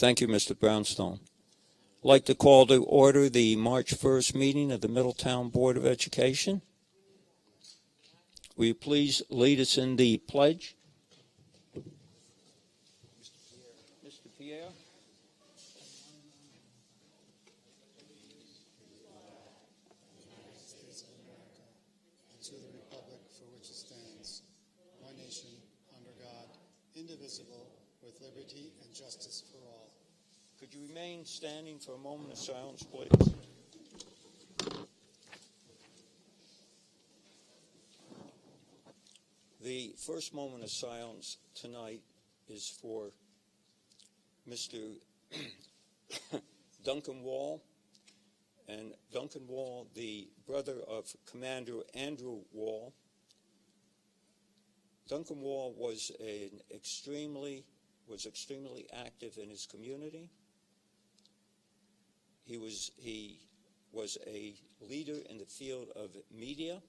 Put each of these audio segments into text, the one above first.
Thank you, Mr. Brownstone. I'd like to call to order the March 1st meeting of the Middletown Board of Education. Will you please lead us in the pledge? Mr. Pierre. To the republic for which it stands, one nation, under God, indivisible, with liberty and justice for all. Could you remain standing for a moment of silence, please? The first moment of silence tonight is for Mr. Duncan Wall. And Duncan Wall, the brother of Commander Andrew Wall. Duncan Wall was extremely active in his community. He was a leader in the field of media.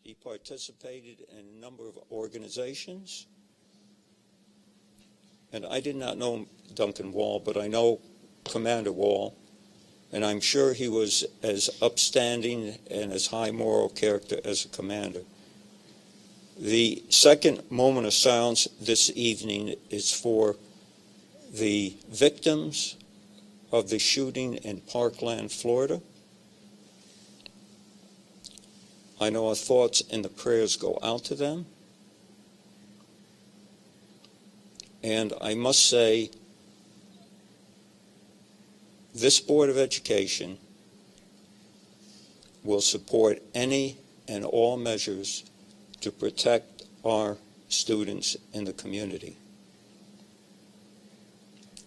He participated in a number of organizations. And I did not know Duncan Wall, but I know Commander Wall. And I'm sure he was as upstanding and as high moral character as a commander. The second moment of silence this evening is for the victims of the shooting in Parkland, Florida. I know our thoughts and the prayers go out to them. And I must say, this Board of Education will support any and all measures to protect our students in the community.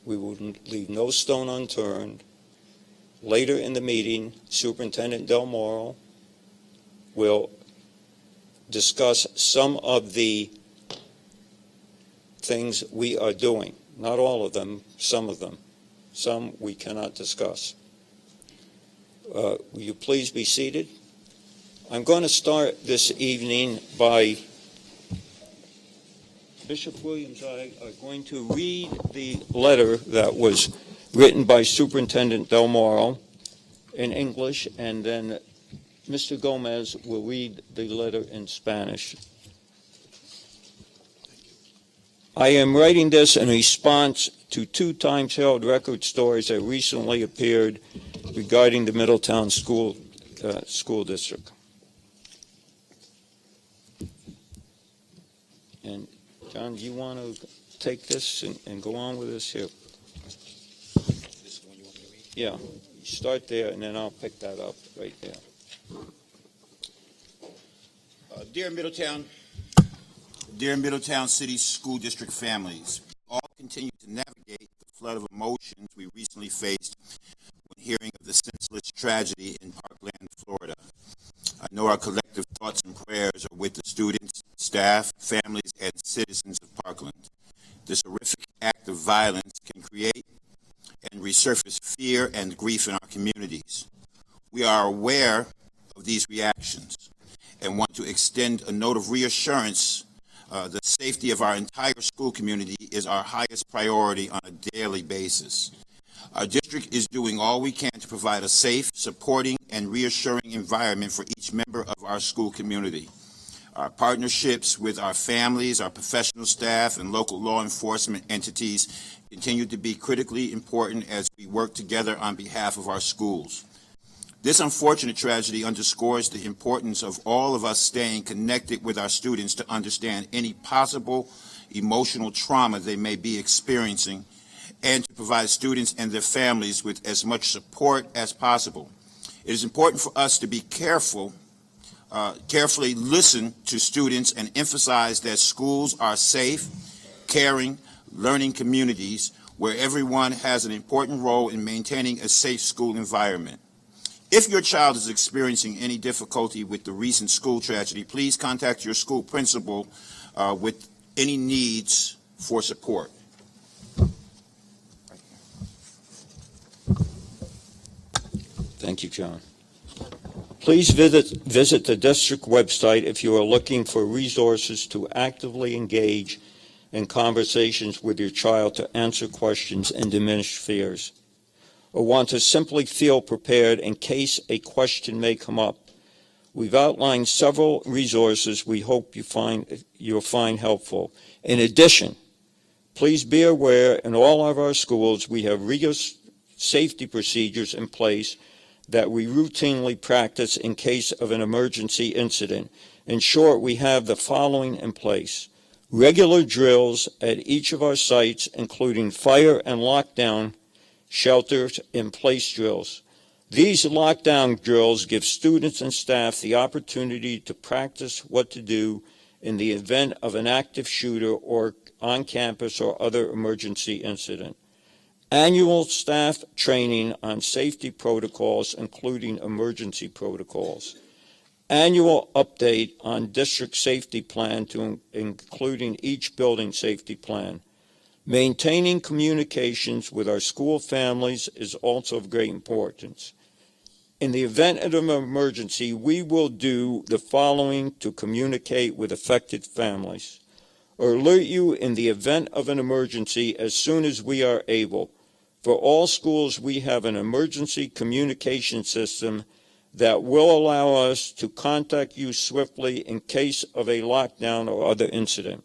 We will leave no stone unturned. Later in the meeting, Superintendent DelMoro will discuss some of the things we are doing. Not all of them, some of them. Some we cannot discuss. Will you please be seated? I'm going to start this evening by Bishop Williams. I are going to read the letter that was written by Superintendent DelMoro in English, and then Mr. Gomez will read the letter in Spanish. I am writing this in response to 2 Times Herald record stories that recently appeared regarding the Middletown school district. And John, do you want to take this and go on with this here? This is the one you want me to read? Yeah, start there and then I'll pick that up right there. Dear Middletown City School District families, all continue to navigate the flood of emotions we recently faced when hearing of the senseless tragedy in Parkland, Florida. I know our collective thoughts and prayers are with the students, staff, families, and citizens of Parkland. This horrific act of violence can create and resurface fear and grief in our communities. We are aware of these reactions and want to extend a note of reassurance. The safety of our entire school community is our highest priority on a daily basis. Our district is doing all we can to provide a safe, supporting, and reassuring environment for each member of our school community. Our partnerships with our families, our professional staff, and local law enforcement entities continue to be critically important as we work together on behalf of our schools. This unfortunate tragedy underscores the importance of all of us staying connected with our students to understand any possible emotional trauma they may be experiencing and to provide students and their families with as much support as possible. It is important for us to be carefully listen to students and emphasize that schools are safe, caring, learning communities where everyone has an important role in maintaining a safe school environment. If your child is experiencing any difficulty with the recent school tragedy, please contact your school principal with any needs for support. Thank you, John. Please visit the district website if you are looking for resources to actively engage and conversations with your child to answer questions and diminish fears, or want to simply feel prepared in case a question may come up. We've outlined several resources we hope you'll find helpful. In addition, please be aware in all of our schools we have rigorous safety procedures in place that we routinely practice in case of an emergency incident. In short, we have the following in place: regular drills at each of our sites, including fire and lockdown shelters in place drills. These lockdown drills give students and staff the opportunity to practice what to do in the event of an active shooter or on campus or other emergency incident. Annual staff training on safety protocols, including emergency protocols. Annual update on district safety plan, including each building safety plan. Maintaining communications with our school families is also of great importance. In the event of an emergency, we will do the following to communicate with affected families. Alert you in the event of an emergency as soon as we are able. For all schools, we have an emergency communication system that will allow us to contact you swiftly in case of a lockdown or other incident.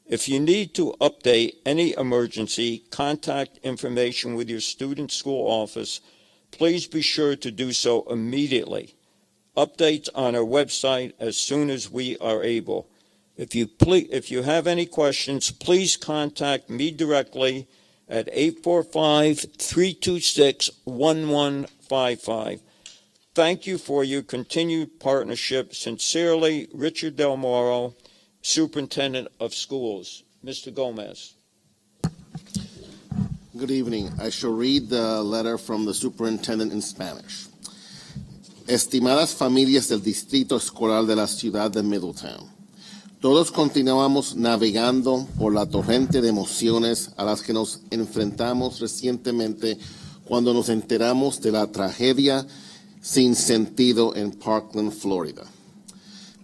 If you need to update any emergency contact information with your student school office, please be sure to do so immediately. Updates on our website as soon as we are able. If you have any questions, please contact me directly at 845-326-1155. Thank you for your continued partnership. Sincerely, Richard DelMoro, Superintendent of Schools. Mr. Gomez. Good evening. I shall read the letter from the superintendent in Spanish. Estimadas familias del Distrito Escolar de la Ciudad de Middletown, todos continuamos navegando por la torrente de emociones a las que nos enfrentamos recientemente cuando nos enteramos de la tragedia sin sentido en Parkland, Florida.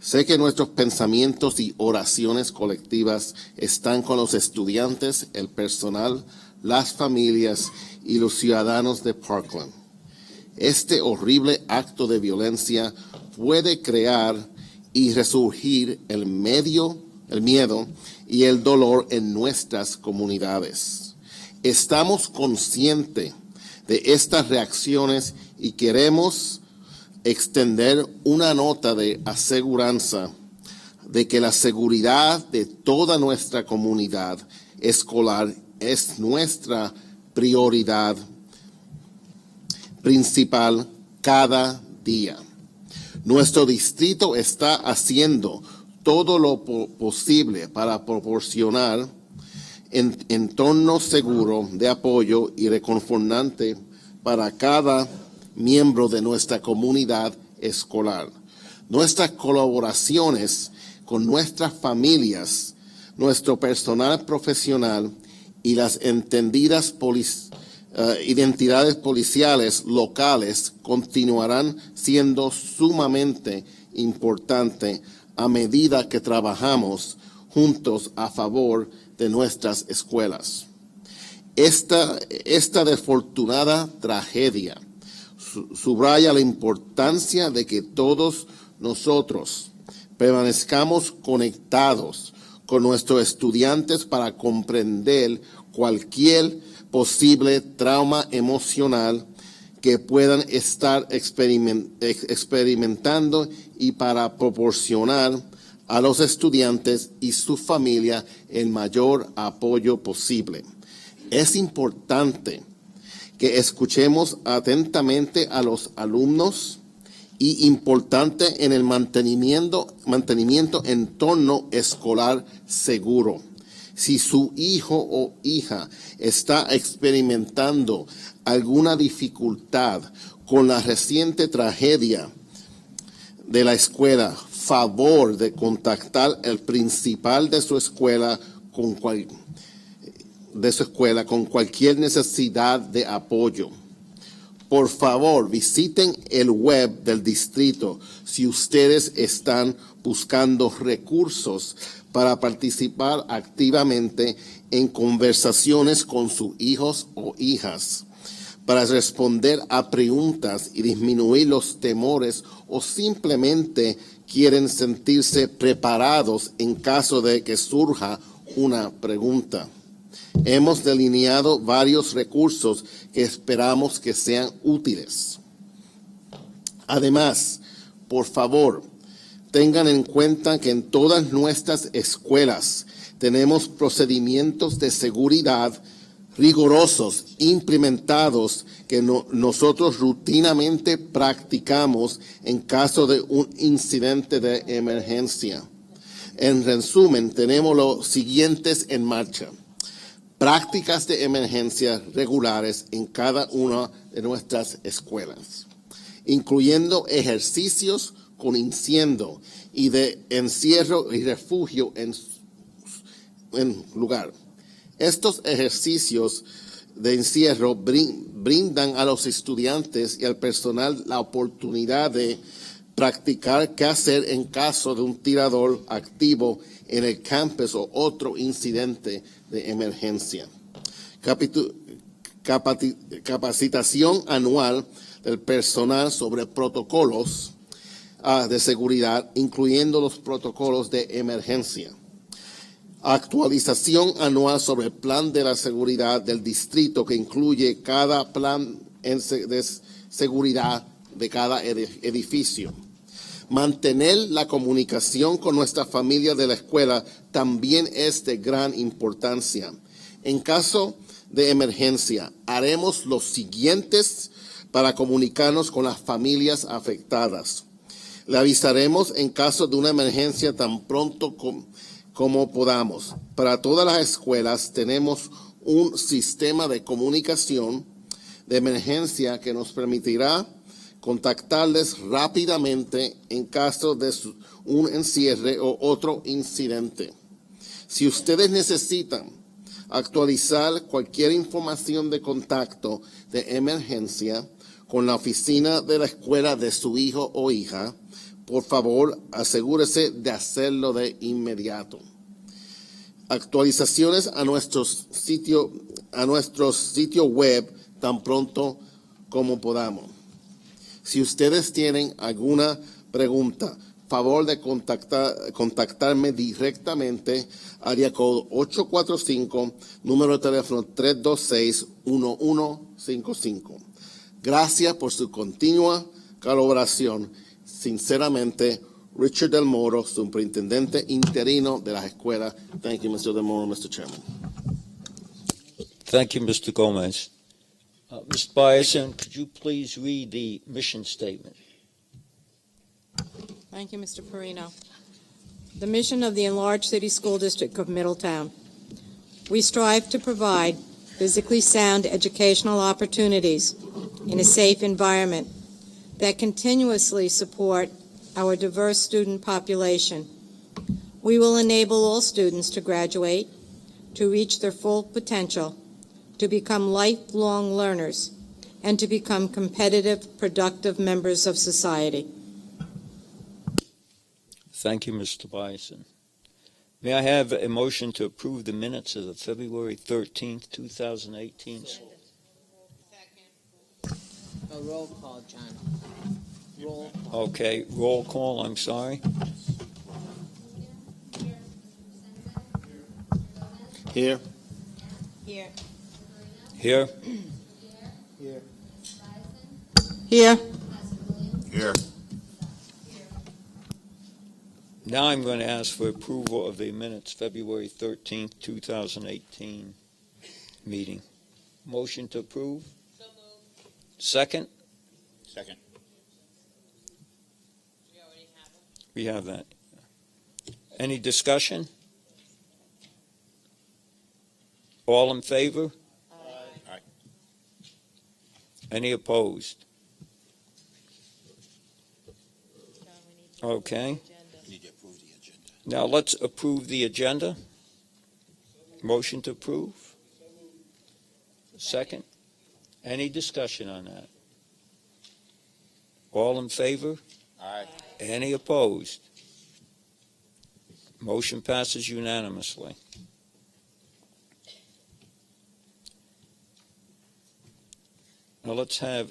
Sé que nuestros pensamientos y oraciones colectivas están con los estudiantes, el personal, las familias y los ciudadanos de Parkland. Este horrible acto de violencia puede crear y resurgir el miedo y el dolor en nuestras comunidades. Estamos conscientes de estas reacciones y queremos extender una nota de aseguranza de que la seguridad de toda nuestra comunidad escolar es nuestra prioridad principal cada día. Nuestro distrito está haciendo todo lo posible para proporcionar entorno seguro de apoyo y reconfortante para cada miembro de nuestra comunidad escolar. Nuestras colaboraciones con nuestras familias, nuestro personal profesional y las identidades policiales locales continuarán siendo sumamente importantes a medida que trabajamos juntos a favor de nuestras escuelas. Esta desafortunada tragedia subraya la importancia de que todos nosotros permanezcamos conectados con nuestros estudiantes para comprender cualquier posible trauma emocional que puedan estar experimentando y para proporcionar a los estudiantes y su familia el mayor apoyo posible. Es importante que escuchemos atentamente a los alumnos y importante en el mantenimiento entorno escolar seguro. Si su hijo o hija está experimentando alguna dificultad con la reciente tragedia de la escuela, favor de contactar al principal de su escuela con cualquier necesidad de apoyo. Por favor, visiten el web del distrito si ustedes están buscando recursos para participar activamente en conversaciones con sus hijos o hijas, para responder a preguntas y disminuir los temores, o simplemente quieren sentirse preparados en caso de que surja una pregunta. Hemos delineado varios recursos que esperamos que sean útiles. Además, por favor, tengan en cuenta que en todas nuestras escuelas tenemos procedimientos de seguridad rigurosos, implementados, que nosotros rutinamente practicamos en caso de un incidente de emergencia. En resumen, tenemos los siguientes en marcha: prácticas de emergencia regulares en cada una de nuestras escuelas, incluyendo ejercicios con incendio y de encierro y refugio en lugar. Estos ejercicios de encierro brindan a los estudiantes y al personal la oportunidad de practicar qué hacer en caso de un tirador activo en el campus o otro incidente de emergencia. Capacitación anual del personal sobre protocolos de seguridad, incluyendo los protocolos de emergencia. Actualización anual sobre el plan de la seguridad del distrito, que incluye cada plan de seguridad de cada edificio. Mantener la comunicación con nuestra familia de la escuela también es de gran importancia. En caso de emergencia, haremos los siguientes para comunicarnos con las familias afectadas. Le avisaremos en caso de una emergencia tan pronto como podamos. Para todas las escuelas tenemos un sistema de comunicación de emergencia que nos permitirá contactarles rápidamente en caso de un encierre o otro incidente. Si ustedes necesitan actualizar cualquier información de contacto de emergencia con la oficina de la escuela de su hijo o hija, por favor, asegúrese de hacerlo de inmediato. Actualizaciones a nuestro sitio web tan pronto como podamos. Si ustedes tienen alguna pregunta, favor de contactarme directamente, área code 845, número de teléfono 326-1155. Gracias por su continua colaboración. Sinceramente, Richard DelMoro, superintendente interino de las escuelas. Thank you, Mr. DelMoro, Mr. Chairman. Thank you, Mr. Gomez. Mr. Byerson, could you please read the mission statement? Thank you, Mr. Perino. The mission of the enlarged City School District of Middletown. We strive to provide physically sound educational opportunities in a safe environment that continuously support our diverse student population. We will enable all students to graduate, to reach their full potential, to become lifelong learners, and to become competitive, productive members of society. Thank you, Mr. Byerson. May I have a motion to approve the minutes of the February 13th, 2018? A roll call, John. Roll call. Okay, roll call, I'm sorry. Here. Here. Here? Here. Here. Now I'm going to ask for approval of the minutes, February 13th, 2018 meeting. Motion to approve? So moved. Second? Second. We already have them. We have that. Any discussion? All in favor? Aye. Any opposed? John, we need to Okay. approve the agenda. We need to approve the agenda. Now let's approve the agenda. Motion to approve? Second? Any discussion on that? All in favor? Aye. Any opposed? Motion passes unanimously.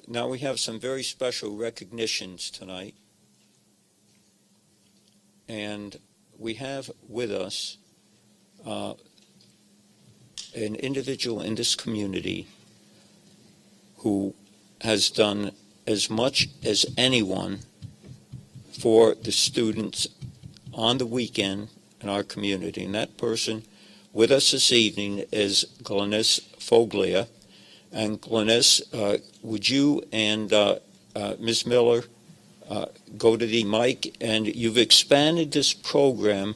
Now we have some very special recognitions tonight. And we have with us an individual in this community who has done as much as anyone for the students on the weekend in our community. And that person with us this evening is Glennis Foglia. And Glennis, would you and Ms. Miller go to the mic? And you've expanded this program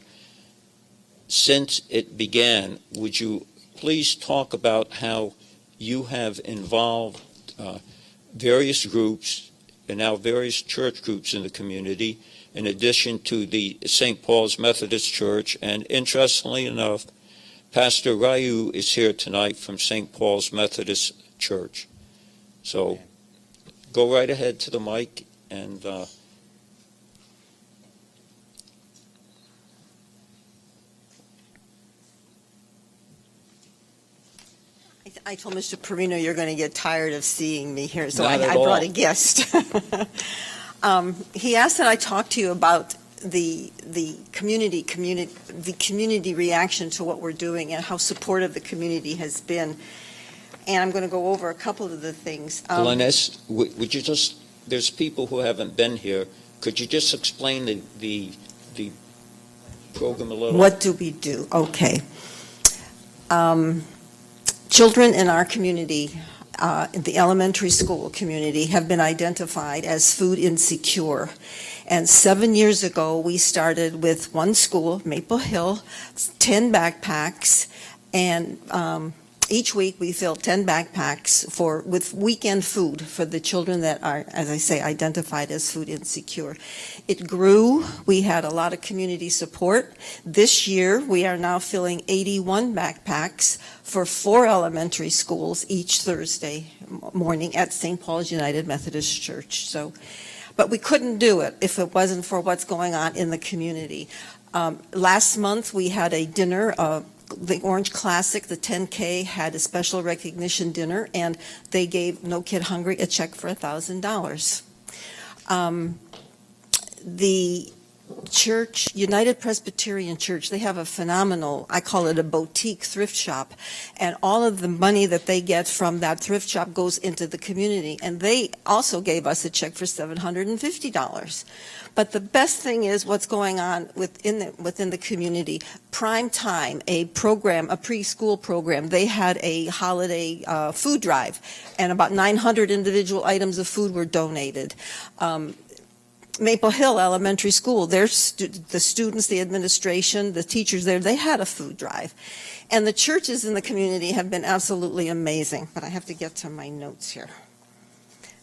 since it began. Would you please talk about how you have involved various groups and now various church groups in the community, in addition to the St. Paul's Methodist Church? And interestingly enough, Pastor Ryu is here tonight from St. Paul's Methodist Church. So go right ahead to the mic and I told Mr. Perino you're going to get tired of seeing me here, so Not I at all. brought a guest. He asked that I talk to you about the community reaction to what we're doing and how supportive the community has been. And I'm going to go over a couple of the things. Glennis, would you just, there's people who haven't been here, could you just explain the program a little? What do we do? Okay. Children in our community, in the elementary school community, have been identified as food insecure. And 7 years ago, we started with one school, Maple Hill, 10 backpacks, and each week we filled 10 backpacks with weekend food for the children that are, as I say, identified as food insecure. It grew. We had a lot of community support. This year, we are now filling 81 backpacks for 4 elementary schools each Thursday morning at St. Paul's United Methodist Church. But we couldn't do it if it wasn't for what's going on in the community. Last month, we had a dinner, the Orange Classic, the 10K, had a special recognition dinner, and they gave No Kid Hungry a check for $1,000. The church, United Presbyterian Church, they have a phenomenal, I call it a boutique thrift shop, and all of the money that they get from that thrift shop goes into the community, and they also gave us a check for $750. But the best thing is what's going on within the community. Prime Time, a program, a preschool program, they had a holiday food drive, and about 900 individual items of food were donated. Maple Hill Elementary School, the students, the administration, the teachers there, they had a food drive. And the churches in the community have been absolutely amazing. But I have to get to my notes here.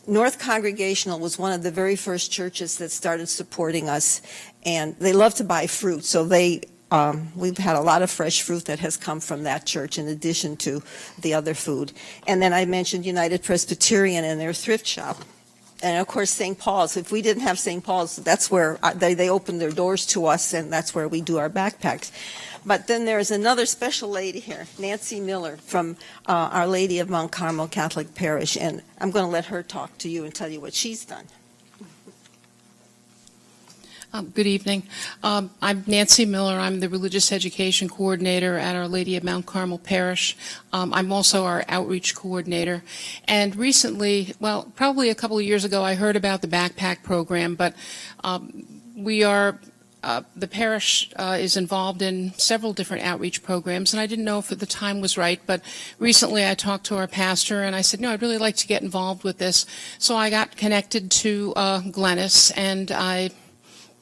North Congregational was one of the very first churches that started supporting us, and they love to buy fruit, so we've had a lot of fresh fruit that has come from that church in addition to the other food. And then I mentioned United Presbyterian and their thrift shop. And of course, St. Paul's. If we didn't have St. Paul's, that's where they opened their doors to us, and that's where we do our backpacks. But then there's another special lady here, Nancy Miller from Our Lady of Mount Carmel Catholic Parish, and I'm going to let her talk to you and tell you what she's done. Good evening. I'm Nancy Miller. I'm the Religious Education Coordinator at Our Lady of Mount Carmel Parish. I'm also our Outreach Coordinator. And recently, well, probably a couple of years ago, I heard about the backpack program, but the parish is involved in several different outreach programs, and I didn't know if the time was right, but recently I talked to our pastor, and I said, no, I'd really like to get involved with this. So I got connected to Glennis, and I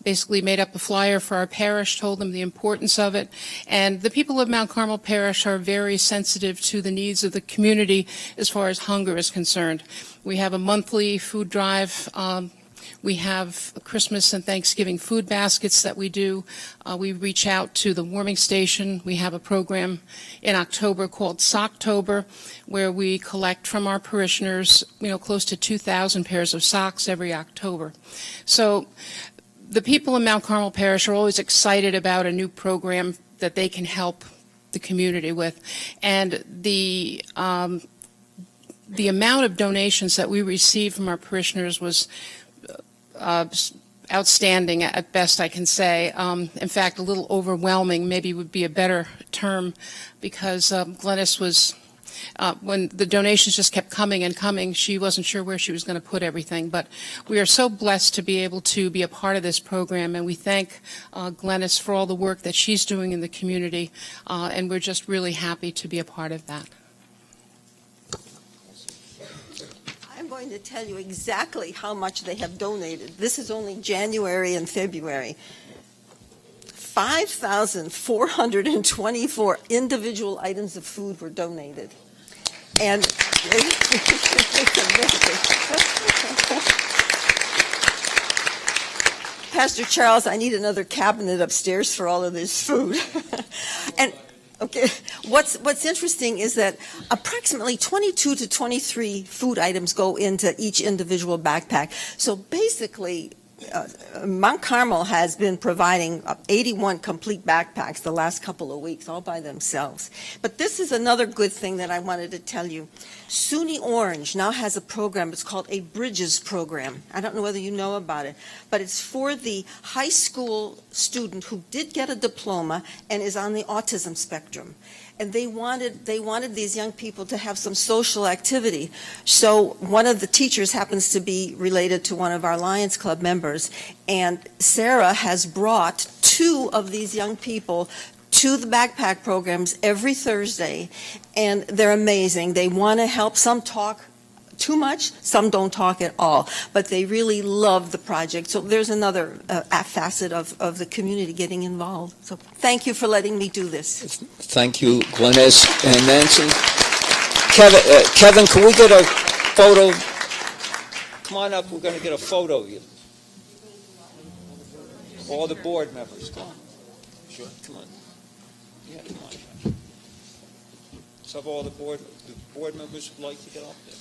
basically made up a flyer for our parish, told them the importance of it. And the people of Mount Carmel Parish are very sensitive to the needs of the community as far as hunger is concerned. We have a monthly food drive. We have Christmas and Thanksgiving food baskets that we do. We reach out to the warming station. We have a program in October called Socktober, where we collect from our parishioners, close to 2,000 pairs of socks every October. So the people in Mount Carmel Parish are always excited about a new program that they can help the community with. And the amount of donations that we received from our parishioners was outstanding at best, I can say. In fact, a little overwhelming maybe would be a better term, because Glennis was, when the donations just kept coming and coming, she wasn't sure where she was going to put everything. But we are so blessed to be able to be a part of this program, and we thank Glennis for all the work that she's doing in the community, and we're just really happy to be a part of that. I'm going to tell you exactly how much they have donated. This is only January and February. 5,424 individual items of food were donated. And Pastor Charles, I need another cabinet upstairs for all of this food. And okay, what's interesting is that approximately 22 to 23 food items go into each individual backpack. So basically, Mount Carmel has been providing 81 complete backpacks the last couple of weeks, all by themselves. But this is another good thing that I wanted to tell you. SUNY Orange now has a program. It's called a Bridges program. I don't know whether you know about it, but it's for the high school student who did get a diploma and is on the autism spectrum. And they wanted these young people to have some social activity. So one of the teachers happens to be related to one of our Lions Club members, and Sarah has brought 2 of these young people to the backpack programs every Thursday, and they're amazing. They want to help. Some talk too much, some don't talk at all, but they really love the project. So there's another facet of the community getting involved. So thank you for letting me do this. Thank you, Glennis and Nancy. Kevin, can we get a photo? Come on up, we're going to get a photo of you. All the board members, come on. Sure, come on. Yeah, come on. So if all the board members would like to get up there.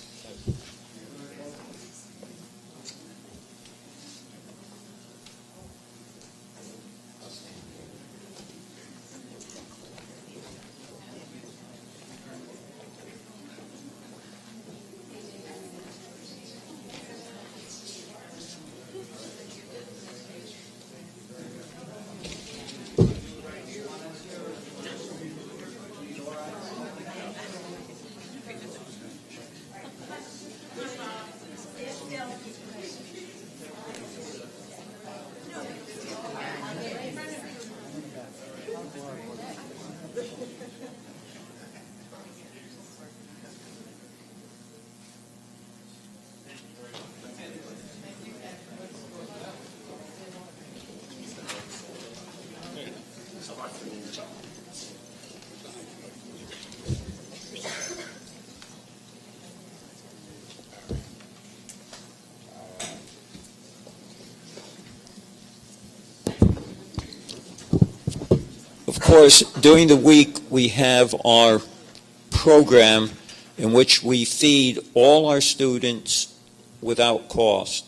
Of course, during the week, we have our program in which we feed all our students without cost,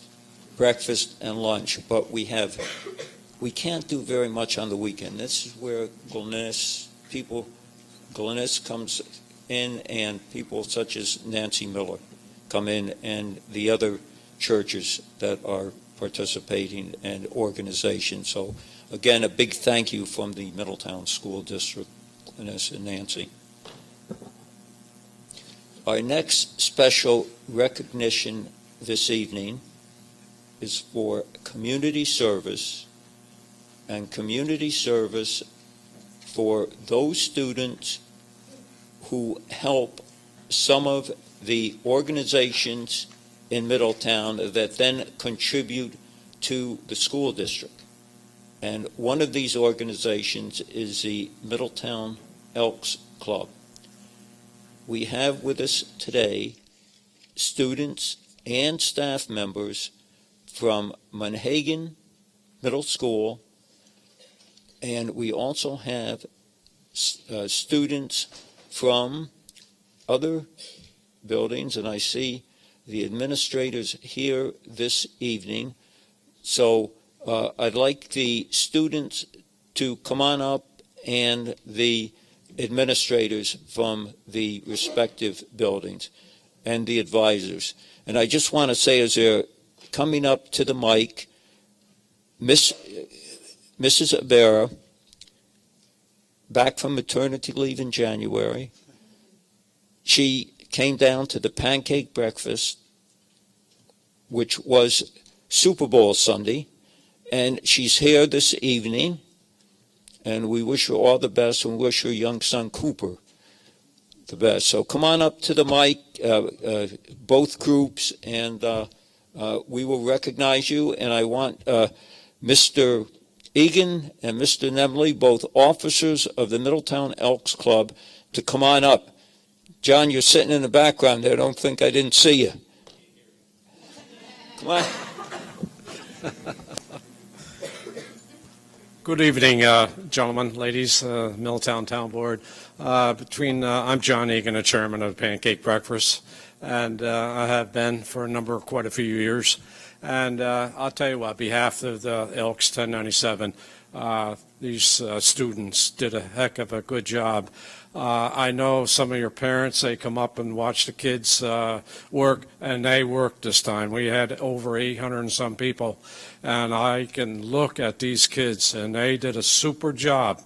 breakfast and lunch, but we can't do very much on the weekend. This is where Glennis comes in, and people such as Nancy Miller come in, and the other churches that are participating and organizations. So again, a big thank you from the Middletown School District, Glennis and Nancy. Our next special recognition this evening is for community service, and community service for those students who help some of the organizations in Middletown that then contribute to the school district. And one of these organizations is the Middletown Elks Club. We have with us today students and staff members from Monhegan Middle School, and we also have students from other buildings, and I see the administrators here this evening. So I'd like the students to come on up and the administrators from the respective buildings and the advisors. And I just want to say, as they're coming up to the mic, Mrs. Abera, back from maternity leave in January, she came down to the pancake breakfast, which was Super Bowl Sunday, and she's here this evening, and we wish her all the best, and wish her young son Cooper the best. So come on up to the mic, both groups, and we will recognize you. And I want Mr. Egan and Mr. Nemley, both officers of the Middletown Elks Club, to come on up. John, you're sitting in the background there. Don't think I didn't see you. Come on. Good evening, gentlemen, ladies, Middletown Town Board. I'm John Egan, the chairman of Pancake Breakfast, and I have been for quite a few years. And I'll tell you, on behalf of the Elks 1097, these students did a heck of a good job. I know some of your parents, they come up and watch the kids work, and they worked this time. We had over 800 and some people, and I can look at these kids, and they did a super job.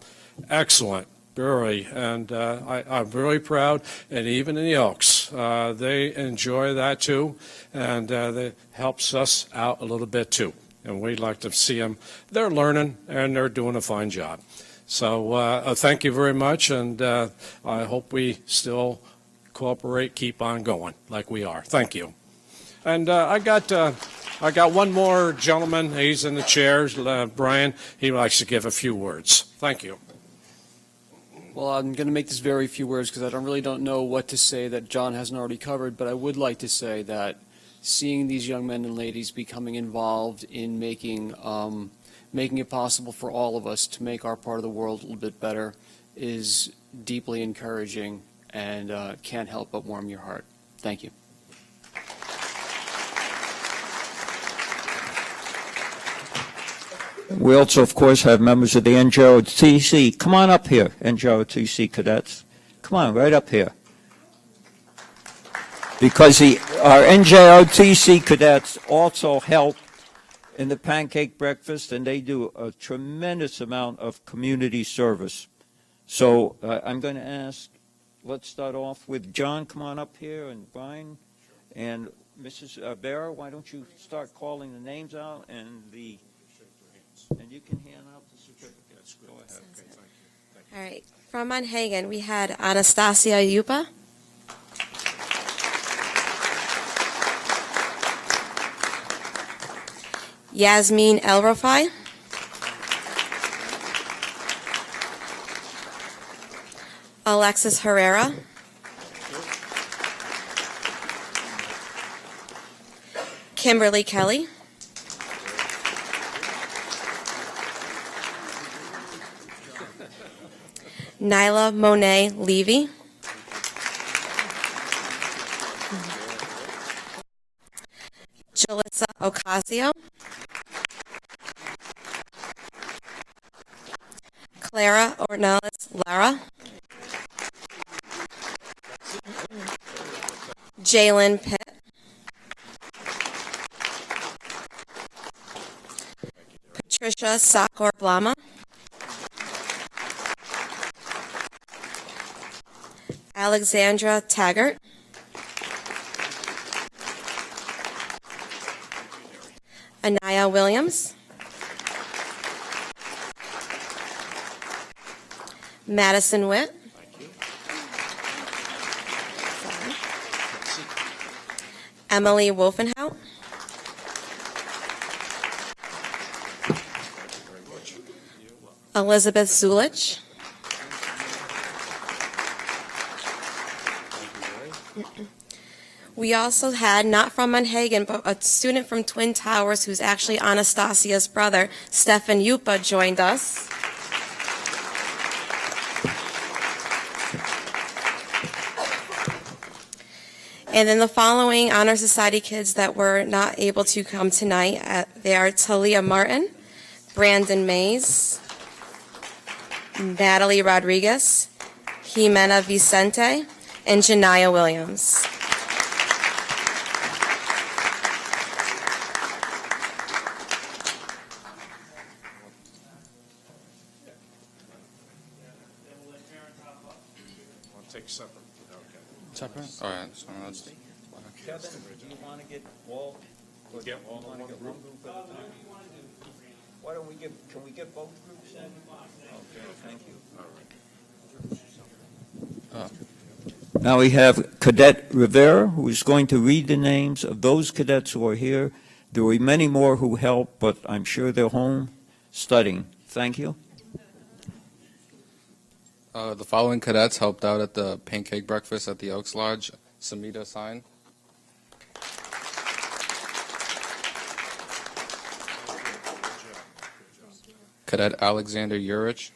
Excellent, really, and I'm really proud, and even in the Elks, they enjoy that too, and that helps us out a little bit too, and we'd like to see them. They're learning, and they're doing a fine job. So thank you very much, and I hope we still cooperate, keep on going like we are. Thank you. And I got one more gentleman. He's in the chairs, Brian. He likes to give a few words. Thank you. Well, I'm going to make this very few words because I really don't know what to say that John hasn't already covered, but I would like to say that seeing these young men and ladies becoming involved in making it possible for all of us to make our part of the world a little bit better is deeply encouraging and can't help but warm your heart. Thank you. We also, of course, have members of the NJOTC. Come on up here, NJOTC cadets. Come on, right up here. Because our NJOTC cadets also help in the pancake breakfast, and they do a tremendous amount of community service. So I'm going to ask, let's start off with John. Come on up here, and Brian, and Mrs. Barra. Why don't you start calling the names out, and you can hand out the certificates. Go ahead. Okay, thank you. All right. From Monhegan, we had Anastasia Yupa. Yasmin El Rafai. Alexis Herrera. Kimberly Kelly. Nyla Monet Levy. Jalissa Ocasio. Clara Ornelas Lara. Jalen Pitt. Patricia Sakor Blama. Alexandra Taggart. Anaya Williams. Madison Witt. Emily Wolfenhout. Elizabeth Zulich. We also had, not from Monhegan, but a student from Twin Towers who's actually Anastasia's brother, Stefan Yupa, joined us. And then the following Honor Society kids that were not able to come tonight, they are Talia Martin, Brandon Mays, Natalie Rodriguez, Jimena Vicente, and Janiyah Williams. Take separate. Okay. Separate? All right, so let's. Kevin, do you want to get Walt? Or do you want to get one group at a time? Why don't we can we get both groups in? Okay, thank you. Now we have Cadet Rivera, who is going to read the names of those cadets who are here. There will be many more who help, but I'm sure they're home studying. Thank you. The following cadets helped out at the pancake breakfast at the Elks Lodge. Samita Sign. Cadet Alexander Urich.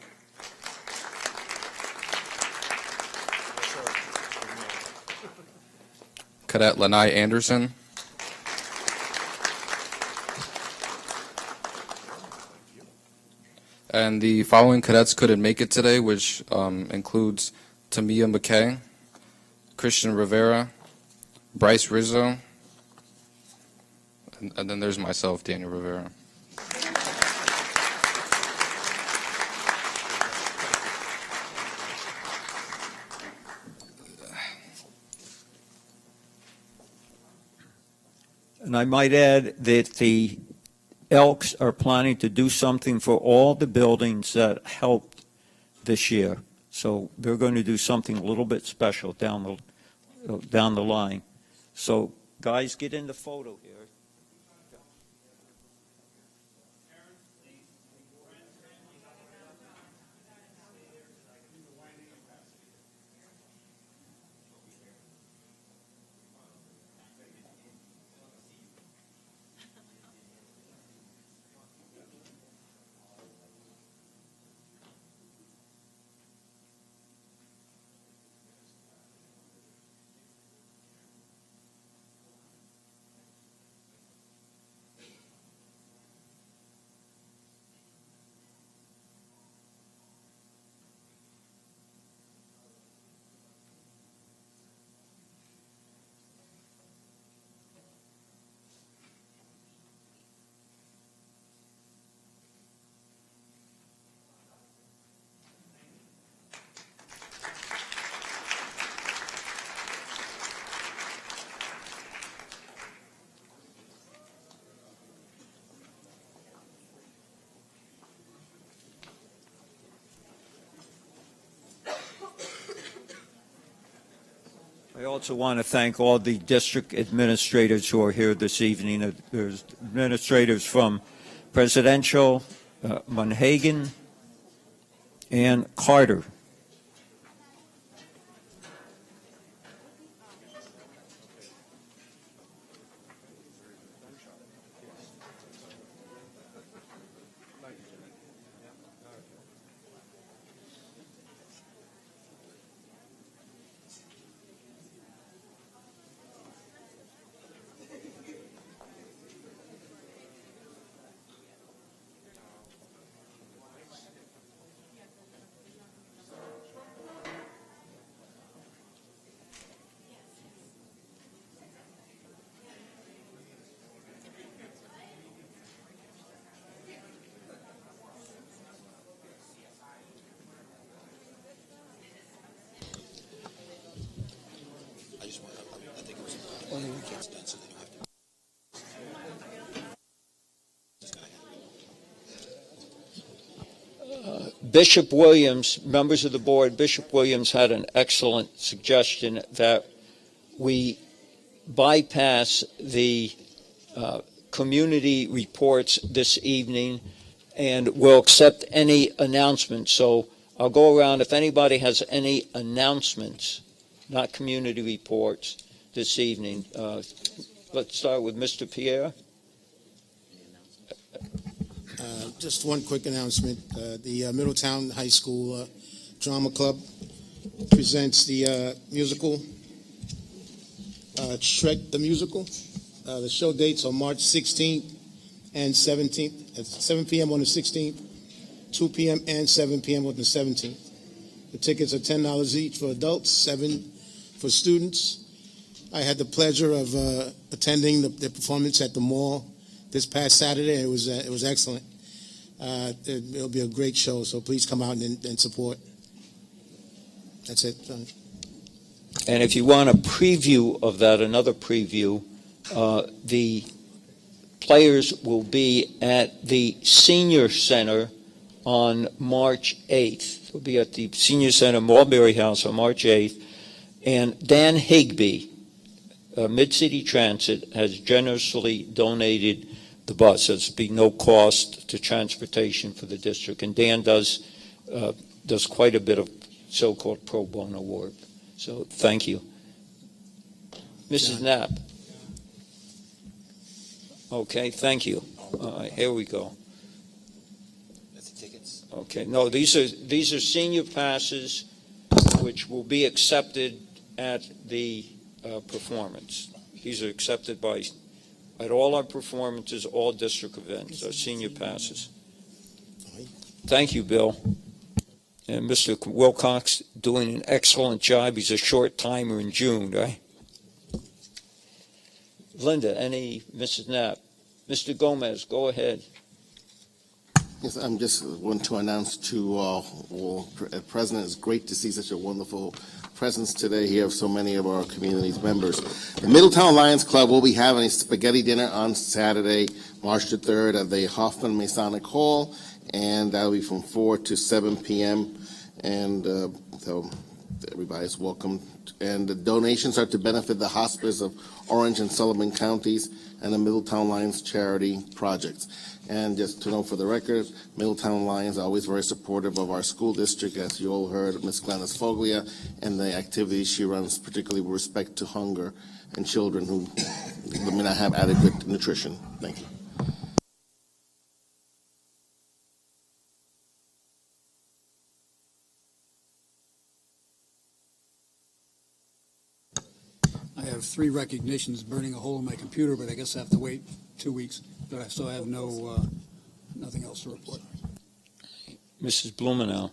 Cadet Lanai Anderson. And the following cadets couldn't make it today, which includes Tamia McKay, Christian Rivera, Bryce Rizzo, and then there's myself, Daniel Rivera. And I might add that the Elks are planning to do something for all the buildings that helped this year. So they're going to do something a little bit special down the line. So guys, get in the photo here. I also want to thank all the district administrators who are here this evening. There's administrators from Presidential, Monhegan, and Carter. Bishop Williams, members of the board, Bishop Williams had an excellent suggestion that we bypass the community reports this evening and we'll accept any announcements. So I'll go around. If anybody has any announcements, not community reports this evening, let's start with Mr. Pierre. Just one quick announcement. The Middletown High School Drama Club presents the musical, Shrek the Musical. The show dates are March 16th and 17th, at 7 p.m. on the 16th, 2 p.m. and 7 p.m. on the 17th. The tickets are $10 each for adults, $7 for students. I had the pleasure of attending the performance at the mall this past Saturday. It was excellent. It'll be a great show, so please come out and support. That's it. And if you want a preview of that, another preview, the players will be at the Senior Center on March 8th. They'll be at the Senior Center, Mulberry House on March 8th. And Dan Higby, Mid-City Transit, has generously donated the bus. There's be no cost to transportation for the district. And Dan does quite a bit of so-called pro bono work. So thank you. Mrs. Knapp. Okay, thank you. Here we go. That's the tickets. Okay, no, these are senior passes which will be accepted at the performance. These are accepted at all our performances, all district events, our senior passes. Thank you, Bill. And Mr. Wilcox doing an excellent job. He's a short timer in June, right? Linda, Mrs. Knapp? Mr. Gomez, go ahead. Yes, I'm just want to announce to President, it's great to see such a wonderful presence today here of so many of our community's members. The Middletown Lions Club will be having a spaghetti dinner on Saturday, March the 3rd at the Hoffman Masonic Hall, and that'll be from 4 to 7 p.m. And so everybody's welcome. And the donations are to benefit the hospice of Orange and Sullivan counties and the Middletown Lions charity projects. And just to know for the record, Middletown Lions are always very supportive of our school district, as you all heard, Ms. Gladys Foglia, and the activities she runs, particularly with respect to hunger and children who may not have adequate nutrition. Thank you. I have 3 recognitions burning a hole in my computer, but I guess I have to wait 2 weeks. But I still have nothing else to report. Mrs. Blumenau.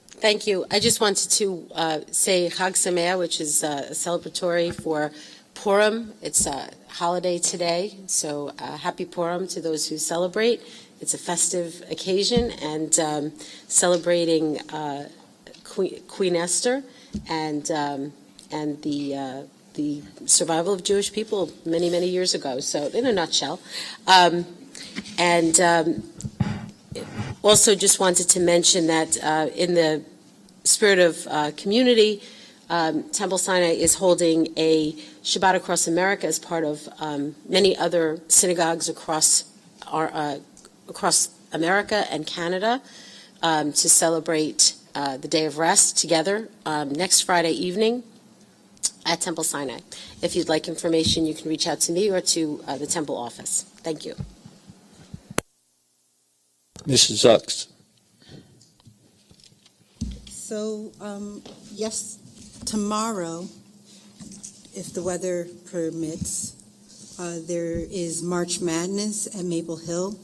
Thank you. I just wanted to say Chag Sameach, which is celebratory for Purim. It's a holiday today, so happy Purim to those who celebrate. It's a festive occasion, and celebrating Queen Esther and the survival of Jewish people many, many years ago. So in a nutshell. Also just wanted to mention that in the spirit of community, Temple Sinai is holding a Shabbat Across America as part of many other synagogues across America and Canada to celebrate the Day of Rest together next Friday evening at Temple Sinai. If you'd like information, you can reach out to me or to the Temple office. Thank you. Mrs. Zucks. So, yes, tomorrow, if the weather permits, there is March Madness at Maple Hill,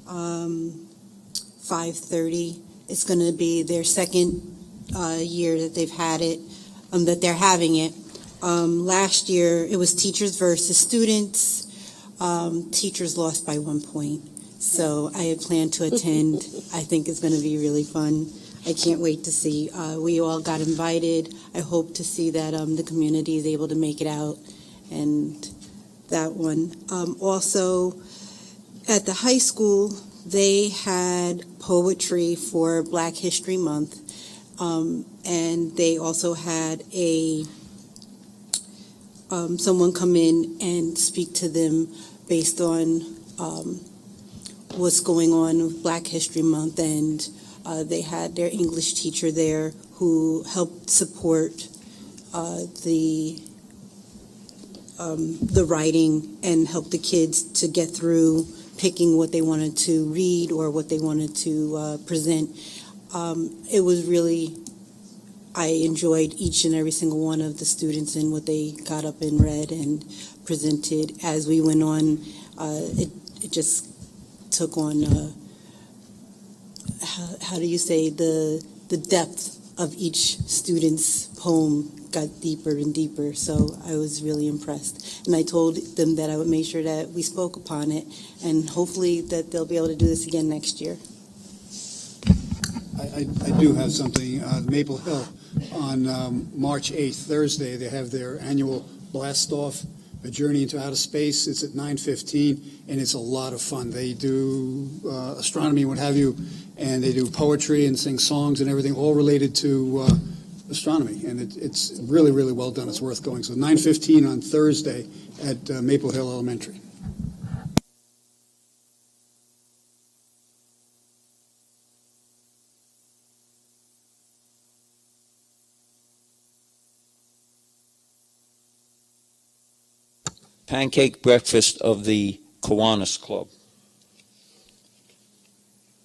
5:30. It's going to be their second year that they've had it, that they're having it. Last year, it was teachers versus students. Teachers lost by 1 point. So I had planned to attend. I think it's going to be really fun. I can't wait to see. We all got invited. I hope to see that the community is able to make it out, and that one. Also, at the high school, they had poetry for Black History Month, and they also had someone come in and speak to them based on what's going on with Black History Month, and they had their English teacher there who helped support the writing and help the kids to get through picking what they wanted to read or what they wanted to present. It was really, I enjoyed each and every single one of the students and what they got up and read and presented as we went on. it just took on, how do you say, the depth of each student's poem got deeper and deeper. So I was really impressed. And I told them that I would make sure that we spoke upon it, and hopefully that they'll be able to do this again next year. I do have something. Maple Hill, on March 8th, Thursday, they have their annual blast-off, A Journey into Outer Space. It's at 9:15, and it's a lot of fun. They do astronomy and what have you, and they do poetry and sing songs and everything, all related to astronomy. And it's really, really well done. It's worth going. So 9:15 on Thursday at Maple Hill Elementary. Pancake breakfast of the Kiwanis Club.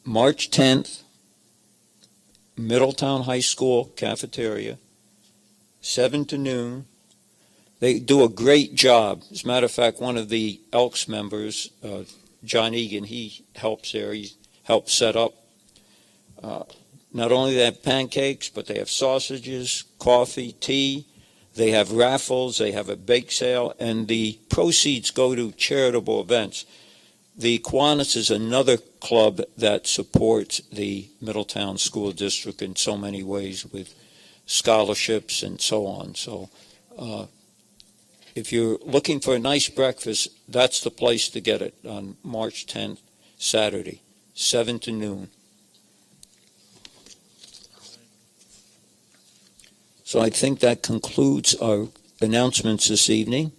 March 10th, Middletown High School cafeteria, 7 to noon. They do a great job. As a matter of fact, one of the Elks members, John Egan, he helps there. He helps set up. Not only do they have pancakes, but they have sausages, coffee, tea. They have raffles, they have a bake sale, and the proceeds go to charitable events. The Kiwanis is another club that supports the Middletown School District in so many ways with scholarships and so on. So if you're looking for a nice breakfast, that's the place to get it on March 10th, Saturday, 7 to noon. So I think that concludes our announcements this evening.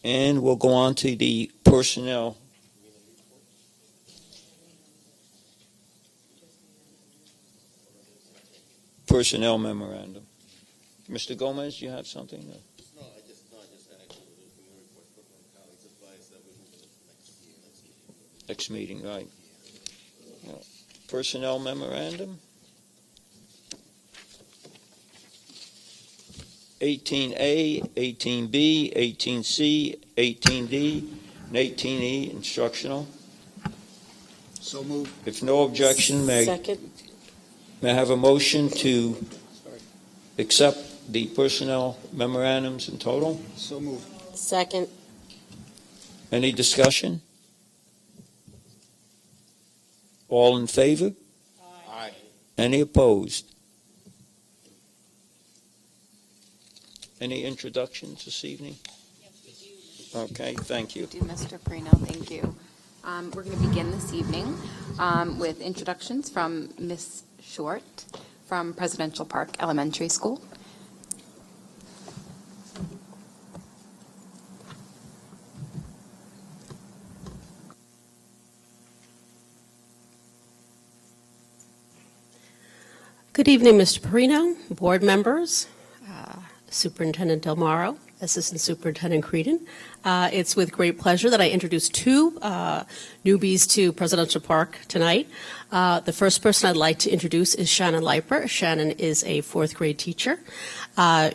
And we'll go on to the personnel. Personnel memorandum. Mr. Gomez, you have something? No, I just asked for the community report from my colleagues' advice that we move it next meeting. Next meeting, right. Personnel memorandum. 18A, 18B, 18C, 18D, and 18E, instructional. So moved. If no objection, may I have a motion to accept the personnel memorandums in total? So moved. Second. Any discussion? All in favor? Aye. Any opposed? Any introductions this evening? Okay, thank you. Mr. Perino, thank you. We're going to begin this evening with introductions from Ms. Short from Presidential Park Elementary School. Good evening, Mr. Perino, board members, Superintendent DelMoro, Assistant Superintendent Creedon. It's with great pleasure that I introduce two newbies to Presidential Park tonight. The first person I'd like to introduce is Shannon Leiper. Shannon is a fourth grade teacher. How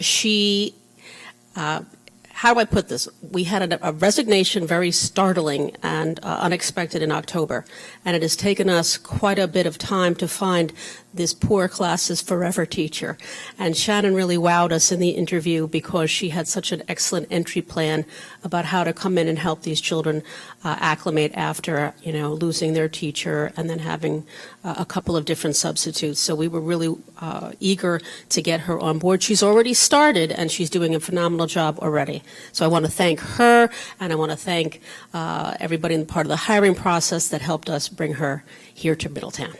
do I put this? We had a resignation, very startling and unexpected in October, and it has taken us quite a bit of time to find this poor class's forever teacher. And Shannon really wowed us in the interview because she had such an excellent entry plan about how to come in and help these children acclimate after, losing their teacher and then having a couple of different substitutes. So we were really eager to get her on board. She's already started and she's doing a phenomenal job already. So I want to thank her, and I want to thank everybody in part of the hiring process that helped us bring her here to Middletown.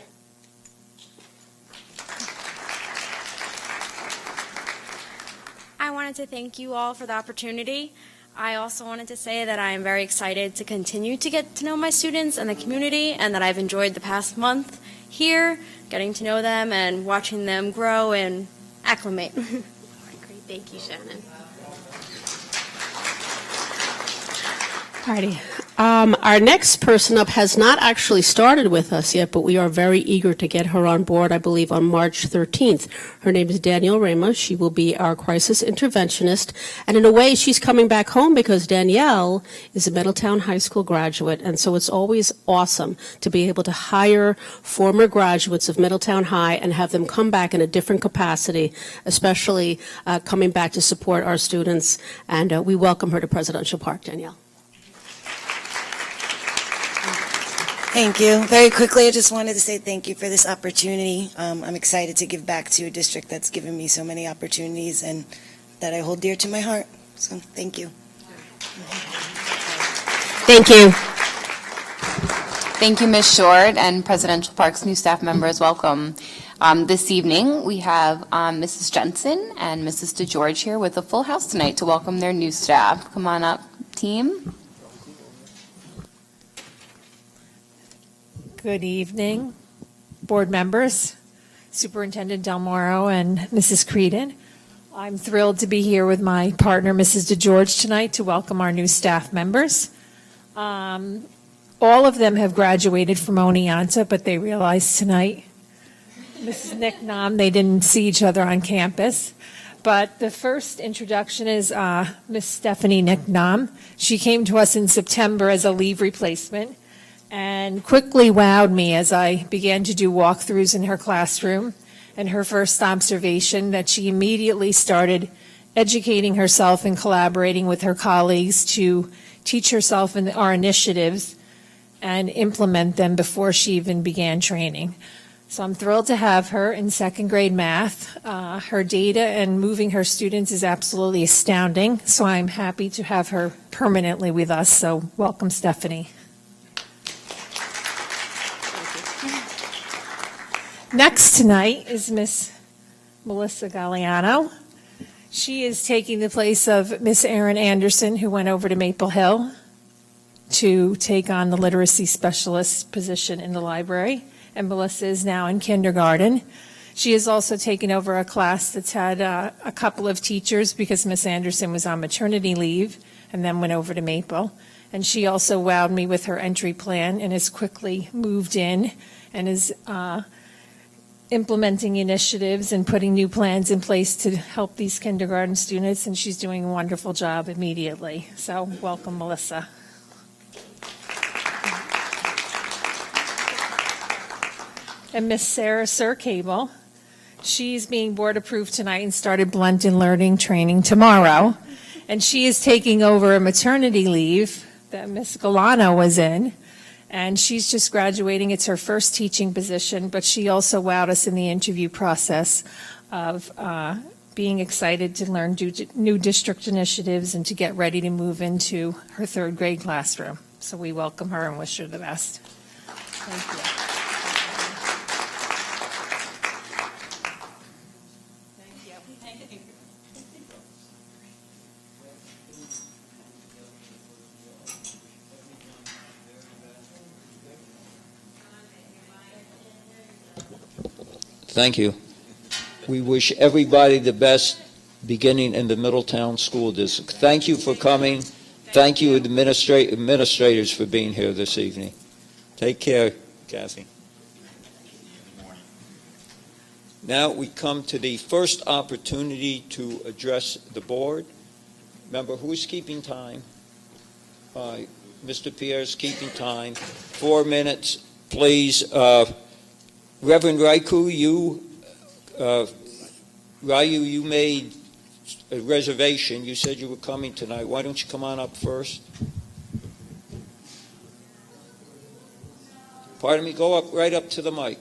I wanted to thank you all for the opportunity. I also wanted to say that I am very excited to continue to get to know my students and the community, and that I've enjoyed the past month here, getting to know them and watching them grow and acclimate. All right, great. Thank you, Shannon. Alrighty. Our next person up has not actually started with us yet, but we are very eager to get her on board, I believe, on March 13th. Her name is Danielle Ramos. She will be our crisis interventionist. And in a way, she's coming back home because Danielle is a Middletown High School graduate. And so it's always awesome to be able to hire former graduates of Middletown High and have them come back in a different capacity, especially coming back to support our students. And we welcome her to Presidential Park, Danielle. Thank you. Very quickly, I just wanted to say thank you for this opportunity. I'm excited to give back to a district that's given me so many opportunities and that I hold dear to my heart. So thank you. Thank you. Thank you, Ms. Short, and Presidential Park's new staff members. Welcome. This evening, we have Mrs. Jensen and Mrs. DeGeorge here with a full house tonight to welcome their new staff. Come on up, team. Good evening, board members, Superintendent DelMoro and Mrs. Creedon. I'm thrilled to be here with my partner, Mrs. DeGeorge, tonight to welcome our new staff members. All of them have graduated from Oneonta, but they realized tonight, Mrs. Nick Nam, they didn't see each other on campus. But the first introduction is Miss Stephanie Nick Nam. She came to us in September as a leave replacement and quickly wowed me as I began to do walkthroughs in her classroom. And her first observation that she immediately started educating herself and collaborating with her colleagues to teach herself in our initiatives and implement them before she even began training. So I'm thrilled to have her in second grade math. Her data and moving her students is absolutely astounding. So I'm happy to have her permanently with us. So welcome, Stephanie. Next tonight is Miss Melissa Galliano. She is taking the place of Miss Erin Anderson, who went over to Maple Hill to take on the literacy specialist position in the library. And Melissa is now in kindergarten. She has also taken over a class that's had a couple of teachers because Miss Anderson was on maternity leave and then went over to Maple. And she also wowed me with her entry plan and has quickly moved in and is implementing initiatives and putting new plans in place to help these kindergarten students, and she's doing a wonderful job immediately. So welcome, Melissa. And Miss Sarah Cable, she's being board approved tonight and started Blended Learning training tomorrow. And she is taking over a maternity leave that Miss Galano was in. And she's just graduating. It's her first teaching position, but she also wowed us in the interview process of being excited to learn new district initiatives and to get ready to move into her third grade classroom. So we welcome her and wish her the best. Thank you. Thank you. We wish everybody the best beginning in the Middletown School District. Thank you for coming. Thank you, administrators, for being here this evening. Take care, Kathy. Now we come to the first opportunity to address the board. Remember, who's keeping time? Mr. Pierre's keeping time. 4 minutes, please. Reverend Raiku, you made a reservation. You said you were coming tonight. Why don't you come on up first? Pardon me, go up right up to the mic.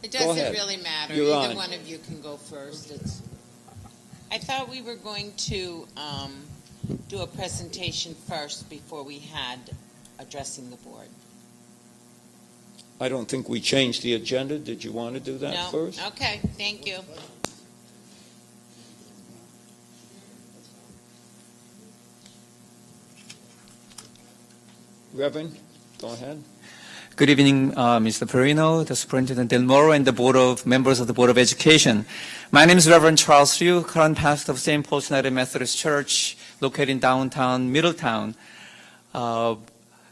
It doesn't really matter. You're Either on. one of you can go first. I thought we were going to do a presentation first before we had addressing the board. I don't think we changed the agenda. Did you want to do that No? first? Okay, thank you. Reverend, go ahead. Good evening, Mr. Perino, the Superintendent DelMoro, and the members of the Board of Education. My name is Reverend Charles Liu, current pastor of St. Paul's United Methodist Church, located in downtown Middletown.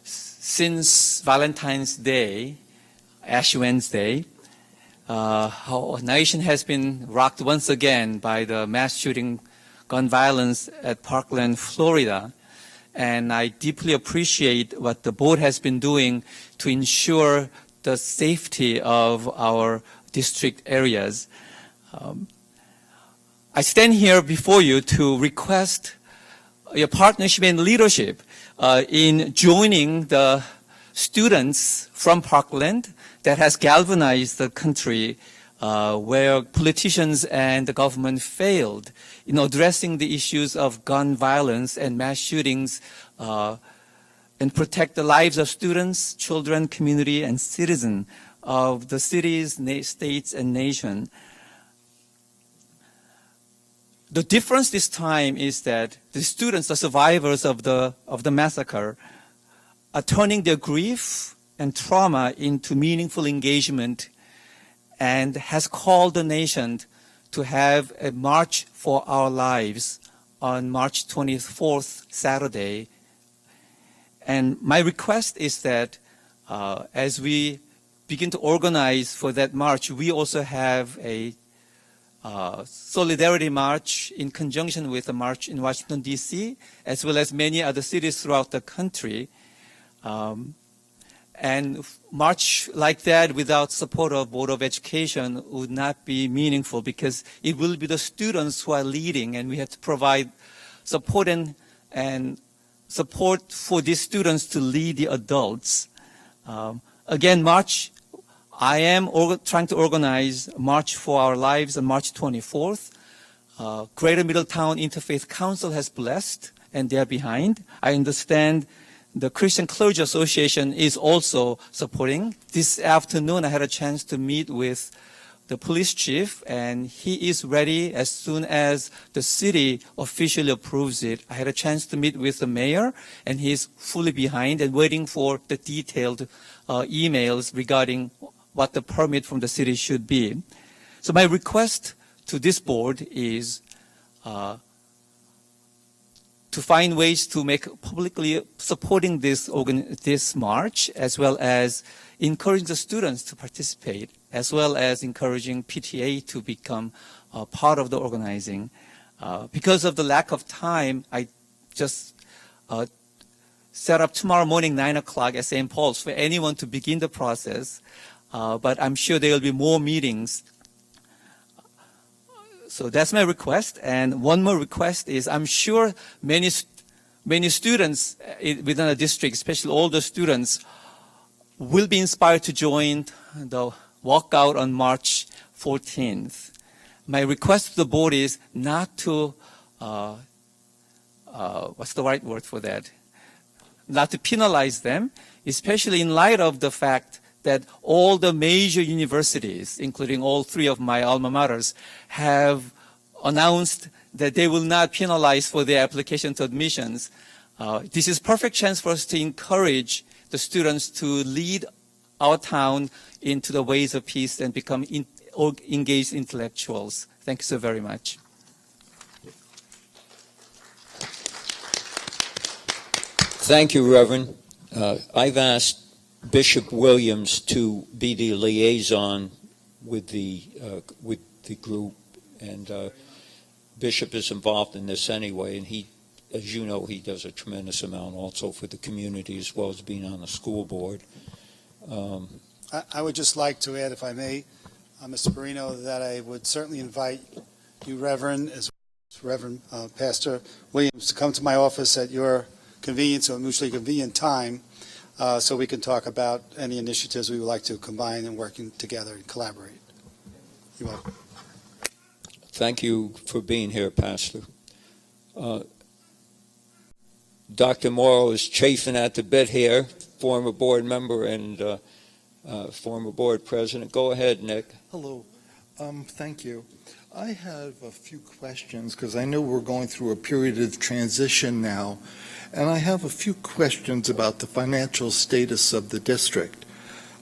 Since Valentine's Day, Ash Wednesday, our nation has been rocked once again by the mass shooting, gun violence at Parkland, Florida. And I deeply appreciate what the board has been doing to ensure the safety of our district areas. I stand here before you to request your partnership and leadership in joining the students from Parkland that has galvanized the country where politicians and the government failed in addressing the issues of gun violence and mass shootings and protect the lives of students, children, community, and citizens of the cities, states, and nation. The difference this time is that the students, the survivors of the massacre, are turning their grief and trauma into meaningful engagement and has called the nation to have a March for Our Lives on March 24th, Saturday. And my request is that as we begin to organize for that march, we also have a solidarity march in conjunction with the march in Washington, D.C., as well as many other cities throughout the country. And march like that without support of Board of Education would not be meaningful because it will be the students who are leading, and we have to provide support and support for these students to lead the adults. Again, march. I am trying to organize March for Our Lives on March 24th. Greater Middletown Interfaith Council has blessed, and they are behind. I understand the Christian Clergy Association is also supporting. This afternoon, I had a chance to meet with the police chief, and he is ready as soon as the city officially approves it. I had a chance to meet with the mayor, and he's fully behind and waiting for the detailed emails regarding what the permit from the city should be. So my request to this board is to find ways to make publicly supporting this march, as well as encouraging the students to participate, as well as encouraging PTA to become part of the organizing. Because of the lack of time, I just set up tomorrow morning, 9 o'clock at St. Paul's for anyone to begin the process. But I'm sure there will be more meetings. So that's my request. And one more request is I'm sure many students within the district, especially older students, will be inspired to join the walkout on March 14th. My request to the board is not to, what's the right word for that? Not to penalize them, especially in light of the fact that all the major universities, including all three of my alma maters, have announced that they will not penalize for their application to admissions. This is a perfect chance for us to encourage the students to lead our town into the ways of peace and become engaged intellectuals. Thank you so very much. Thank you, Reverend. I've asked Bishop Williams to be the liaison with the group, and Bishop is involved in this anyway, and he, as you know, he does a tremendous amount also for the community as well as being on the school board. I would just like to add, if I may, Mr. Perino, that I would certainly invite you, Reverend, as well as Reverend Pastor Williams, to come to my office at your convenience or mutually convenient time, so we can talk about any initiatives we would like to combine and working together and collaborate. You're welcome. Thank you for being here, Pastor. Dr. Morrow is chafing at the bit here, former board member and former board president. Go ahead, Nick. Hello. Thank you. I have a few questions because I know we're going through a period of transition now, and I have a few questions about the financial status of the district.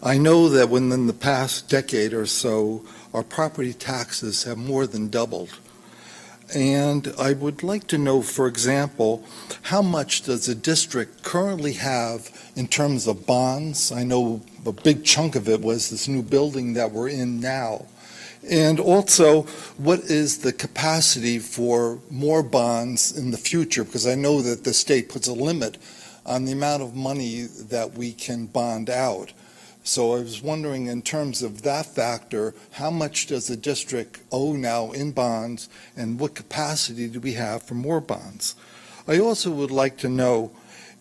I know that within the past decade or so, our property taxes have more than doubled. And I would like to know, for example, how much does the district currently have in terms of bonds? I know a big chunk of it was this new building that we're in now. And also, what is the capacity for more bonds in the future? Because I know that the state puts a limit on the amount of money that we can bond out. So I was wondering, in terms of that factor, how much does the district owe now in bonds, and what capacity do we have for more bonds? I also would like to know,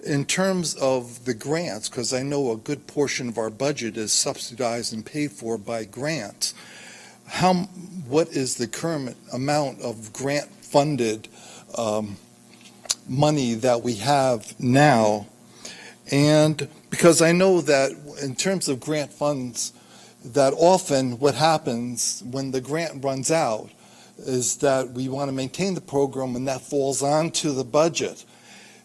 in terms of the grants, because I know a good portion of our budget is subsidized and paid for by grants, what is the current amount of grant-funded money that we have now? And because I know that in terms of grant funds, that often what happens when the grant runs out is that we want to maintain the program, and that falls onto the budget.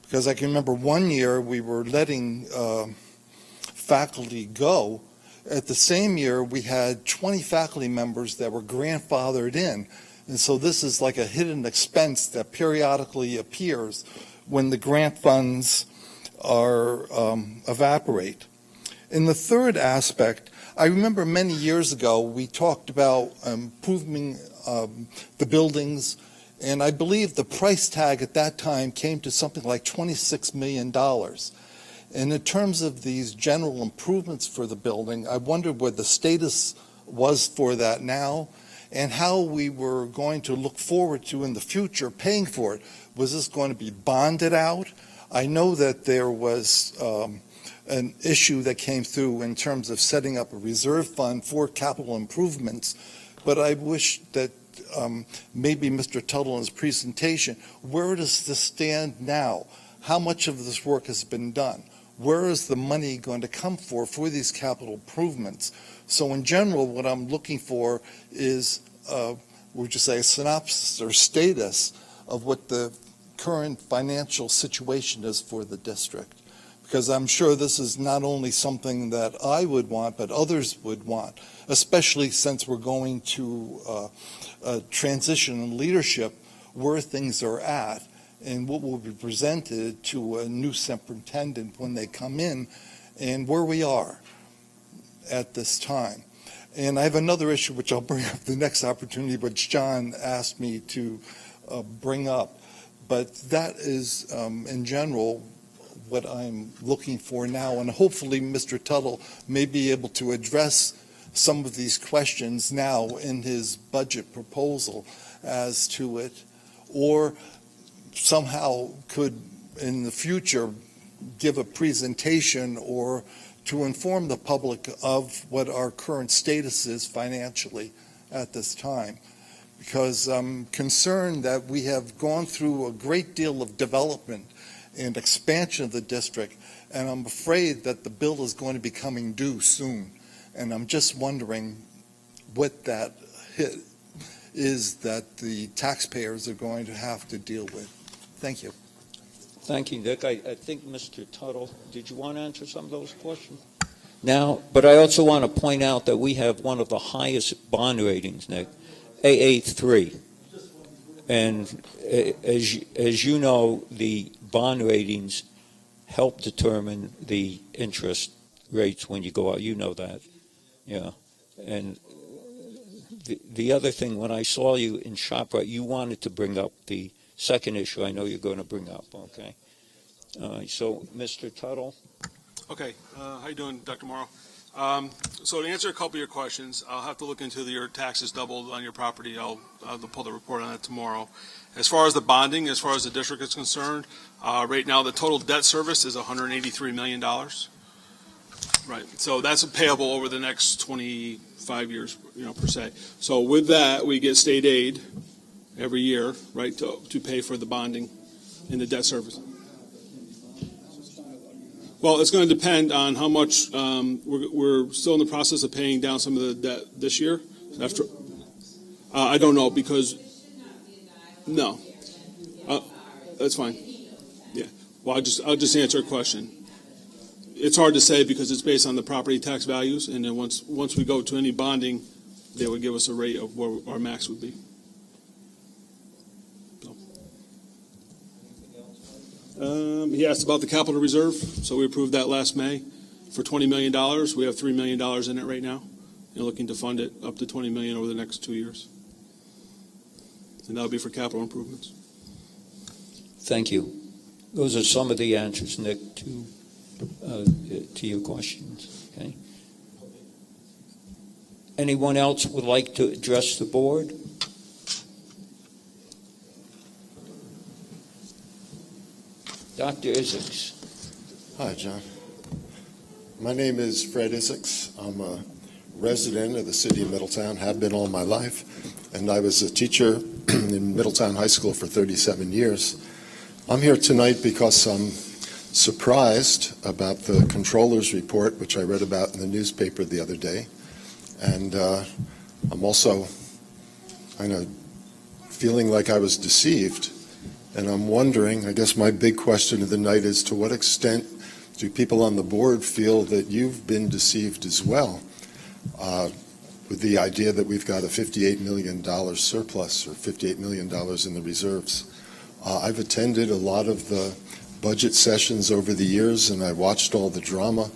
Because I can remember one year we were letting faculty go. At the same year, we had 20 faculty members that were grandfathered in. And so this is like a hidden expense that periodically appears when the grant funds evaporate. In the third aspect, I remember many years ago we talked about improving the buildings, and I believe the price tag at that time came to something like $26 million. And in terms of these general improvements for the building, I wondered what the status was for that now, and how we were going to look forward to in the future paying for it. Was this going to be bonded out? I know that there was an issue that came through in terms of setting up a reserve fund for capital improvements, but I wish that maybe Mr. Tuttle in his presentation, where does this stand now? How much of this work has been done? Where is the money going to come for these capital improvements? So in general, what I'm looking for is, would you say, a synopsis or status of what the current financial situation is for the district. Because I'm sure this is not only something that I would want, but others would want, especially since we're going to a transition in leadership where things are at and what will be presented to a new superintendent when they come in and where we are at this time. And I have another issue which I'll bring up the next opportunity, which John asked me to bring up. But that is, in general, what I'm looking for now. And hopefully Mr. Tuttle may be able to address some of these questions now in his budget proposal as to it, or somehow could in the future give a presentation or to inform the public of what our current status is financially at this time. Because I'm concerned that we have gone through a great deal of development and expansion of the district, and I'm afraid that the bill is going to be coming due soon. And I'm just wondering what that hit is that the taxpayers are going to have to deal with. Thank you. Thank you, Nick. I think Mr. Tuttle, did you want to answer some of those questions? Now, but I also want to point out that we have one of the highest bond ratings, Nick, AA3. And as you know, the bond ratings help determine the interest rates when you go out. You know that. Yeah. And the other thing, when I saw you in ShopRite, you wanted to bring up the second issue I know you're going to bring up, okay? So, Mr. Tuttle? Okay. How you doing, Dr. Morrow? So to answer a couple of your questions, I'll have to look into your taxes doubled on your property. I'll pull the report on that tomorrow. As far as the bonding, as far as the district is concerned, right now the total debt service is $183 million. Right. So that's payable over the next 25 years, per se. So with that, we get state aid every year, right, to pay for the bonding in the debt service. Well, it's going to depend on how much we're still in the process of paying down some of the debt this year. After, I don't know because no, that's fine. Yeah. Well, I'll just answer a question. It's hard to say because it's based on the property tax values, and then once we go to any bonding, they would give us a rate of where our max would be. He asked about the capital reserve, so we approved that last May for $20 million. We have $3 million in it right now, and looking to fund it up to $20 million over the next 2 years. And that'll be for capital improvements. Thank you. Those are some of the answers, Nick, to your questions. Okay. Anyone else would like to address the board? Dr. Isaacs. Hi, John. My name is Fred Isaacs. I'm a resident of the city of Middletown, have been all my life, and I was a teacher in Middletown High School for 37 years. I'm here tonight because I'm surprised about the controller's report, which I read about in the newspaper the other day, and I'm also kind of feeling like I was deceived. And I'm wondering, I guess my big question of the night is, to what extent do people on the board feel that you've been deceived as well with the idea that we've got a $58 million surplus or $58 million in the reserves? I've attended a lot of the budget sessions over the years, and I watched all the drama.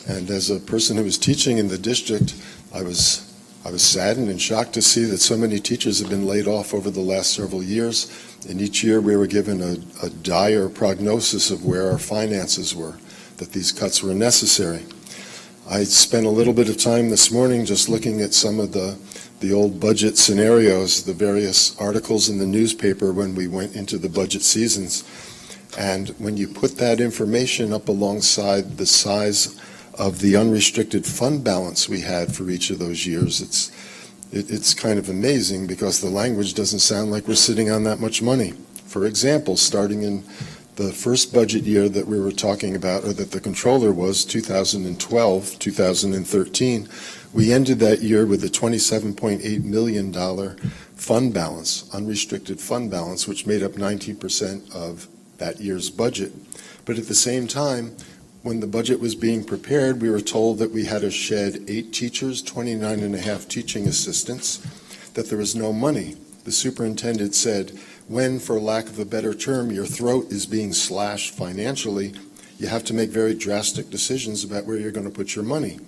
And as a person who was teaching in the district, I was saddened and shocked to see that so many teachers have been laid off over the last several years. And each year we were given a dire prognosis of where our finances were, that these cuts were necessary. I spent a little bit of time this morning just looking at some of the old budget scenarios, the various articles in the newspaper when we went into the budget seasons. And when you put that information up alongside the size of the unrestricted fund balance we had for each of those years, it's kind of amazing because the language doesn't sound like we're sitting on that much money. For example, starting in the first budget year that we were talking about, or that the controller was, 2012, 2013, we ended that year with a $27.8 million fund balance, unrestricted fund balance, which made up 19% of that year's budget. But at the same time, when the budget was being prepared, we were told that we had to shed 8 teachers, 29 and a half teaching assistants, that there was no money. The superintendent said, when, for lack of a better term, your throat is being slashed financially, you have to make very drastic decisions about where you're going to put your money,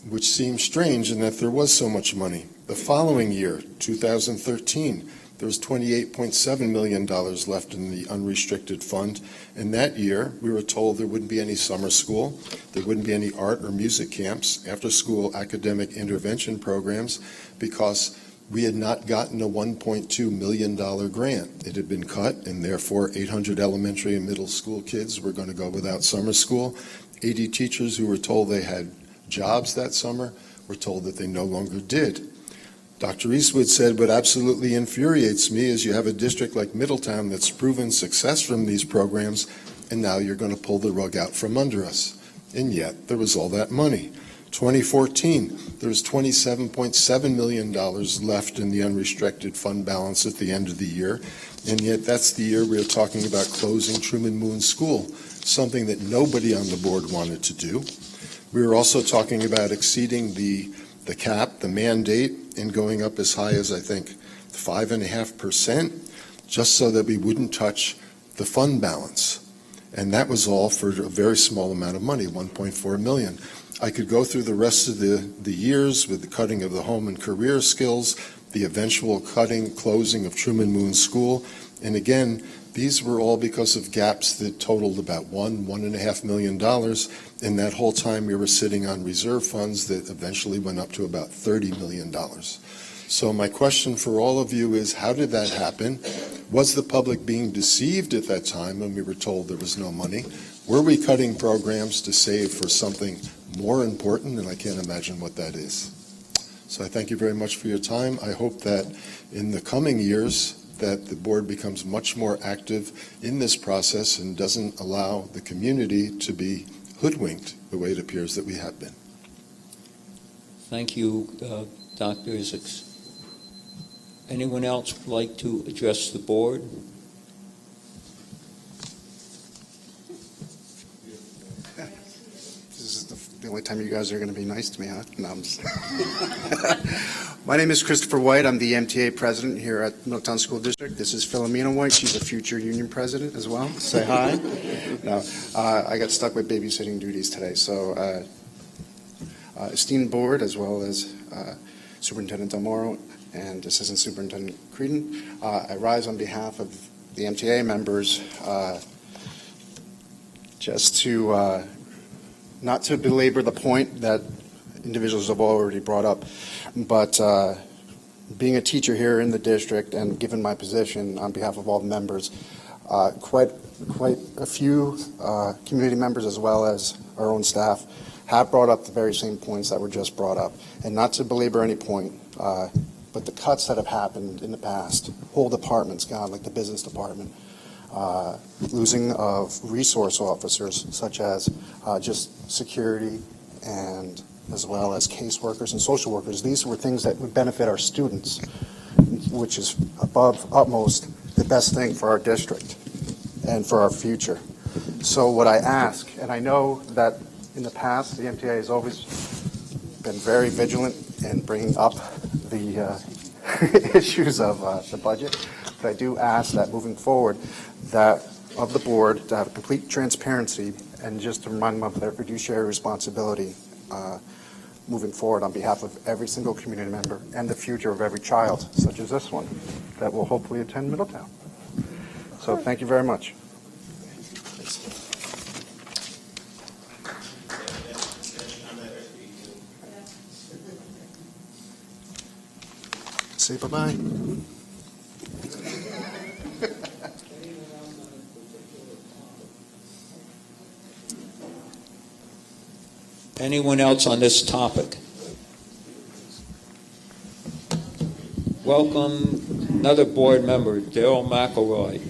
which seems strange in that there was so much money. The following year, 2013, there was $28.7 million left in the unrestricted fund. And that year, we were told there wouldn't be any summer school, there wouldn't be any art or music camps, after-school academic intervention programs, because we had not gotten a $1.2 million grant. It had been cut, and therefore 800 elementary and middle school kids were going to go without summer school. 80 teachers who were told they had jobs that summer were told that they no longer did. Dr. Eastwood said, what absolutely infuriates me is you have a district like Middletown that's proven success from these programs, and now you're going to pull the rug out from under us. And yet, there was all that money. 2014, there was $27.7 million left in the unrestricted fund balance at the end of the year, and yet that's the year we were talking about closing Truman Moon School, something that nobody on the board wanted to do. We were also talking about exceeding the cap, the mandate, and going up as high as, I think, 5.5%, just so that we wouldn't touch the fund balance. And that was all for a very small amount of money, $1.4 million. I could go through the rest of the years with the cutting of the home and career skills, the eventual closing of Truman Moon School. And again, these were all because of gaps that totaled about $1.5 million. And that whole time we were sitting on reserve funds that eventually went up to about $30 million. So my question for all of you is, how did that happen? Was the public being deceived at that time when we were told there was no money? Were we cutting programs to save for something more important? And I can't imagine what that is. So I thank you very much for your time. I hope that in the coming years that the board becomes much more active in this process and doesn't allow the community to be hoodwinked the way it appears that we have been. Thank you, Dr. Isaacs. Anyone else would like to address the board? This is the only time you guys are going to be nice to me, huh? No, I'm just My name is Christopher White. I'm the MTA president here at Middletown School District. This is Philomena White. She's a future union president as well. Say hi. No, I got stuck with babysitting duties today. So, esteemed board, as well as Superintendent DelMoro and Assistant Superintendent Creedon, I rise on behalf of the MTA members just to not to belabor the point that individuals have already brought up, but being a teacher here in the district and given my position on behalf of all the members, quite a few community members as well as our own staff have brought up the very same points that were just brought up. And not to belabor any point, but the cuts that have happened in the past, whole departments gone, like the business department, losing of resource officers such as just security and as well as caseworkers and social workers. These were things that would benefit our students, which is above utmost the best thing for our district and for our future. So what I ask, and I know that in the past the MTA has always been very vigilant in bringing up the issues of the budget, but I do ask that moving forward that of the board to have complete transparency and just to remind them of their fiduciary responsibility moving forward on behalf of every single community member and the future of every child, such as this one, that will hopefully attend Middletown. So thank you very much. Say bye-bye. Anyone else on this topic? Welcome, another board member, Dale McElroy.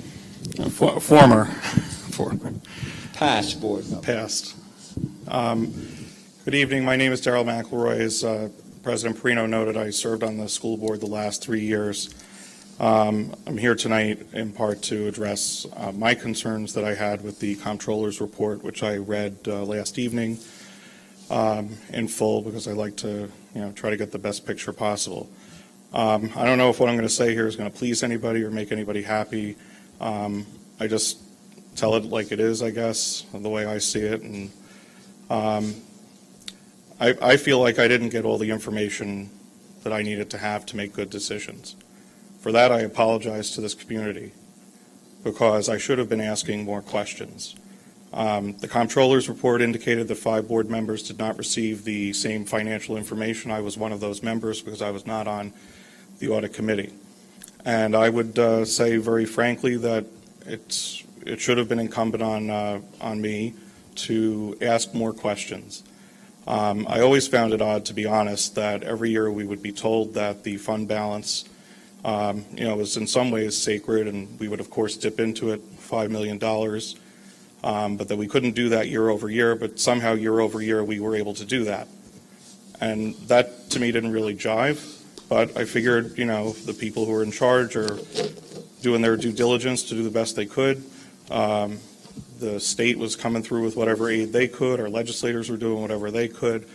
Former. Past board member. Past. Good evening. My name is Daryl McElroy. As President Perino noted, I served on the school board the last 3 years. I'm here tonight in part to address my concerns that I had with the comptroller's report, which I read last evening in full because I like to, try to get the best picture possible. I don't know if what I'm going to say here is going to please anybody or make anybody happy. I just tell it like it is, I guess, the way I see it. And I feel like I didn't get all the information that I needed to have to make good decisions. For that, I apologize to this community because I should have been asking more questions. The comptroller's report indicated that 5 board members did not receive the same financial information. I was one of those members because I was not on the audit committee. And I would say very frankly that it should have been incumbent on me to ask more questions. I always found it odd, to be honest, that every year we would be told that the fund balance was in some ways sacred, and we would of course dip into it $5 million. But that we couldn't do that year over year, but somehow year over year we were able to do that. And that to me didn't really jive, but I figured, the people who are in charge are doing their due diligence to do the best they could. The state was coming through with whatever aid they could, our legislators were doing whatever they could.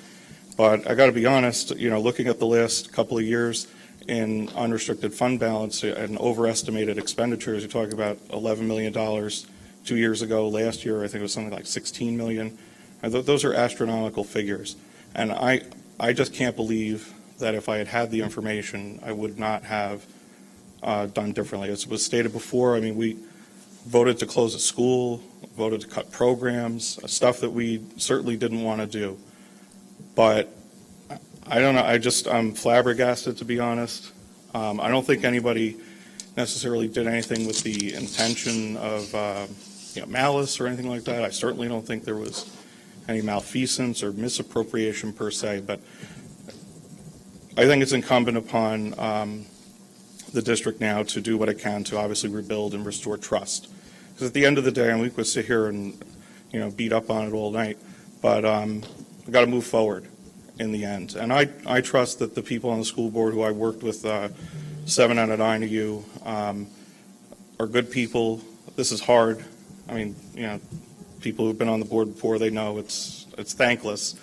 But I got to be honest, looking at the last couple of years in unrestricted fund balance and overestimated expenditures, you're talking about $11 million. 2 years ago, last year, I think it was something like 16 million. Those are astronomical figures. And I just can't believe that if I had had the information, I would not have done differently. As was stated before, we voted to close a school, voted to cut programs, stuff that we certainly didn't want to do. But I don't know, I'm flabbergasted, to be honest. I don't think anybody necessarily did anything with the intention of malice or anything like that. I certainly don't think there was any malfeasance or misappropriation per se, but I think it's incumbent upon the district now to do what it can to obviously rebuild and restore trust. Because at the end of the day, we could sit here and beat up on it all night, but we've got to move forward in the end. And I trust that the people on the school board who I worked with, 7 out of 9 of you, are good people. This is hard. People who've been on the board before, they know it's thankless.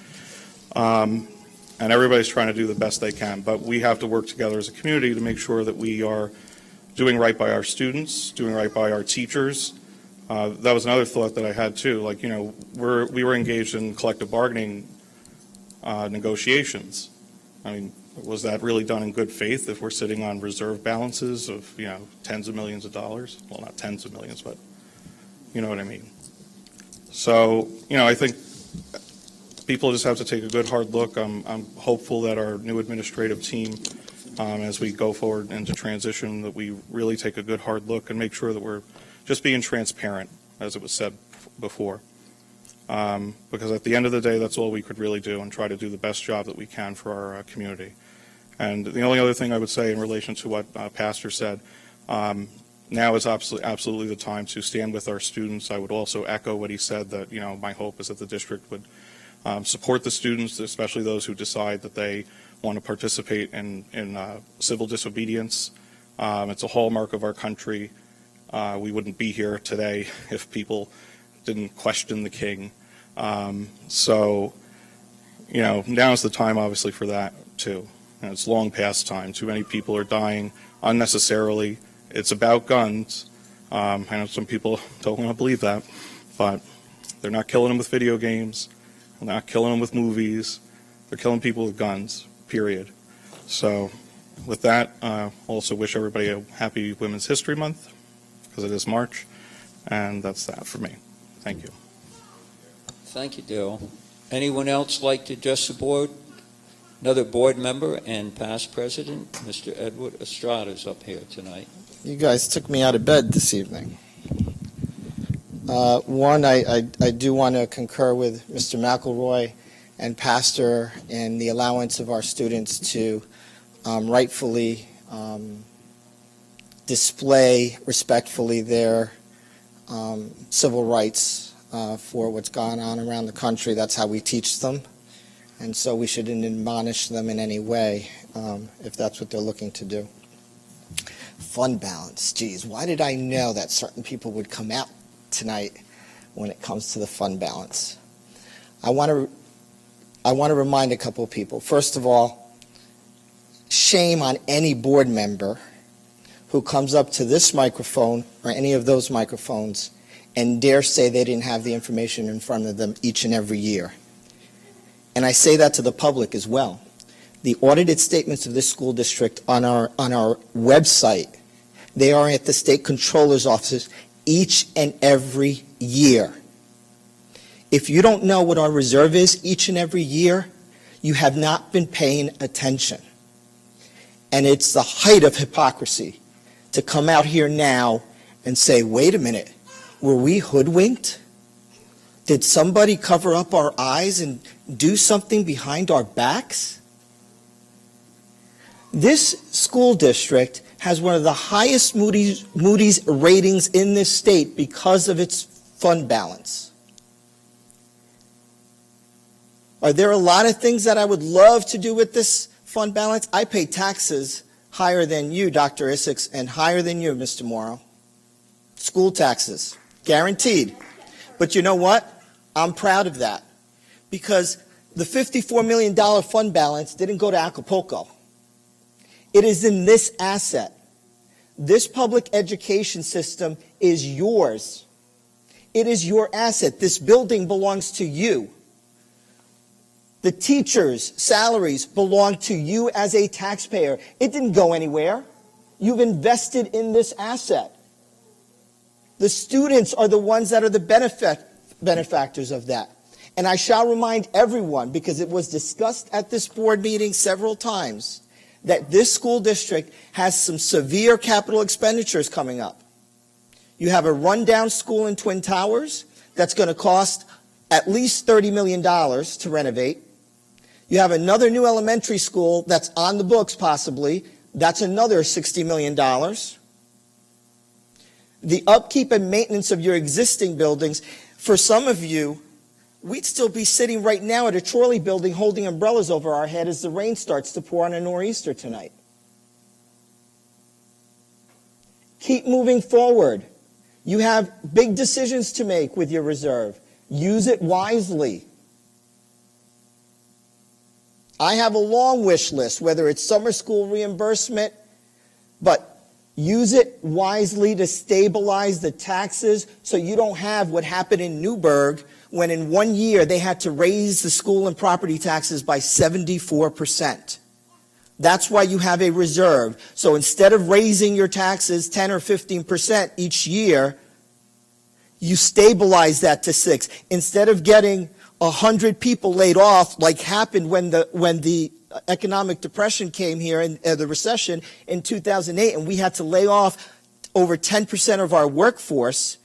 And everybody's trying to do the best they can, but we have to work together as a community to make sure that we are doing right by our students, doing right by our teachers. That was another thought that I had too. Like, you know, we were engaged in collective bargaining negotiations. I mean, was that really done in good faith if we're sitting on reserve balances of, you know, tens of millions of dollars? Well, not tens of millions, but you know what I mean. So, you know, I think people just have to take a good hard look. I'm hopeful that our new administrative team, as we go forward into transition, that we really take a good hard look and make sure that we're just being transparent, as it was said before. Because at the end of the day, that's all we could really do, and try to do the best job that we can for our community. And the only other thing I would say in relation to what Pastor said, now is absolutely the time to stand with our students. I would also echo what he said, that, you know, my hope is that the district would support the students, especially those who decide that they want to participate in civil disobedience. It's a hallmark of our country. We wouldn't be here today if people didn't question the king. So, you know, now's the time, obviously, for that, too. And it's long past time. Too many people are dying unnecessarily. It's about guns. I know some people don't want to believe that, but they're not killing them with video games. They're not killing them with movies. They're killing people with guns, period. So with that, also wish everybody a happy Women's History Month, because it is March, and that's that for me. Thank you. Thank you, Dale. Anyone else like to address the board? Another board member and past president, Mr. Edward Estrada, is up here tonight. You guys took me out of bed this evening. One, I do want to concur with Mr. McElroy and Pastor in the allowance of our students to rightfully display respectfully their civil rights for what's gone on around the country. That's how we teach them. And so we shouldn't admonish them in any way if that's what they're looking to do. Fund balance. Geez, why did I know that certain people would come out tonight when it comes to the fund balance? I want to remind a couple of people. First of all, shame on any board member who comes up to this microphone or any of those microphones and dare say they didn't have the information in front of them each and every year. And I say that to the public as well. The audited statements of this school district on our website, they are at the state controller's offices each and every year. If you don't know what our reserve is each and every year, you have not been paying attention. And it's the height of hypocrisy to come out here now and say, wait a minute, were we hoodwinked? Did somebody cover up our eyes and do something behind our backs? This school district has one of the highest Moody's ratings in this state because of its fund balance. Are there a lot of things that I would love to do with this fund balance? I pay taxes higher than you, Dr. Isaacs, and higher than you, Mr. Morrow. School taxes, guaranteed. But you know what? I'm proud of that, because the $54 million fund balance didn't go to Acapulco. It is in this asset. This public education system is yours. It is your asset. This building belongs to you. The teachers' salaries belong to you as a taxpayer. It didn't go anywhere. You've invested in this asset. The students are the ones that are the benefactors of that. And I shall remind everyone, because it was discussed at this board meeting several times, that this school district has some severe capital expenditures coming up. You have a rundown school in Twin Towers that's going to cost at least $30 million to renovate. You have another new elementary school that's on the books possibly. That's another $60 million. The upkeep and maintenance of your existing buildings, for some of you, we'd still be sitting right now at a trolley building holding umbrellas over our head as the rain starts to pour on a nor'easter tonight. Keep moving forward. You have big decisions to make with your reserve. Use it wisely. I have a long wish list, whether it's summer school reimbursement, but use it wisely to stabilize the taxes so you don't have what happened in Newburgh when in 1 year they had to raise the school and property taxes by 74%. That's why you have a reserve. So instead of raising your taxes 10 or 15% each year, you stabilize that to 6. Instead of getting 100 people laid off like happened when the economic depression came here and the recession in 2008, and we had to lay off over 10% of our workforce.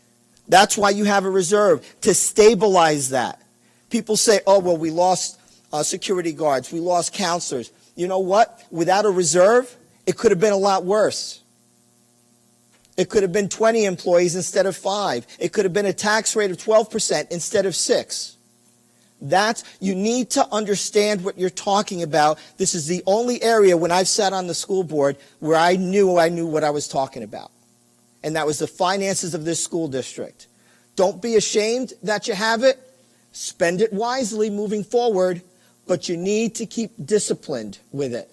That's why you have a reserve, to stabilize that. People say, oh, well, we lost security guards, we lost counselors. You know what? Without a reserve, it could have been a lot worse. It could have been 20 employees instead of 5. It could have been a tax rate of 12% instead of 6. You need to understand what you're talking about. This is the only area when I've sat on the school board where I knew what I was talking about. And that was the finances of this school district. Don't be ashamed that you have it. Spend it wisely moving forward, but you need to keep disciplined with it.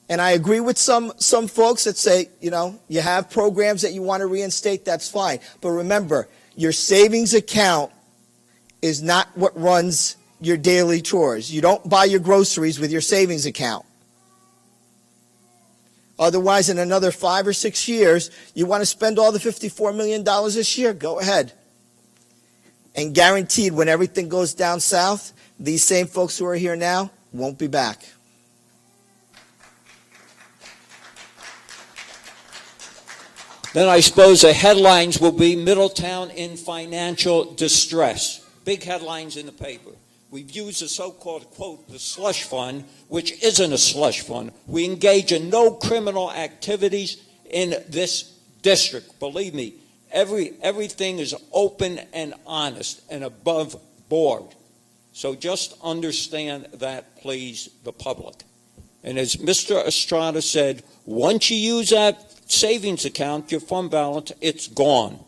And I agree with some folks that say, you have programs that you want to reinstate, that's fine. But remember, your savings account is not what runs your daily chores. You don't buy your groceries with your savings account. Otherwise, in another 5 or 6 years, you want to spend all the $54 million this year, go ahead. And guaranteed, when everything goes down south, these same folks who are here now won't be back. Then I suppose the headlines will be Middletown in financial distress. Big headlines in the paper. We've used the so-called, quote, the slush fund, which isn't a slush fund. We engage in no criminal activities in this district. Believe me, everything is open and honest and above board. So just understand that, please, the public. And as Mr. Estrada said, once you use that savings account, your fund balance, it's gone.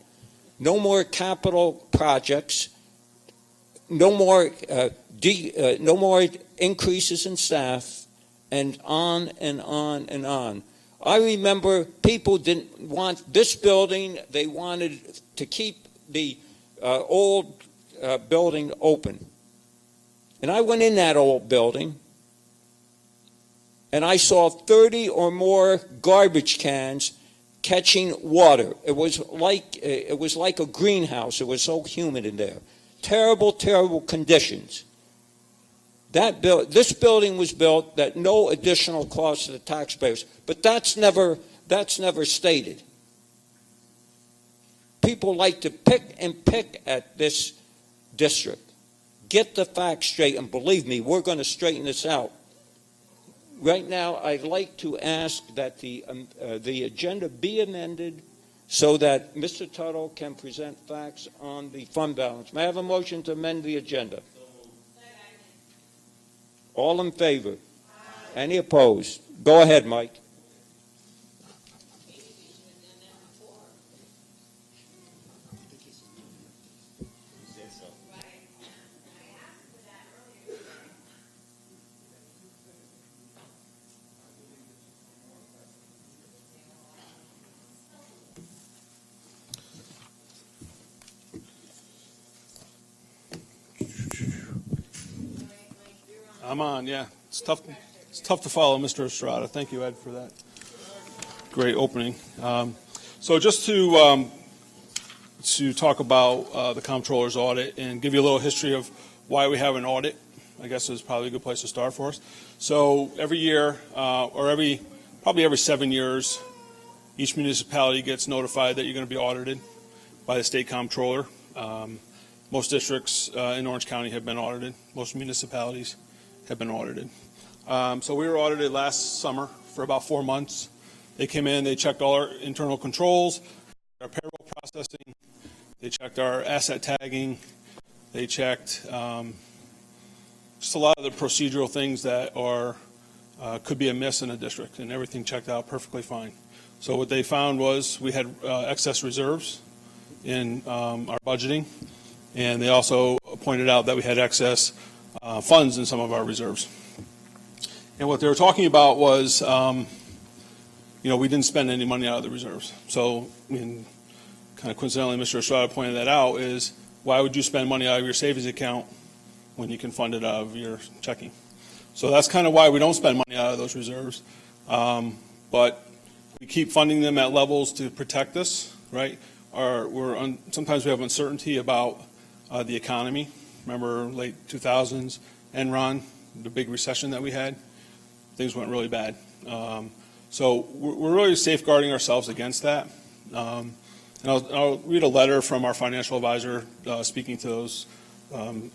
No more capital projects. No more increases in staff, and on and on and on. I remember people didn't want this building. They wanted to keep the old building open. And I went in that old building, and I saw 30 or more garbage cans catching water. It was like a greenhouse. It was so humid in there. Terrible, terrible conditions. This building was built at no additional cost to the taxpayers, but that's never stated. People like to pick at this district. Get the facts straight, and believe me, we're going to straighten this out. Right now, I'd like to ask that the agenda be amended so that Mr. Tuttle can present facts on the fund balance. May I have a motion to amend the agenda? All in favor? Any opposed? Go ahead, Mike. I'm on, yeah. It's tough to follow, Mr. Estrada. Thank you, Ed, for that great opening. So just to talk about the comptroller's audit and give you a little history of why we have an audit, I guess is probably a good place to start for us. So every year, or probably every 7 years, each municipality gets notified that you're going to be audited by the state comptroller. Most districts in Orange County have been audited. Most municipalities have been audited. So we were audited last summer for about 4 months. They came in, they checked all our internal controls, our payroll processing, they checked our asset tagging, they checked just a lot of the procedural things that could be amiss in a district, and everything checked out perfectly fine. So what they found was we had excess reserves in our budgeting, and they also pointed out that we had excess funds in some of our reserves. And what they were talking about was, we didn't spend any money out of the reserves. So, kind of coincidentally, Mr. Estrada pointed that out, is why would you spend money out of your savings account when you can fund it out of your checking? So that's kind of why we don't spend money out of those reserves. But we keep funding them at levels to protect us, right? Sometimes we have uncertainty about the economy. Remember late 2000s, Enron, the big recession that we had? Things went really bad. So we're really safeguarding ourselves against that. And I'll read a letter from our financial advisor speaking to those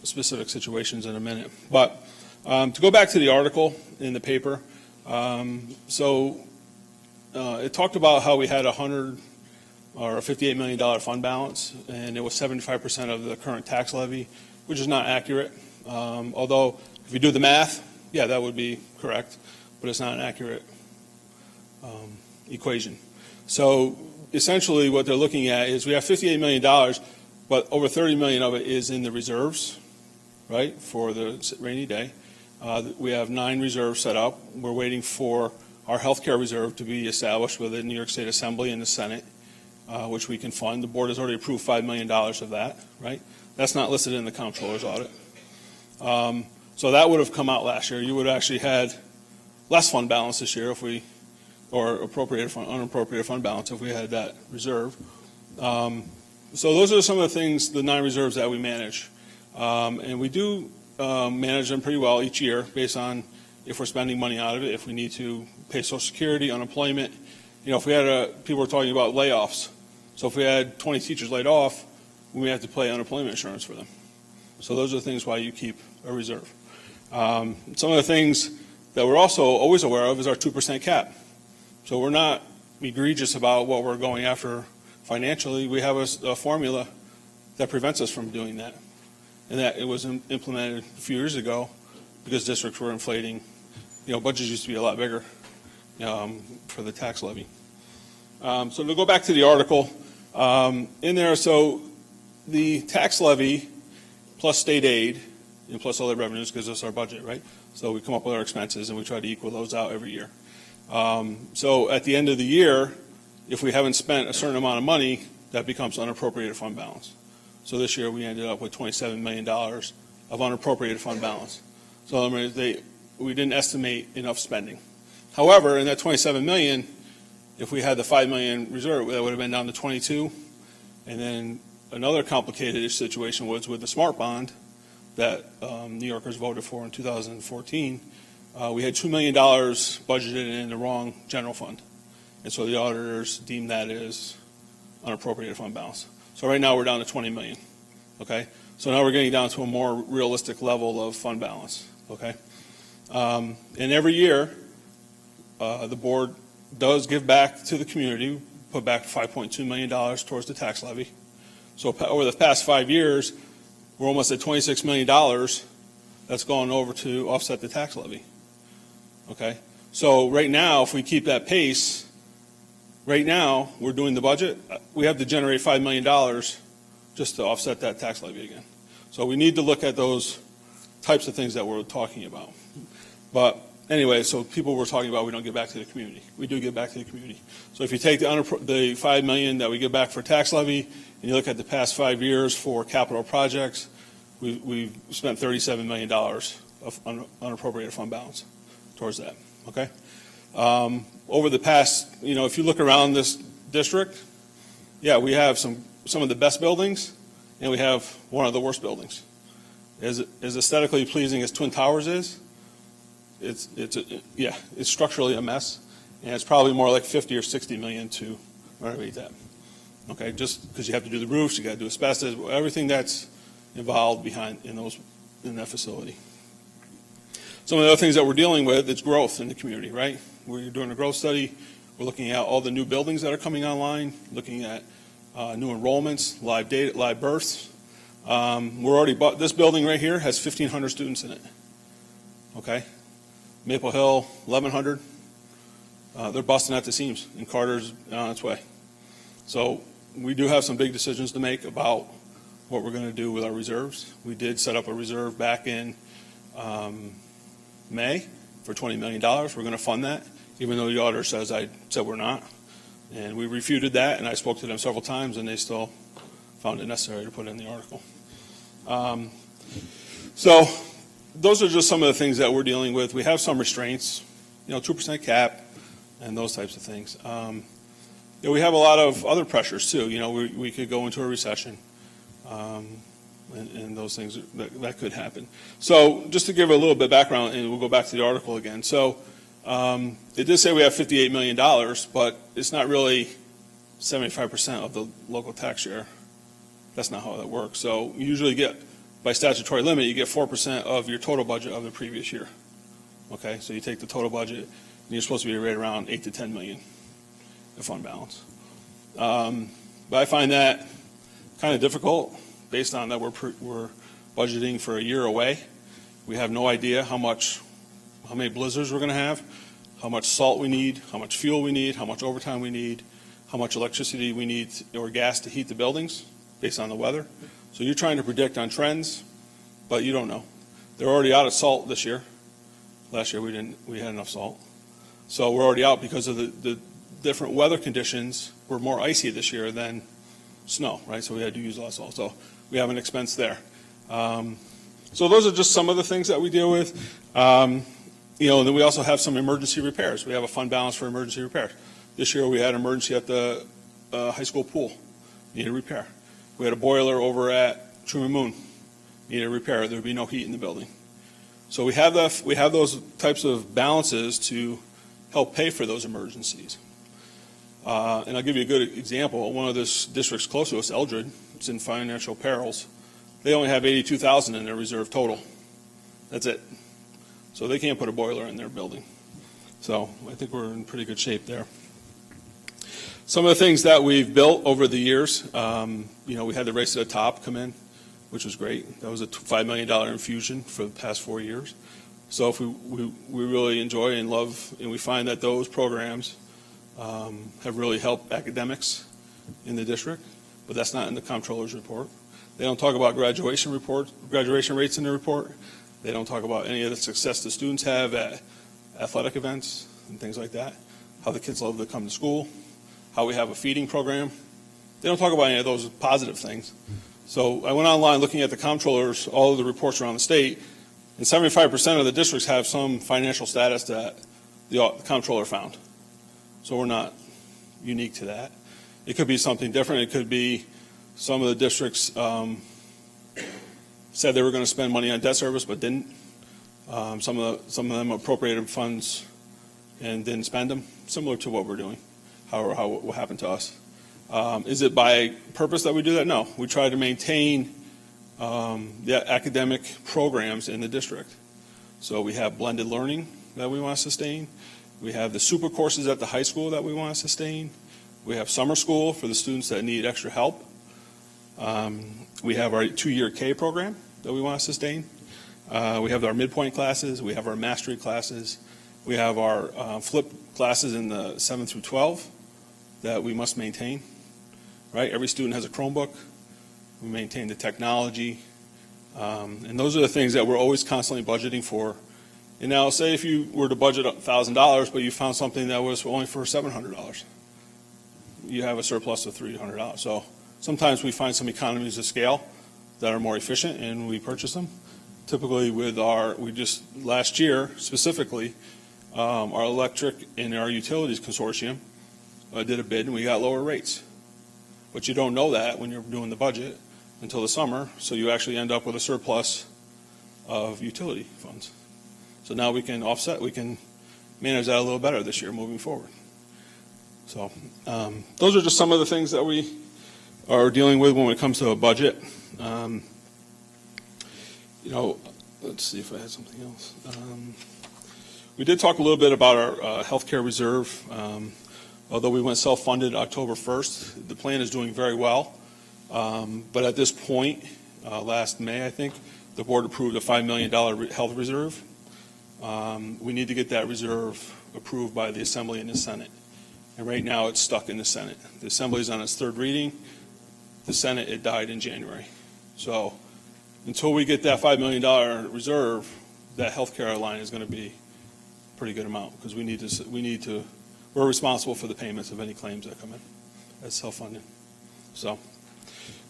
specific situations in a minute. But to go back to the article in the paper, it talked about how we had a $58 million fund balance, and it was 75% of the current tax levy, which is not accurate. Although, if you do the math, yeah, that would be correct, but it's not an accurate equation. So essentially what they're looking at is we have $58 million, but over $30 million of it is in the reserves, right, for the rainy day. We have 9 reserves set up. We're waiting for our healthcare reserve to be established with the New York State Assembly and the Senate, which we can fund. The board has already approved $5 million of that, right? That's not listed in the comptroller's audit. So that would have come out last year. You would have actually had less fund balance this year or unappropriated fund balance if we had that reserve. So those are some of the things, the 9 reserves that we manage. And we do manage them pretty well each year based on if we're spending money out of it, if we need to pay Social Security, unemployment. If we had people were talking about layoffs. So if we had 20 teachers laid off, we may have to pay unemployment insurance for them. So those are the things why you keep a reserve. Some of the things that we're also always aware of is our 2% cap. So we're not egregious about what we're going after financially. We have a formula that prevents us from doing that. And that it was implemented a few years ago because districts were inflating. Budgets used to be a lot bigger for the tax levy. So to go back to the article, in there, so the tax levy plus state aid and plus other revenues gives us our budget, right? So we come up with our expenses and we try to equal those out every year. So at the end of the year, if we haven't spent a certain amount of money, that becomes unappropriated fund balance. So this year we ended up with $27 million of unappropriated fund balance. So we didn't estimate enough spending. However, in that $27 million, if we had the $5 million reserve, that would have been down to 22. And then another complicated situation was with the SMART bond that New Yorkers voted for in 2014. We had $2 million budgeted in the wrong general fund. And so the auditors deemed that as unappropriated fund balance. So right now we're down to 20 million, okay? So now we're getting down to a more realistic level of fund balance, okay? And every year, the board does give back to the community, put back $5.2 million towards the tax levy. So over the past 5 years, we're almost at $26 million that's gone over to offset the tax levy, okay? So right now, if we keep that pace, right now, we're doing the budget. We have to generate $5 million just to offset that tax levy again. So we need to look at those types of things that we're talking about. But anyway, so people were talking about we don't give back to the community. We do give back to the community. So if you take the $5 million that we give back for tax levy and you look at the past 5 years for capital projects, we've spent $37 million of unappropriated fund balance towards that, okay? Over the past, if you look around this district, yeah, we have some of the best buildings, and we have one of the worst buildings. As aesthetically pleasing as Twin Towers is, it's structurally a mess, and it's probably more like 50 or 60 million to renovate that. Okay, just because you have to do the roofs, you got to do asbestos, everything that's involved in that facility. Some of the other things that we're dealing with is growth in the community, right? We're doing a growth study. We're looking at all the new buildings that are coming online, looking at new enrollments, live births. We're already bought this building right here has 1,500 students in it. Okay, Maple Hill 1,100. They're busting at the seams, and Carter's on its way. So we do have some big decisions to make about what we're going to do with our reserves. We did set up a reserve back in May for $20 million. We're going to fund that, even though the auditor says I said we're not. And we refuted that, and I spoke to them several times, and they still found it necessary to put in the article. So those are just some of the things that we're dealing with. We have some restraints, 2% cap and those types of things. We have a lot of other pressures too. We could go into a recession, and those things that could happen. So just to give a little bit of background, and we'll go back to the article again. So it did say we have $58 million, but it's not really 75% of the local tax share. That's not how that works. So you usually get, by statutory limit, you get 4% of your total budget of the previous year. Okay, so you take the total budget, and you're supposed to be right around 8 to 10 million, the fund balance. But I find that kind of difficult based on that we're budgeting for a year away. We have no idea how many blizzards we're going to have, how much salt we need, how much fuel we need, how much overtime we need, how much electricity we need or gas to heat the buildings based on the weather. So you're trying to predict on trends, but you don't know. They're already out of salt this year. Last year we had enough salt. So we're already out because of the different weather conditions. Were more icy this year than snow, right? So we had to use less salt. So we have an expense there. So those are just some of the things that we deal with. And then we also have some emergency repairs. We have a fund balance for emergency repairs. This year we had an emergency at the high school pool, needed repair. We had a boiler over at Truman Moon, needed repair. There would be no heat in the building. So we have those types of balances to help pay for those emergencies. And I'll give you a good example. One of the districts close to us, Eldred, it's in financial perils. They only have $82,000 in their reserve total. That's it. So they can't put a boiler in their building. So I think we're in pretty good shape there. Some of the things that we've built over the years, we had the Race to the Top come in, which was great. That was a $5 million infusion for the past 4 years. So if we really enjoy and love, and we find that those programs have really helped academics in the district, but that's not in the comptroller's report. They don't talk about graduation rates in the report. They don't talk about any of the success the students have at athletic events and things like that, how the kids love to come to school, how we have a feeding program. They don't talk about any of those positive things. So I went online looking at the comptrollers, all of the reports around the state, and 75% of the districts have some financial status that the comptroller found. So we're not unique to that. It could be something different. It could be some of the districts said they were going to spend money on debt service but didn't. Some of them appropriated funds and didn't spend them, similar to what we're doing, what happened to us. Is it by purpose that we do that? No. We try to maintain the academic programs in the district. So we have blended learning that we want to sustain. We have the super courses at the high school that we want to sustain. We have summer school for the students that need extra help. We have our 2-year K program that we want to sustain. We have our midpoint classes. We have our mastery classes. We have our flip classes in the 7 through 12 that we must maintain. Right? Every student has a Chromebook. We maintain the technology. And those are the things that we're always constantly budgeting for. And now say if you were to budget $1,000, but you found something that was only for $700. You have a surplus of $300. So sometimes we find some economies of scale that are more efficient and we purchase them. Typically last year specifically, our electric and our utilities consortium did a bid and we got lower rates. But you don't know that when you're doing the budget until the summer, so you actually end up with a surplus of utility funds. So now we can manage that a little better this year moving forward. So those are just some of the things that we are dealing with when it comes to a budget. Let's see if I had something else. We did talk a little bit about our healthcare reserve. Although we went self-funded October 1st, the plan is doing very well. But at this point, last May, I think, the board approved a $5 million health reserve. We need to get that reserve approved by the Assembly and the Senate. And right now it's stuck in the Senate. The Assembly is on its 3rd reading. The Senate, it died in January. So until we get that $5 million reserve, that healthcare line is going to be a pretty good amount because we're responsible for the payments of any claims that come in as self-funding. So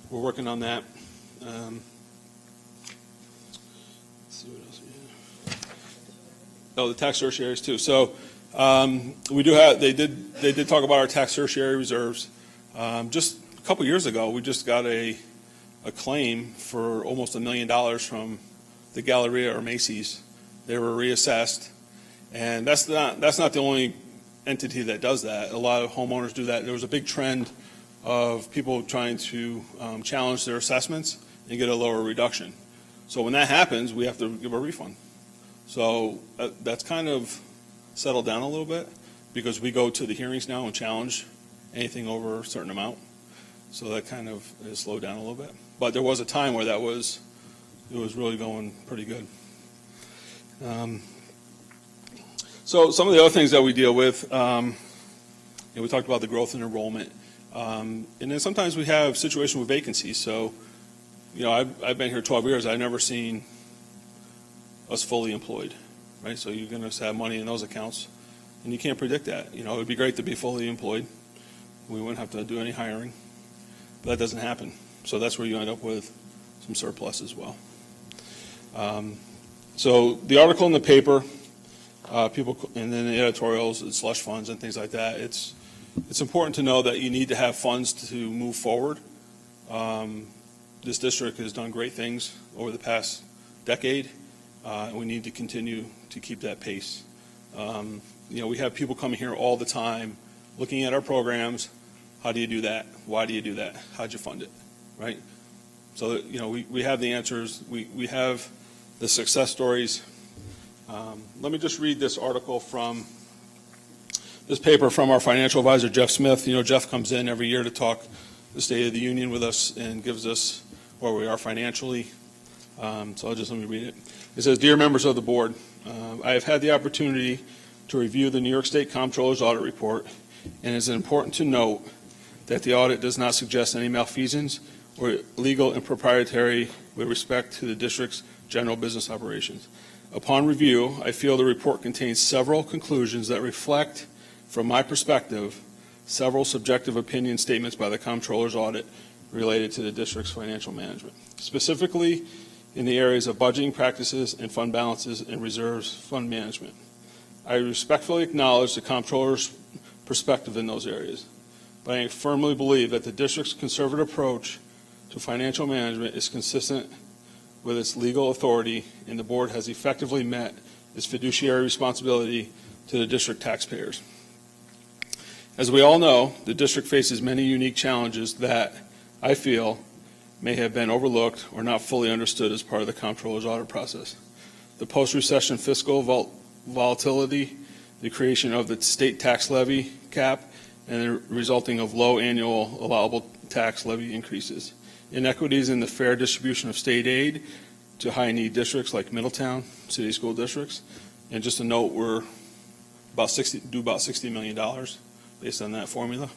we're working on that. Let's see what else we have. Oh, the tax tertiaries too. So we do have. They did talk about our tax tertiary reserves. Just a couple years ago, we just got a claim for almost $1 million from the Galleria or Macy's. They were reassessed, and that's not the only entity that does that. A lot of homeowners do that. There was a big trend of people trying to challenge their assessments and get a lower reduction. So when that happens, we have to give a refund. So that's kind of settled down a little bit because we go to the hearings now and challenge anything over a certain amount. So that kind of has slowed down a little bit. But there was a time where it was really going pretty good. So some of the other things that we deal with, we talked about the growth in enrollment. And then sometimes we have situations with vacancies. So, I've been here 12 years. I've never seen us fully employed, right? So you're going to have money in those accounts, and you can't predict that. It would be great to be fully employed. We wouldn't have to do any hiring, but that doesn't happen. So that's where you end up with some surplus as well. So the article in the paper, and then the editorials, and slush funds and things like that. It's important to know that you need to have funds to move forward. This district has done great things over the past decade, and we need to continue to keep that pace. We have people coming here all the time looking at our programs. How do you do that? Why do you do that? How'd you fund it? Right? So, we have the answers. We have the success stories. Let me just read this article from this paper from our financial advisor, Jeff Smith. Jeff comes in every year to talk the State of the Union with us and gives us where we are financially. So let me read it. It says, "Dear members of the board, I have had the opportunity to review the New York State Comptroller's audit report, and it is important to note that the audit does not suggest any malfeasance or legal impropriety with respect to the district's general business operations. Upon review, I feel the report contains several conclusions that reflect, from my perspective, several subjective opinion statements by the Comptroller's audit related to the district's financial management, specifically in the areas of budgeting practices and fund balances and reserves fund management. I respectfully acknowledge the Comptroller's perspective in those areas, but I firmly believe that the district's conservative approach to financial management is consistent with its legal authority, and the board has effectively met its fiduciary responsibility to the district taxpayers. As we all know, the district faces many unique challenges that I feel may have been overlooked or not fully understood as part of the Comptroller's audit process. The post-recession fiscal volatility, the creation of the state tax levy cap, and the resulting of low annual allowable tax levy increases. Inequities in the fair distribution of state aid to high-need districts like Middletown city school districts. And just a note, we're about $60 million based on that formula.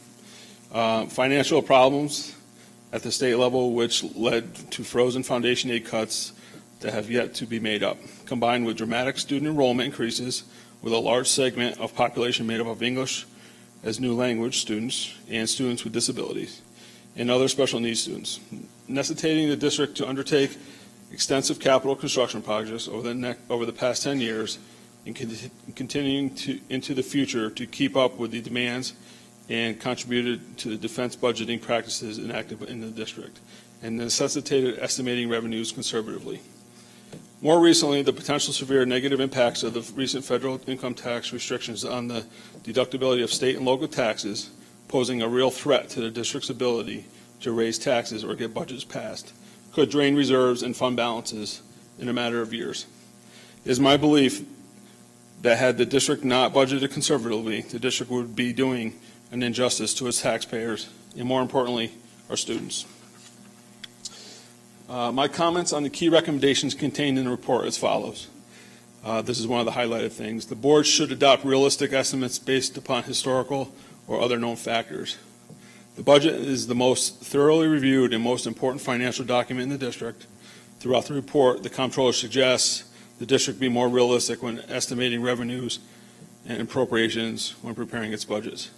Financial problems at the state level, which led to frozen foundation aid cuts that have yet to be made up, combined with dramatic student enrollment increases with a large segment of population made up of English as new language students and students with disabilities and other special needs students, necessitating the district to undertake extensive capital construction projects over the past 10 years and continuing into the future to keep up with the demands and contributed to the defense budgeting practices enacted in the district and necessitated estimating revenues conservatively. More recently, the potential severe negative impacts of the recent federal income tax restrictions on the deductibility of state and local taxes, posing a real threat to the district's ability to raise taxes or get budgets passed, could drain reserves and fund balances in a matter of years. It is my belief that had the district not budgeted conservatively, the district would be doing an injustice to its taxpayers and, more importantly, our students. My comments on the key recommendations contained in the report as follows. This is one of the highlighted things. The board should adopt realistic estimates based upon historical or other known factors. The budget is the most thoroughly reviewed and most important financial document in the district. Throughout the report, the comptroller suggests the district be more realistic when estimating revenues and appropriations when preparing its budgets,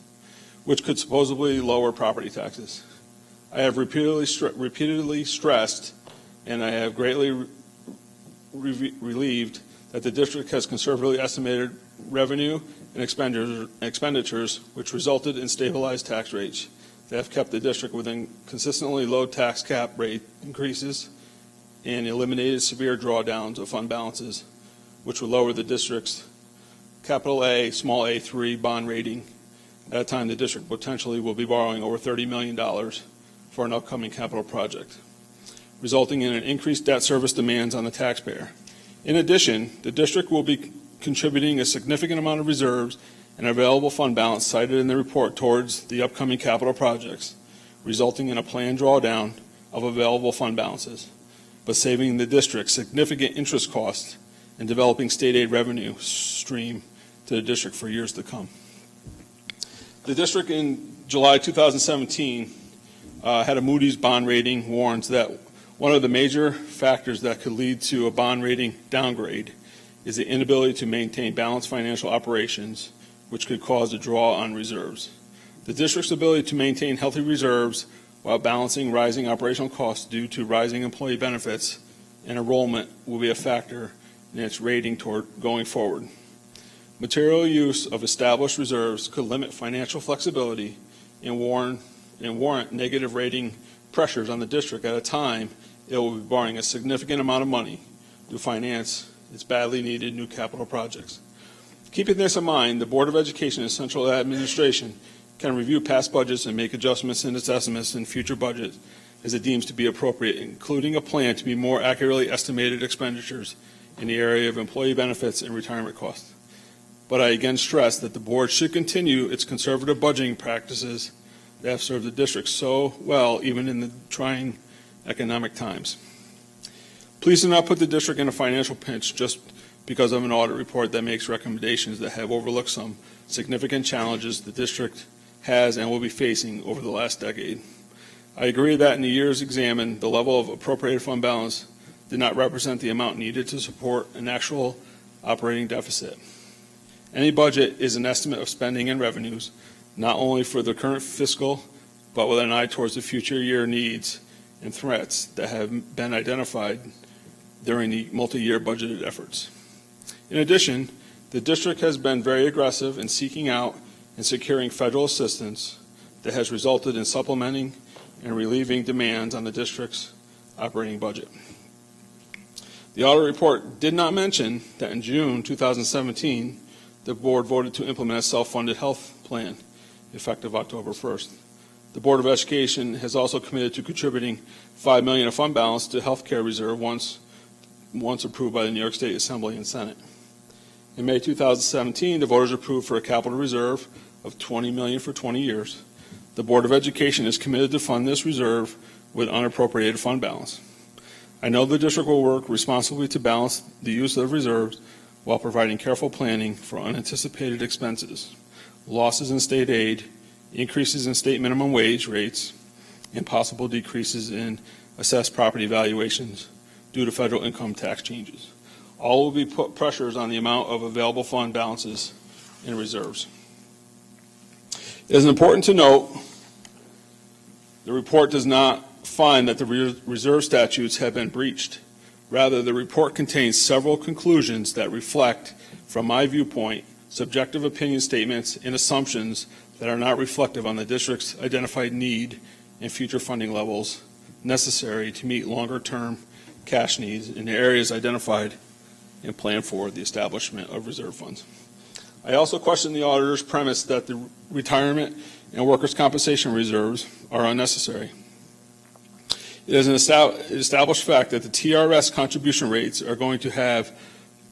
which could supposedly lower property taxes. I have repeatedly stressed, and I have greatly relieved that the district has conservatively estimated revenue and expenditures, which resulted in stabilized tax rates that have kept the district within consistently low tax cap rate increases and eliminated severe drawdowns of fund balances, which would lower the district's capital A, small A3 bond rating. At a time, the district potentially will be borrowing over $30 million for an upcoming capital project, resulting in an increased debt service demands on the taxpayer. In addition, the district will be contributing a significant amount of reserves and available fund balance cited in the report towards the upcoming capital projects, resulting in a planned drawdown of available fund balances, but saving the district significant interest costs and developing state aid revenue stream to the district for years to come. The district in July 2017 had a Moody's bond rating warns that one of the major factors that could lead to a bond rating downgrade is the inability to maintain balanced financial operations, which could cause a draw on reserves. The district's ability to maintain healthy reserves while balancing rising operational costs due to rising employee benefits and enrollment will be a factor in its rating toward going forward. Material use of established reserves could limit financial flexibility and warrant negative rating pressures on the district at a time it will be borrowing a significant amount of money to finance its badly needed new capital projects. Keeping this in mind, the Board of Education and Central Administration can review past budgets and make adjustments in its estimates in future budgets as it deems to be appropriate, including a plan to be more accurately estimated expenditures in the area of employee benefits and retirement costs. But I again stress that the board should continue its conservative budgeting practices that have served the district so well even in the trying economic times. Please do not put the district in a financial pinch just because of an audit report that makes recommendations that have overlooked some significant challenges the district has and will be facing over the last decade. I agree that in the years examined, the level of appropriated fund balance did not represent the amount needed to support an actual operating deficit. Any budget is an estimate of spending and revenues, not only for the current fiscal, but with an eye towards the future year needs and threats that have been identified during the multi-year budgeted efforts. In addition, the district has been very aggressive in seeking out and securing federal assistance that has resulted in supplementing and relieving demands on the district's operating budget. The audit report did not mention that in June 2017, the board voted to implement a self-funded health plan effective October 1st. The Board of Education has also committed to contributing $5 million of fund balance to health care reserve once approved by the New York State Assembly and Senate. In May 2017, the voters approved for a capital reserve of $20 million for 20 years. The Board of Education is committed to fund this reserve with unappropriated fund balance. I know the district will work responsibly to balance the use of reserves while providing careful planning for unanticipated expenses, losses in state aid, increases in state minimum wage rates, and possible decreases in assessed property valuations due to federal income tax changes. All will be put pressures on the amount of available fund balances and reserves. It is important to note the report does not find that the reserve statutes have been breached. Rather, the report contains several conclusions that reflect, from my viewpoint, subjective opinion statements and assumptions that are not reflective on the district's identified need and future funding levels necessary to meet longer-term cash needs in the areas identified and planned for the establishment of reserve funds. I also question the auditor's premise that the retirement and workers' compensation reserves are unnecessary. It is an established fact that the TRS contribution rates are going to have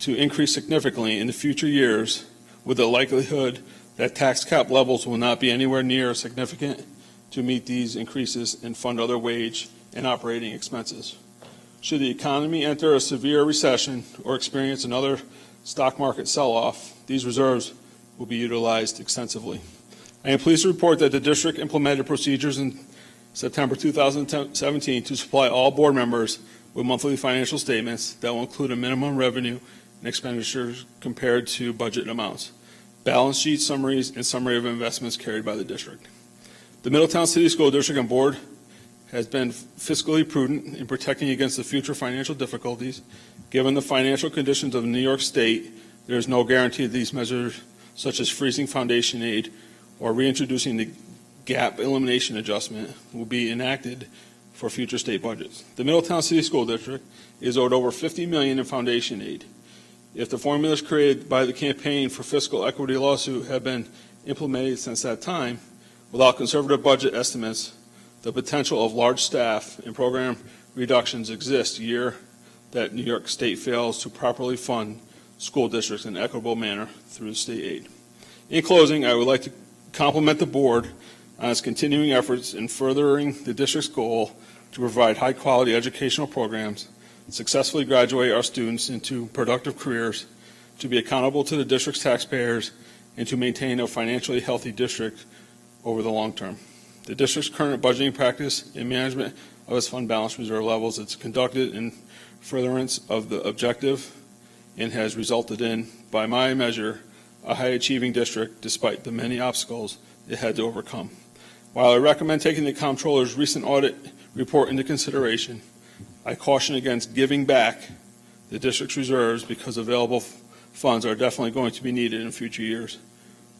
to increase significantly in the future years, with the likelihood that tax cap levels will not be anywhere near significant to meet these increases and fund other wage and operating expenses. Should the economy enter a severe recession or experience another stock market sell-off, these reserves will be utilized extensively. I am pleased to report that the district implemented procedures in September 2017 to supply all board members with monthly financial statements that will include a minimum revenue and expenditures compared to budget amounts, balance sheet summaries, and summary of investments carried by the district. The Middletown City School District and Board has been fiscally prudent in protecting against the future financial difficulties. Given the financial conditions of New York State, there is no guarantee that these measures, such as freezing foundation aid or reintroducing the gap elimination adjustment, will be enacted for future state budgets. The Middletown City School District is owed over $50 million in foundation aid. If the formulas created by the campaign for fiscal equity lawsuit have been implemented since that time, without conservative budget estimates, the potential of large staff and program reductions exists year that New York State fails to properly fund school districts in an equitable manner through state aid. In closing, I would like to compliment the board on its continuing efforts in furthering the district's goal to provide high-quality educational programs, successfully graduate our students into productive careers, to be accountable to the district's taxpayers, and to maintain a financially healthy district over the long term. The district's current budgeting practice and management of its fund balance reserve levels is conducted in furtherance of the objective and has resulted in, by my measure, a high-achieving district despite the many obstacles it had to overcome. While I recommend taking the comptroller's recent audit report into consideration, I caution against giving back the district's reserves because available funds are definitely going to be needed in future years.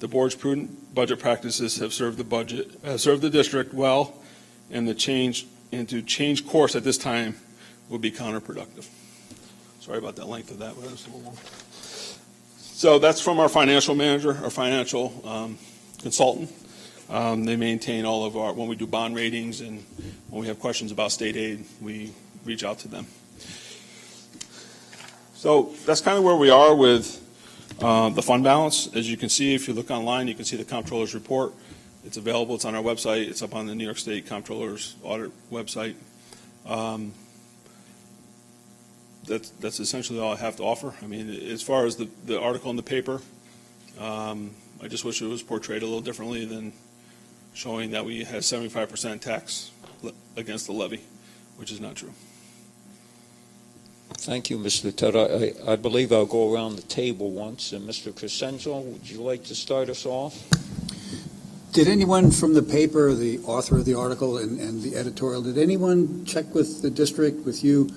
The board's prudent budget practices have served the district well, and to change course at this time would be counterproductive. Sorry about the length of that, but it was a little long. So that's from our financial manager, our financial consultant. They maintain all of our, when we do bond ratings and when we have questions about state aid, we reach out to them. So that's kind of where we are with the fund balance. As you can see, if you look online, you can see the comptroller's report. It's available. It's on our website. It's up on the New York State Comptroller's audit website. That's essentially all I have to offer. I mean, as far as the article in the paper, I just wish it was portrayed a little differently than showing that we had 75% tax against the levy, which is not true. Thank you, Mr. Tuttle. I believe I'll go around the table once. And Mr. Crescenzo, would you like to start us off? Did anyone from the paper, the author of the article and the editorial, did anyone check with the district, with you,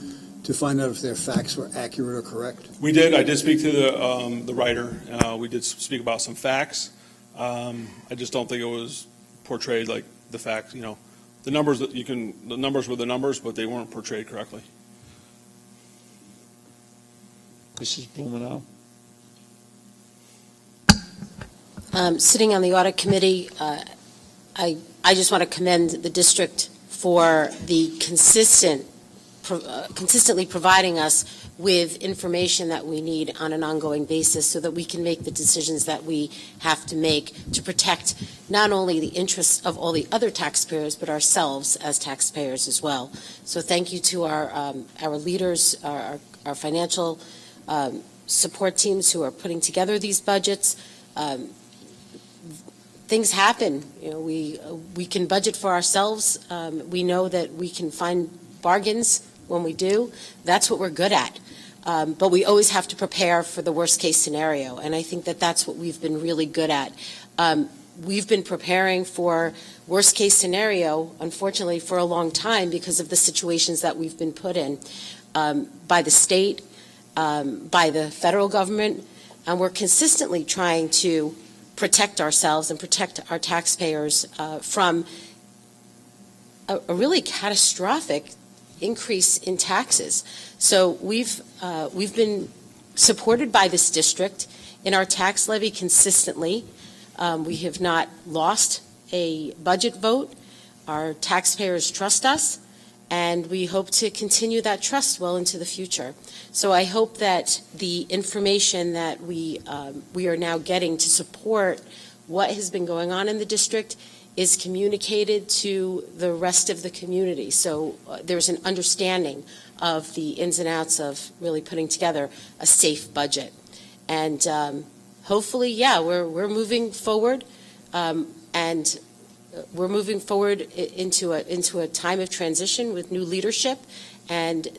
to find out if their facts were accurate or correct? We did. I did speak to the writer. We did speak about some facts. I just don't think it was portrayed like the facts. You know, the numbers the numbers were the numbers, but they weren't portrayed correctly. Mrs. Blumenau. Sitting on the audit committee, I just want to commend the district for the consistently providing us with information that we need on an ongoing basis so that we can make the decisions that we have to make to protect not only the interests of all the other taxpayers, but ourselves as taxpayers as well. So thank you to our leaders, our financial support teams who are putting together these budgets. Things happen. You know, we can budget for ourselves. We know that we can find bargains when we do. That's what we're good at. But we always have to prepare for the worst case scenario. And I think that that's what we've been really good at. We've been preparing for worst case scenario, unfortunately, for a long time because of the situations that we've been put in by the state, by the federal government, and we're consistently trying to protect ourselves and protect our taxpayers from a really catastrophic increase in taxes. So we've been supported by this district in our tax levy consistently. We have not lost a budget vote. Our taxpayers trust us, and we hope to continue that trust well into the future. So I hope that the information that we are now getting to support what has been going on in the district is communicated to the rest of the community. So there's an understanding of the ins and outs of really putting together a safe budget. And hopefully, yeah, we're moving forward, and we're moving forward into a time of transition with new leadership, and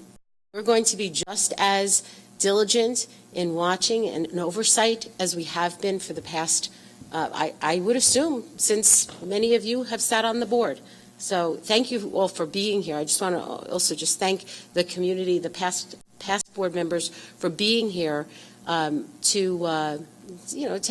We're going to be just as diligent in watching and in oversight as we have been for the past, I would assume, since many of you have sat on the board. So thank you all for being here. I just want to also just thank the community, the past board members for being here to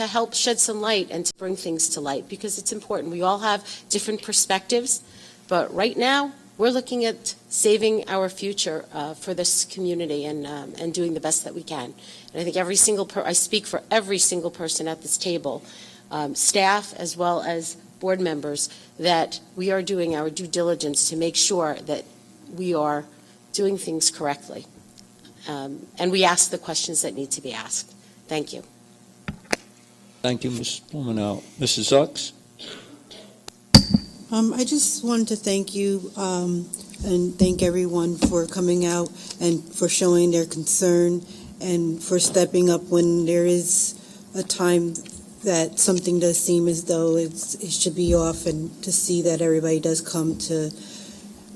help shed some light and to bring things to light, because it's important. We all have different perspectives, but right now we're looking at saving our future for this community and doing the best that we can. And I think I speak for every single person at this table, staff as well as board members, that we are doing our due diligence to make sure that we are doing things correctly. And we ask the questions that need to be asked. Thank you. Thank you, Mrs. Blumenauer. Mrs. Zucks? I just wanted to thank you and thank everyone for coming out and for showing their concern and for stepping up when there is a time that something does seem as though it should be off, and to see that everybody does come to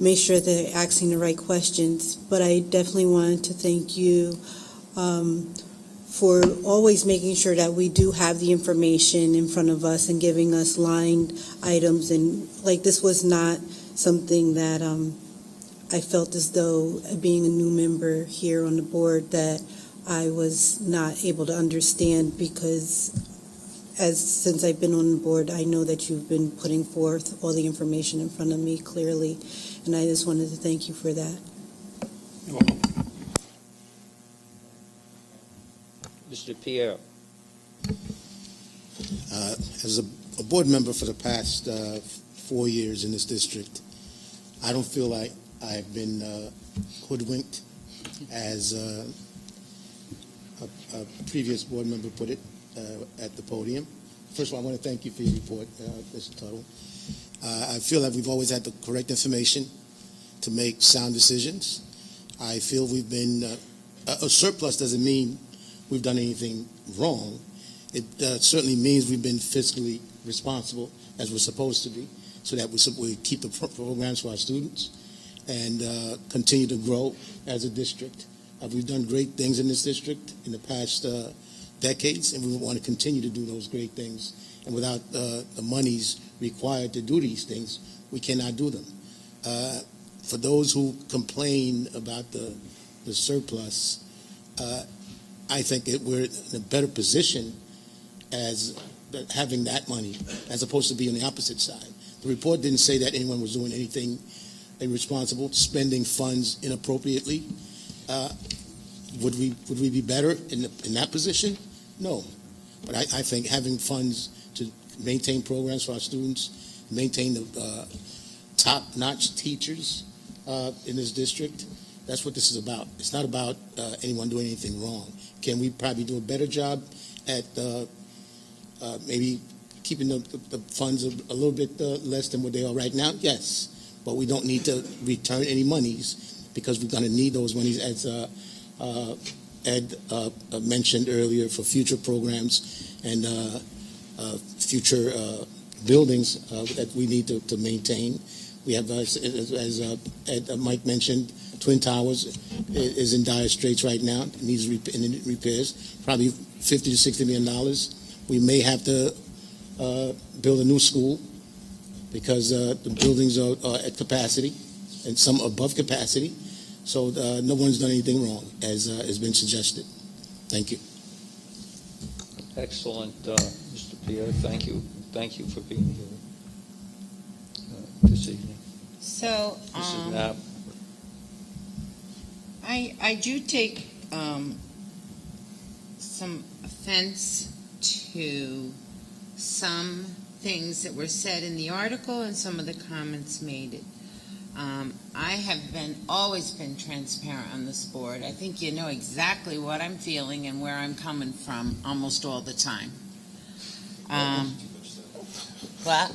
make sure they're asking the right questions. But I definitely wanted to thank you for always making sure that we do have the information in front of us and giving us lined items. And like, this was not something that I felt as though, being a new member here on the board, that I was not able to understand, because since I've been on the board, I know that you've been putting forth all the information in front of me clearly, and I just wanted to thank you for that. You're welcome. Mr. Pierre? As a board member for the past 4 years in this district, I don't feel like I've been hoodwinked, as a previous board member put it at the podium. First of all, I want to thank you for your report, Mr. Tuttle. I feel that we've always had the correct information to make sound decisions. I feel we've been, a surplus doesn't mean we've done anything wrong. It certainly means we've been fiscally responsible, as we're supposed to be, so that we keep the programs for our students and continue to grow as a district. We've done great things in this district in the past decades, and we want to continue to do those great things. And without the monies required to do these things, we cannot do them. For those who complain about the surplus, I think we're in a better position as having that money, as opposed to be on the opposite side. The report didn't say that anyone was doing anything irresponsible, spending funds inappropriately. Would we be better in that position? No. But I think having funds to maintain programs for our students, maintain the top-notch teachers in this district, that's what this is about. It's not about anyone doing anything wrong. Can we probably do a better job at maybe keeping the funds a little bit less than what they are right now? Yes. But we don't need to return any monies, because we're going to need those monies, as Ed mentioned earlier, for future programs and future buildings that we need to maintain. We have, as Ed, Mike mentioned, Twin Towers is in dire straits right now. It needs repairs, probably $50 to $60 million. We may have to build a new school, because the buildings are at capacity and some above capacity. So no one's done anything wrong, as has been suggested. Thank you. Excellent, Mr. Pierre. Thank you. Thank you for being here this evening. So, Mrs. Knapp. I do take some offense to some things that were said in the article and some of the comments made. I have always been transparent on this board. I think you know exactly what I'm feeling and where I'm coming from almost all the time. What?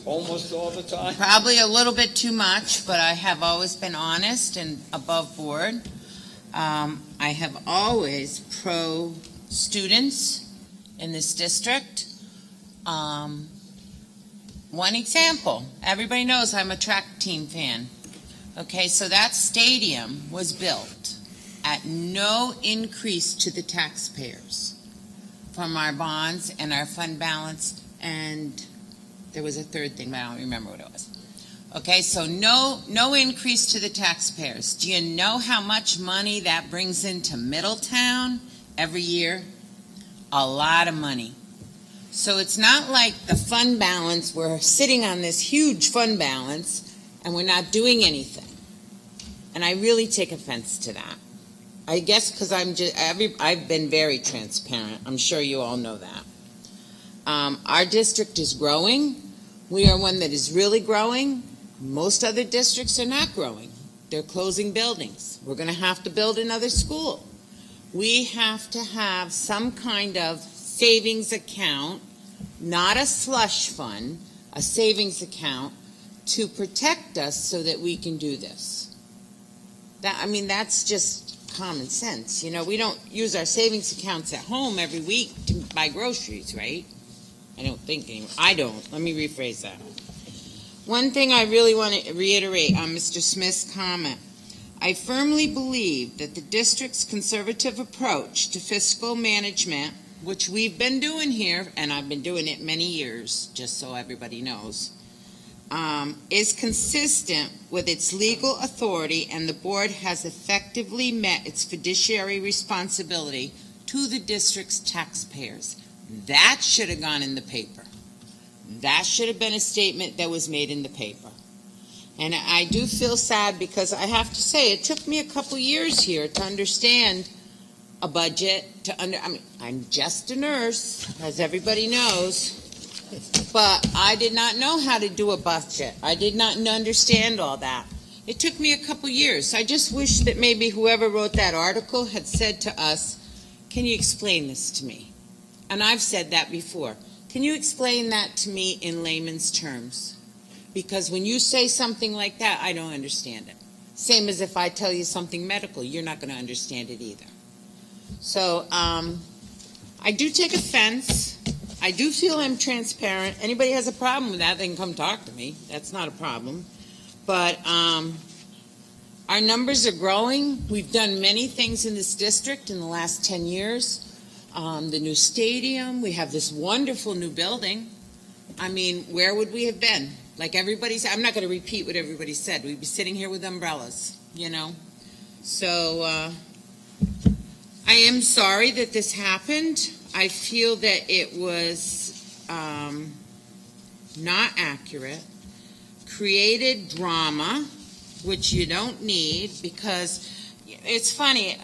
Almost all the time? Probably a little bit too much, but I have always been honest and above board. I have always pro-students in this district. One example, everybody knows I'm a track team fan. Okay, so that stadium was built at no increase to the taxpayers from our bonds and our fund balance, and there was a third thing, but I don't remember what it was. Okay, so no increase to the taxpayers. Do you know how much money that brings into Middletown every year? A lot of money. So it's not like the fund balance, we're sitting on this huge fund balance and we're not doing anything. And I really take offense to that. I guess because I've been very transparent. I'm sure you all know that. Our district is growing. We are one that is really growing. Most other districts are not growing. They're closing buildings. We're going to have to build another school. We have to have some kind of savings account, not a slush fund, a savings account to protect us so that we can do this. That's just common sense. You know, we don't use our savings accounts at home every week to buy groceries, right? I don't. Let me rephrase that. One thing I really want to reiterate on Mr. Smith's comment. I firmly believe that the district's conservative approach to fiscal management, which we've been doing here, and I've been doing it many years, just so everybody knows, is consistent with its legal authority, and the board has effectively met its fiduciary responsibility to the district's taxpayers. That should have gone in the paper. That should have been a statement that was made in the paper. And I do feel sad because I have to say it took me a couple years here to understand a budget. I'm just a nurse, as everybody knows, but I did not know how to do a budget. I did not understand all that. It took me a couple years. I just wish that maybe whoever wrote that article had said to us, "Can you explain this to me?" And I've said that before. Can you explain that to me in layman's terms? Because when you say something like that, I don't understand it. Same as if I tell you something medical, you're not going to understand it either. So I do take offense. I do feel I'm transparent. Anybody has a problem with that, they can come talk to me. That's not a problem. But our numbers are growing. We've done many things in this district in the last 10 years. The new stadium, we have this wonderful new building. I mean, where would we have been? Like everybody said, I'm not going to repeat what everybody said. We'd be sitting here with umbrellas, you know. So I am sorry that this happened. I feel that it was not accurate, created drama, which you don't need, because it's funny.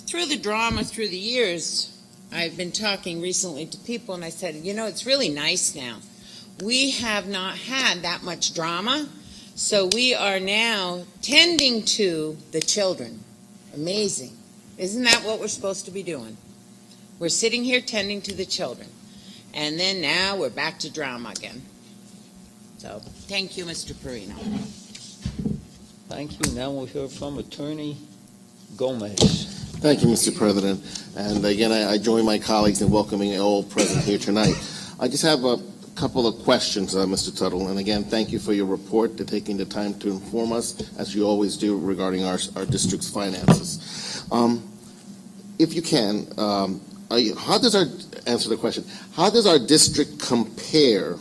Through the drama through the years, I've been talking recently to people, and I said, you know, it's really nice now. We have not had that much drama, so we are now tending to the children. Amazing. Isn't that what we're supposed to be doing? We're sitting here tending to the children. And then now we're back to drama again. So, thank you, Mr. Perino. Thank you. Now we'll hear from Attorney Gomez. Thank you, Mr. President. And again, I join my colleagues in welcoming all present here tonight. I just have a couple of questions, Mr. Tuttle. And again, thank you for your report, to taking the time to inform us, as you always do, regarding our district's finances. If you can, answer the question, how does our district compare,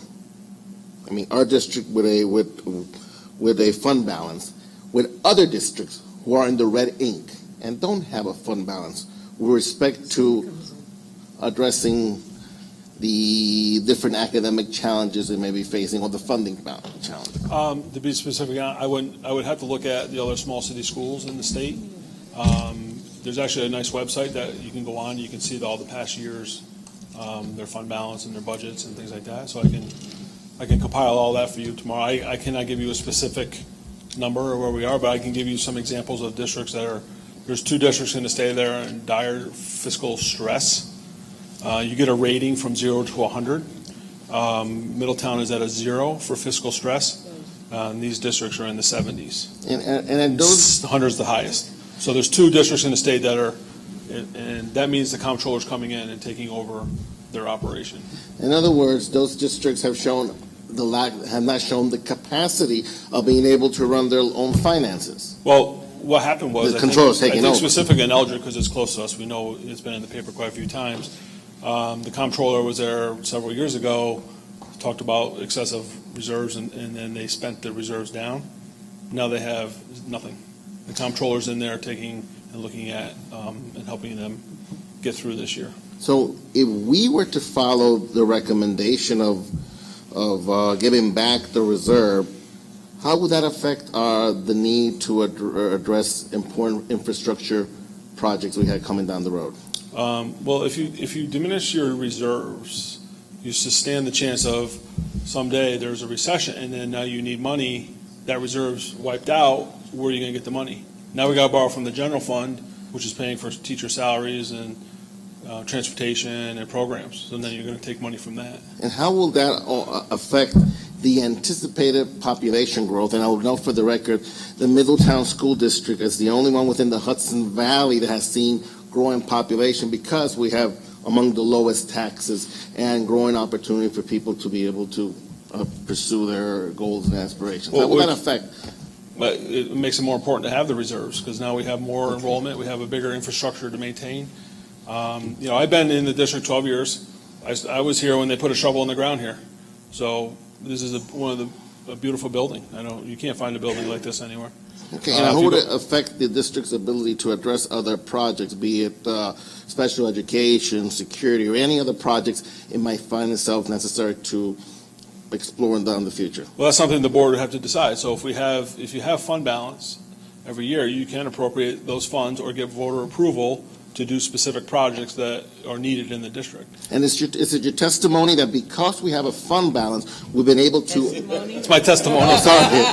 our district with a fund balance, with other districts who are in the red ink and don't have a fund balance with respect to addressing the different academic challenges they may be facing, or the funding challenge? To be specific, I would have to look at the other small city schools in the state. There's actually a nice website that you can go on. You can see all the past years, their fund balance and their budgets and things like that. So I can compile all that for you tomorrow. I cannot give you a specific number or where we are, but I can give you some examples of districts that are. There's 2 districts in the state that are in dire fiscal stress. You get a rating from 0 to 100. Middletown is at a 0 for fiscal stress. And these districts are in the 70s. And those 100 is the highest. So there's 2 districts in the state that are, and that means the comptroller's coming in and taking over their operation. In other words, those districts have not shown the capacity of being able to run their own finances. Well, what happened was, The control's I taking think over. specifically in Eldred, because it's close to us, we know it's been in the paper quite a few times. The comptroller was there several years ago, talked about excessive reserves, and then they spent the reserves down. Now they have nothing. The comptroller's in there taking and looking at and helping them get through this year. So if we were to follow the recommendation of giving back the reserve, how would that affect the need to address important infrastructure projects we had coming down the road? Well, if you diminish your reserves, you stand the chance of someday there's a recession, and then now you need money. That reserve's wiped out. Where are you going to get the money? Now we got to borrow from the general fund, which is paying for teacher salaries and transportation and programs. So then you're going to take money from that. And how will that affect the anticipated population growth? And I will note for the record, the Middletown School District is the only one within the Hudson Valley that has seen growing population because we have among the lowest taxes and growing opportunity for people to be able to pursue their goals and aspirations. How will that affect? But it makes it more important to have the reserves because now we have more enrollment. We have a bigger infrastructure to maintain. I've been in the district 12 years. I was here when they put a shovel in the ground here. So this is a beautiful building. I know you can't find a building like this anywhere. Okay, and how would it affect the district's ability to address other projects, be it special education, security, or any other projects it might find itself necessary to explore in the future? Well, that's something the board would have to decide. So if you have fund balance every year, you can appropriate those funds or get voter approval to do specific projects that are needed in the district. And is it your testimony that because we have a fund balance, we've been able to... It's my testimony. Oh, sorry.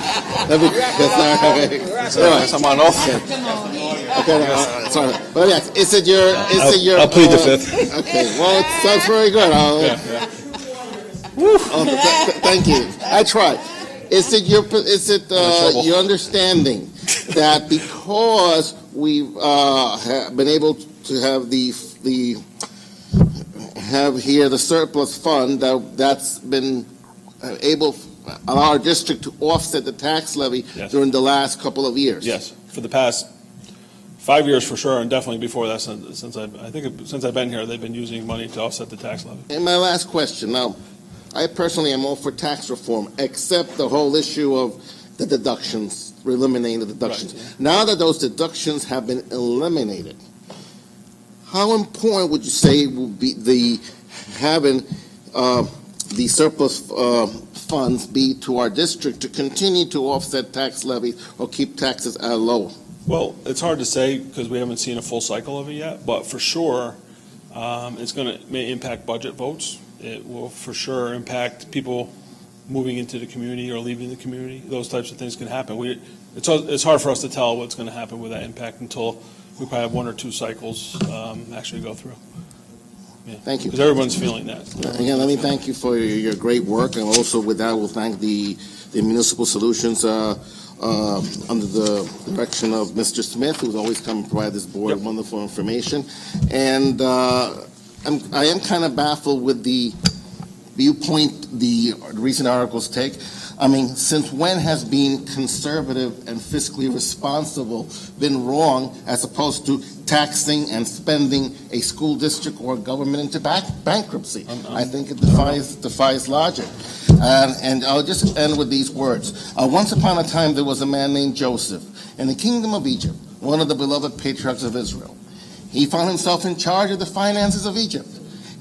I'm on oath. Okay, sorry. But yes, is it your... I'll plead the fifth. Okay, well, it sounds very good. Thank you. I tried. Is it your understanding that because we've been able to have have here the surplus fund that's been able allow our district to offset the tax levy during the last couple of years? Yes, for the past 5 years for sure, and definitely before that. Since I've been here, they've been using money to offset the tax levy. And my last question now. I personally am all for tax reform, except the whole issue of the deductions, eliminating the deductions. Right, yeah. Now that those deductions have been eliminated, how important would you say will be having the surplus funds be to our district to continue to offset tax levies or keep taxes at low? Well, it's hard to say because we haven't seen a full cycle of it yet, but for sure it's going to may impact budget votes. It will for sure impact people moving into the community or leaving the community. Those types of things can happen. It's hard for us to tell what's going to happen with that impact until we probably have 1 or 2 cycles actually go through. Yeah. Thank you. Because everyone's feeling that. Again, let me thank you for your great work, and also with that, we'll thank the Municipal Solutions under the direction of Mr. Smith, who's always come and provide this board wonderful information. And I am kind of baffled with the viewpoint the recent articles take. I mean, since when has being conservative and fiscally responsible been wrong as opposed to taxing and spending a school district or government into bankruptcy? I think it defies logic. And I'll just end with these words. Once upon a time, there was a man named Joseph in the kingdom of Egypt, one of the beloved patriarchs of Israel. He found himself in charge of the finances of Egypt.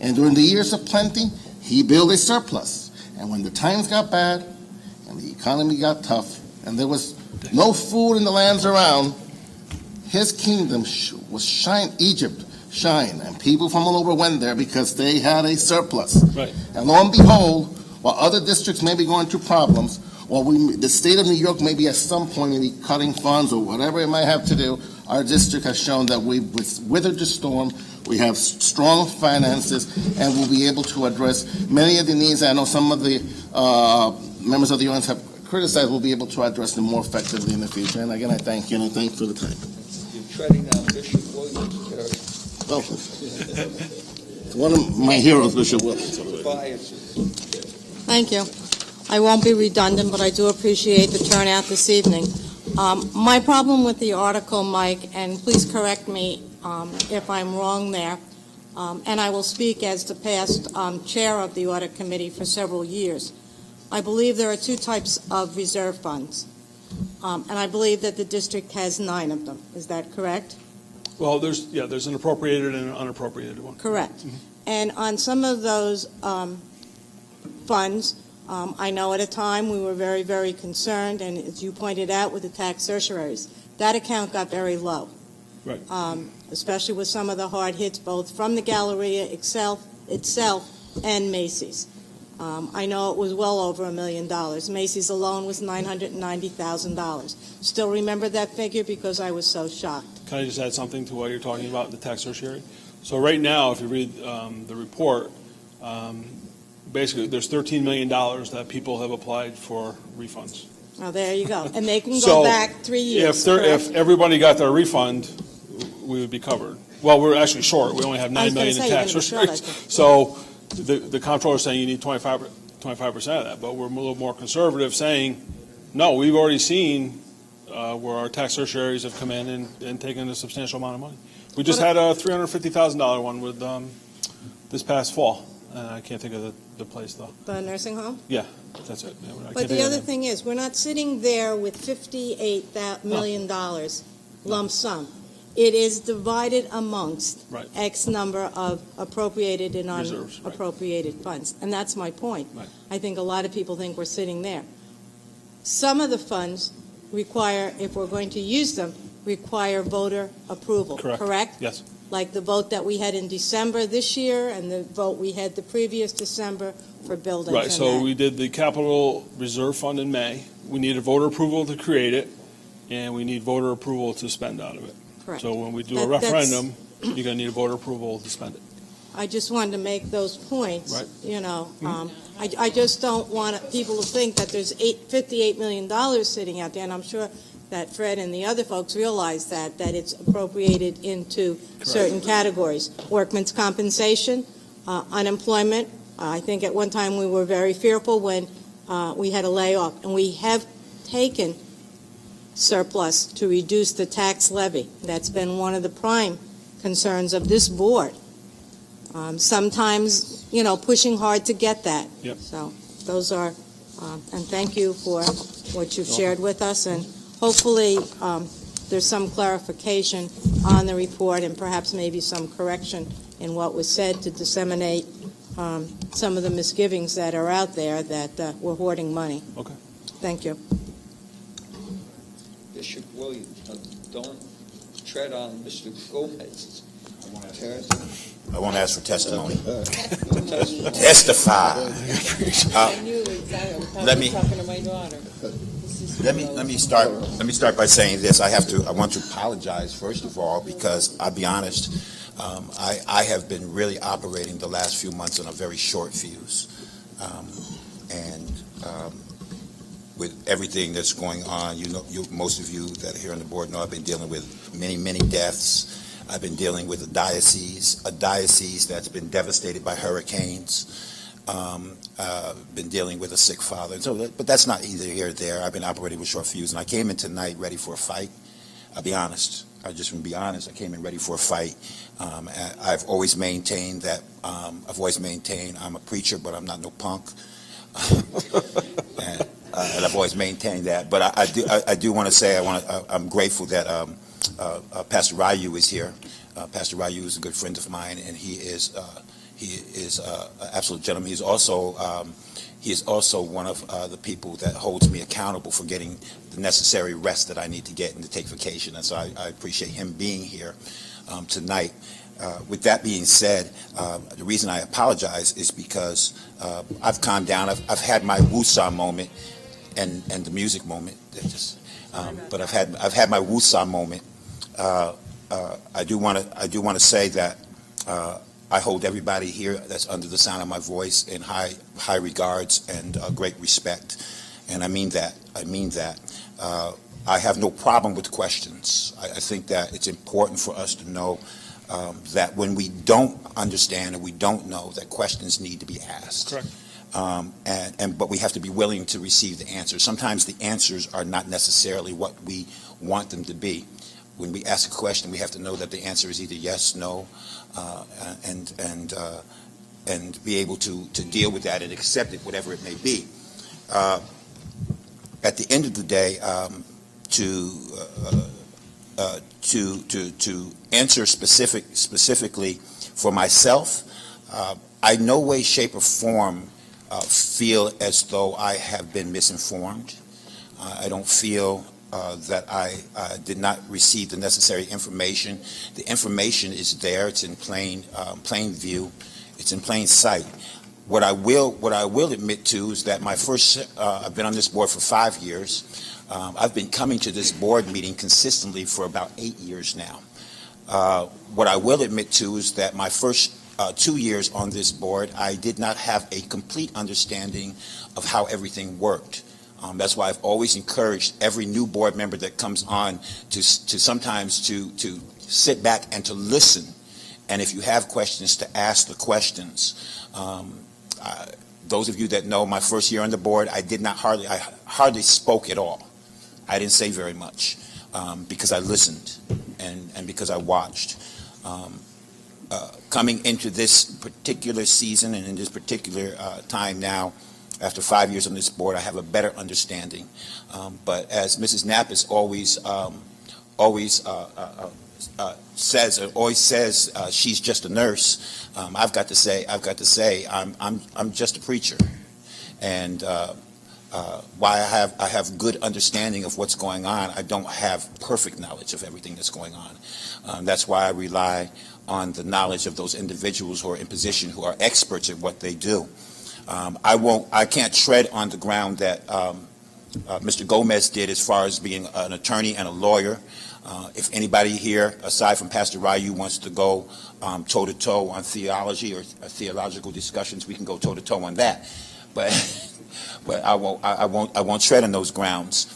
And during the years of plenty, he built a surplus. And when the times got bad and the economy got tough and there was no food in the lands around, his kingdom Egypt shined. And people from all over went there because they had a surplus. Right. And lo and behold, while other districts may be going through problems, while the state of New York may be at some point maybe cutting funds or whatever it might have to do, our district has shown that we've withered the storm, we have strong finances, and we'll be able to address many of the needs I know some of the members of the audience have criticized. We'll be able to address them more effectively in the future. And again, I thank you, and I thank you for the time. You're treading on Bishop Williams' Oh, it's one of my heroes, Bishop Williams. Thank you. I won't be redundant, but I do appreciate the turnout this evening. My problem with the article, Mike, and please correct me if I'm wrong there, and I will speak as the past chair of the audit committee for several years. I believe there are two types of reserve funds, and I believe that the district has 9 of them. Is that correct? Well, there's an appropriated and an unappropriated one. Correct. Mhm. And on some of those funds, I know at a time we were very, very concerned, and as you pointed out with the tax certiorari's, that account got very low. Right. Especially with some of the hard hits, both from the Galleria itself and Macy's. I know it was well over $1 million. Macy's alone was $990,000. Still remember that figure because I was so shocked. Can I just add something to what you're talking about, the tax certiorari? So right now, if you read the report, basically there's $13 million that people have applied for refunds. Oh, there you go. And they can go So back 3 years. If everybody got their refund, we would be covered. Well, we're actually short. We only have $9 million in tax certiorari. So the comptroller is saying you need 25% of that, but we're a little more conservative, saying no, we've already seen where our tax certiorari's have come in and taken a substantial amount of money. We just had a $350,000 one with this past fall. I can't think of the place, though. The nursing home? Yeah, that's it. Yeah, But the other thing is, we're not sitting there with $58 million lump sum. It is divided amongst Right. X number of appropriated and Reserves, right. unappropriated funds. And that's my point. Right. I think a lot of people think we're sitting there. Some of the funds require, if we're going to use them, require voter approval. Correct? Yes. Like the vote that we had in December this year and the vote we had the previous December for buildings. Right, and so that. we did the capital reserve fund in May. We needed voter approval to create it, and we need voter approval to spend out of it. Correct. So when we do a That's- referendum, you're going to need a voter approval to spend it. I just wanted to make those points. Right. You know, I just don't want people to think that there's $58 million sitting out there, and I'm sure that Fred and the other folks realize that it's appropriated into certain categories. Workman's compensation, unemployment. I think at one time we were very fearful when we had a layoff, and we have taken surplus to reduce the tax levy. That's been one of the prime concerns of this board. Sometimes, pushing hard to get that. Yep. So those are, and thank you for what you've shared with us, and hopefully there's some clarification on the report and perhaps maybe some correction in what was said to disseminate some of the misgivings that are out there that we're hoarding money. Okay. Thank you. Bishop Williams, don't tread on Mr. Gomez's territory. I won't ask for testimony. Testify. Let me start by saying this. I want to apologize first of all, because I'll be honest, I have been really operating the last few months on a very short fuse, and with everything that's going on, most of you that are here on the board know I've been dealing with many deaths. I've been dealing with a diocese that's been devastated by hurricanes. Been dealing with a sick father. But that's not either here or there. I've been operating with short fuse, and I came in tonight ready for a fight. I'll be honest. I just want to be honest. I came in ready for a fight. I've always maintained that. I'm a preacher, but I'm not no punk. and I've always maintained that. But I do want to say I'm grateful that Pastor Ryu is here. Pastor Ryu is a good friend of mine, and he is an absolute gentleman. He is also one of the people that holds me accountable for getting the necessary rest that I need to get and to take vacation. And so I appreciate him being here tonight. With that being said, the reason I apologize is because I've calmed down. I've had my woosah moment and the music moment. But I've had my woosah moment. I do want to say that I hold everybody here that's under the sound of my voice in high regards and great respect, and I mean that. I have no problem with questions. I think that it's important for us to know that when we don't understand and we don't know, that questions need to be asked. Correct. But we have to be willing to receive the answers. Sometimes the answers are not necessarily what we want them to be. When we ask a question, we have to know that the answer is either yes, no, and be able to deal with that and accept it, whatever it may be. At the end of the day, to answer specifically for myself, I no way, shape, or form feel as though I have been misinformed. I don't feel that I did not receive the necessary information. The information is there. It's in plain view. It's in plain sight. What I will admit to is that I've been on this board for 5 years. I've been coming to this board meeting consistently for about 8 years now. What I will admit to is that my first 2 years on this board, I did not have a complete understanding of how everything worked. That's why I've always encouraged every new board member that comes on to sometimes to sit back and to listen, and if you have questions, to ask the questions. Those of you that know my first year on the board, I hardly spoke at all. I didn't say very much because I listened and because I watched. Coming into this particular season and in this particular time now, after 5 years on this board, I have a better understanding. But as Mrs. Knapp is always says she's just a nurse, I've got to say I'm just a preacher, and why I have good understanding of what's going on, I don't have perfect knowledge of everything that's going on. That's why I rely on the knowledge of those individuals who are in position, who are experts at what they do. I can't tread on the ground that Mr. Gomez did as far as being an attorney and a lawyer. If anybody here, aside from Pastor Ryu, wants to go toe-to-toe on theology or theological discussions, we can go toe-to-toe on that. But I won't tread on those grounds.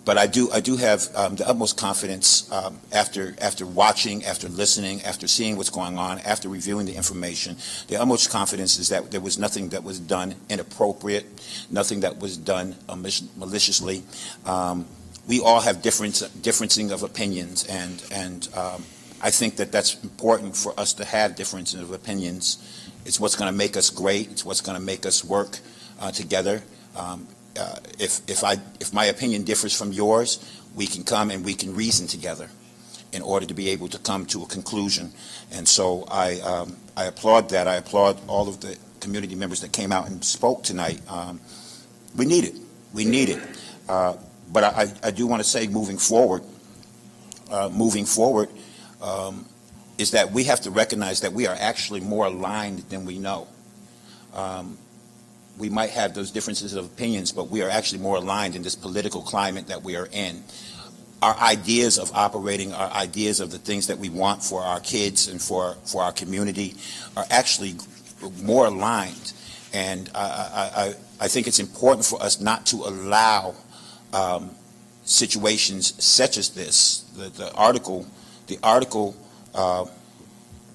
But I do have the utmost confidence after watching, after listening, after seeing what's going on, after reviewing the information. The utmost confidence is that there was nothing that was done inappropriate, nothing that was done maliciously. We all have differencing of opinions, and I think that that's important for us to have differencing of opinions. It's what's going to make us great. It's what's going to make us work together. If my opinion differs from yours, we can come and we can reason together in order to be able to come to a conclusion. And so I applaud that. I applaud all of the community members that came out and spoke tonight. We need it. We need it. But I do want to say, moving forward, is that we have to recognize that we are actually more aligned than we know. We might have those differences of opinions, but we are actually more aligned in this political climate that we are in. Our ideas of operating, our ideas of the things that we want for our kids and for our community are actually more aligned. And I think it's important for us not to allow situations such as this. The article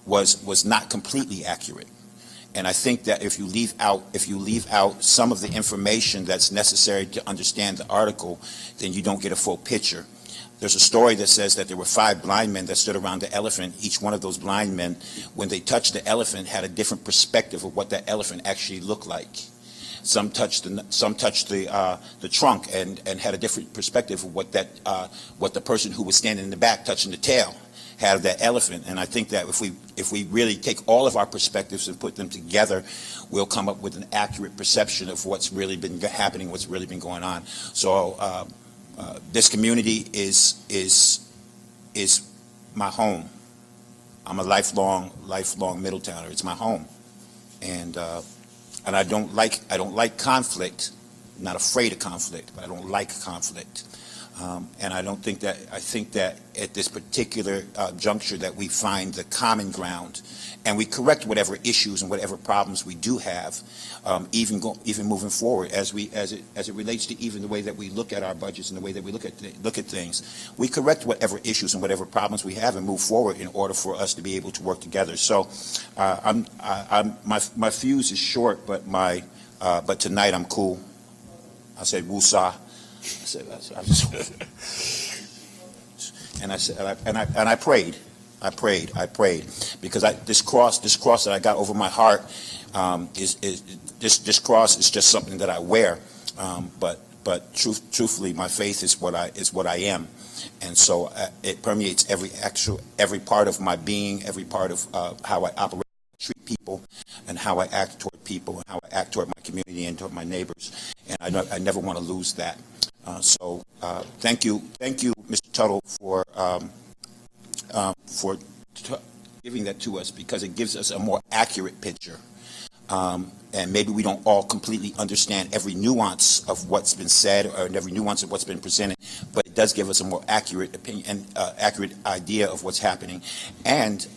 was not completely accurate. And I think that if you leave out some of the information that's necessary to understand the article, then you don't get a full picture. There's a story that says that there were 5 blind men that stood around the elephant. Each one of those blind men, when they touched the elephant, had a different perspective of what that elephant actually looked like. Some touched the trunk and had a different perspective of what the person who was standing in the back touching the tail had of that elephant. And I think that if we really take all of our perspectives and put them together, we'll come up with an accurate perception of what's really been happening, what's really been going on. So this community is my home. I'm a lifelong Middletowner. It's my home, and I don't like conflict. I'm not afraid of conflict, but I don't like conflict. And I think that at this particular juncture that we find the common ground, and we correct whatever issues and whatever problems we do have, even moving forward as it relates to even the way that we look at our budgets and the way that we look at things. We correct whatever issues and whatever problems we have and move forward in order for us to be able to work together. So my fuse is short, but my But tonight I'm cool. I said woosah. I just and I said and I prayed. I prayed because this cross that I got over my heart is this cross is just something that I wear. But truthfully, my faith is what I am, and so it permeates every part of my being, every part of how I operate, treat people, and how I act toward people, and how I act toward my community and toward my neighbors. And I never want to lose that. So thank you, Mr. Tuttle, for giving that to us, because it gives us a more accurate picture. And maybe we don't all completely understand every nuance of what's been said or every nuance of what's been presented, but it does give us a more accurate opinion and accurate idea of what's happening. And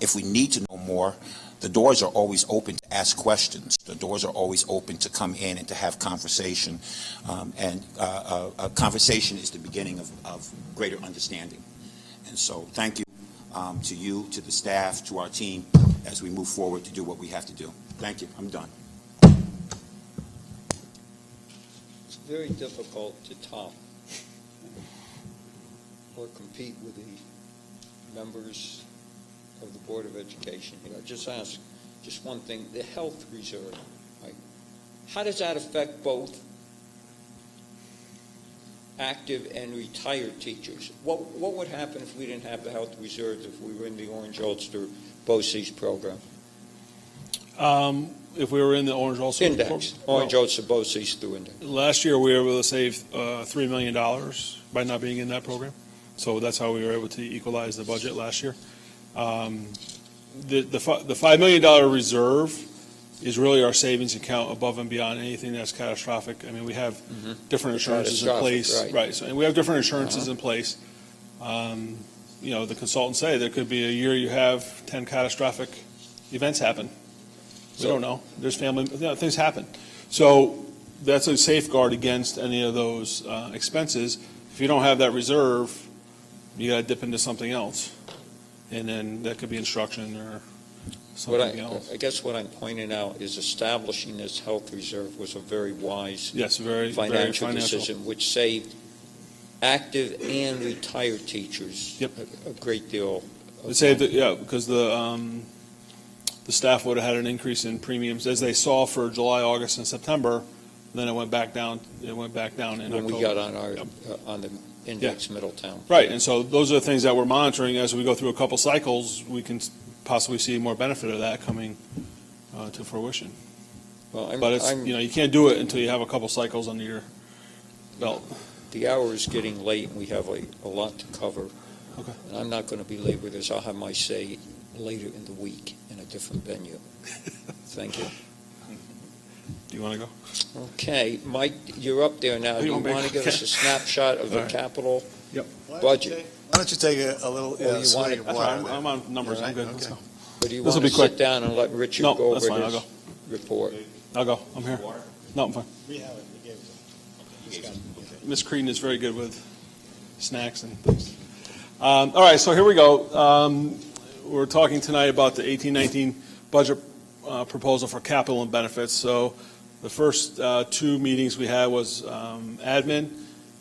if we need to know more, the doors are always open to ask questions. The doors are always open to come in and to have conversation. And a conversation is the beginning of greater understanding. And so thank you to you, to the staff, to our team, as we move forward to do what we have to do. Thank you. I'm done. It's very difficult to top or compete with the members of the Board of Education here. I just ask just one thing, the health reserve, right? How does that affect both active and retired teachers? What would happen if we didn't have the health reserves, if we were in the Orange Ulster BOCES program? If we were in the Orange Ulster Index, Orange Ulster BOCES through index. Last year, we were able to save $3 million by not being in that program. So that's how we were able to equalize the budget last year. The $5 million reserve is really our savings account above and beyond anything that's catastrophic. I mean, we have different insurances in place. Right. So, and we have different insurances in place. The consultants say there could be a year you have 10 catastrophic events happen. We don't know. There's family, things happen. So that's a safeguard against any of those expenses. If you don't have that reserve, you got to dip into something else. And then that could be instruction or something else. I guess what I'm pointing out is establishing this health reserve was a very wise very financial decision, which saved active and retired teachers a great deal. It saved because the staff would have had an increase in premiums as they saw for July, August, and September. Then it went back down. It went back down in when October. We got on our on the index Middletown. Right, and so those are the things that we're monitoring as we go through a couple cycles. We can possibly see more benefit of that coming to fruition. Well, but it's you can't do it until you have a couple cycles under your belt. The hour is getting late, and we have a lot to cover. Okay. And I'm not going to belabor this. I'll have my say later in the week in a different venue. Thank you. Do you want to go? Okay, Mike, you're up there now. Do you want to give us a snapshot of the capital budget? Why don't you take a little swig of water? I'm on numbers. I'm good. Let's go. Or do you want to sit down and let Richard go over his report? I'll go. I'm here. No, I'm fine. Ms. Creedon is very good with snacks and things. All right, so here we go. We're talking tonight about the 18-19 budget proposal for capital and benefits. So the first two meetings we had was admin,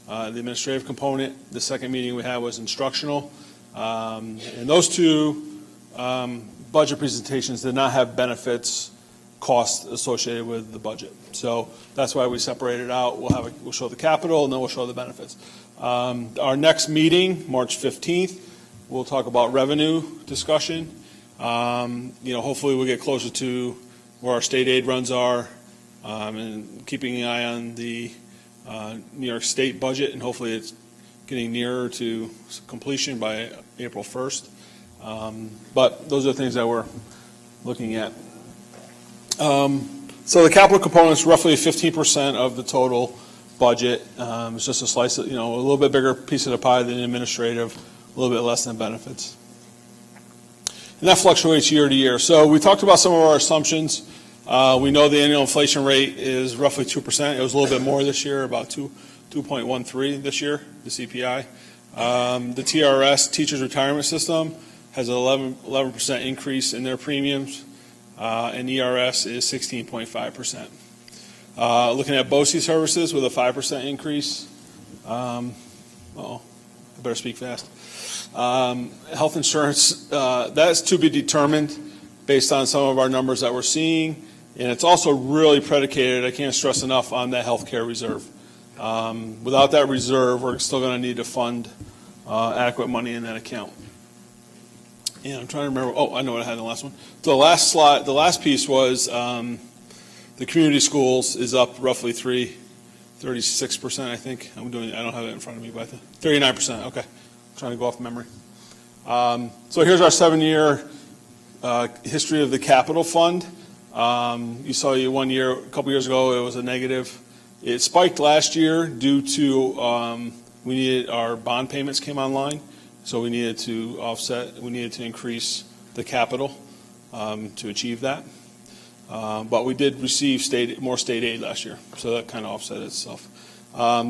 the administrative component. The second meeting we had was instructional. And those two budget presentations did not have benefits costs associated with the budget. So that's why we separated out. We'll show the capital and then we'll show the benefits. Our next meeting, March 15th, we'll talk about revenue discussion. Hopefully we'll get closer to where our state aid runs are, and keeping an eye on the New York State budget, and hopefully it's getting nearer to completion by April 1st. But those are the things that we're looking at. So the capital component is roughly 15% of the total budget. It's just a slice, a little bit bigger piece of the pie than administrative, a little bit less than benefits. And that fluctuates year to year. So we talked about some of our assumptions. We know the annual inflation rate is roughly 2%. It was a little bit more this year, about 2.13 this year, the CPI. The TRS, Teachers Retirement System, has an 11% increase in their premiums, and ERS is 16.5%. Looking at BOCE services with a 5% increase. I better speak fast. Health insurance, that's to be determined based on some of our numbers that we're seeing. And it's also really predicated, I can't stress enough, on that healthcare reserve. Without that reserve, we're still going to need to fund adequate money in that account. And I'm trying to remember, I know what I had in the last one. The last slide, the last piece was the community schools is up roughly 36%, I think. I don't have it in front of me, but 39%, okay. I'm trying to go off memory. So here's our 7-year history of the capital fund. You saw a couple years ago, it was a negative. It spiked last year due to our bond payments came online, so we needed to increase the capital to achieve that. But we did receive more state aid last year, so that kind of offset itself.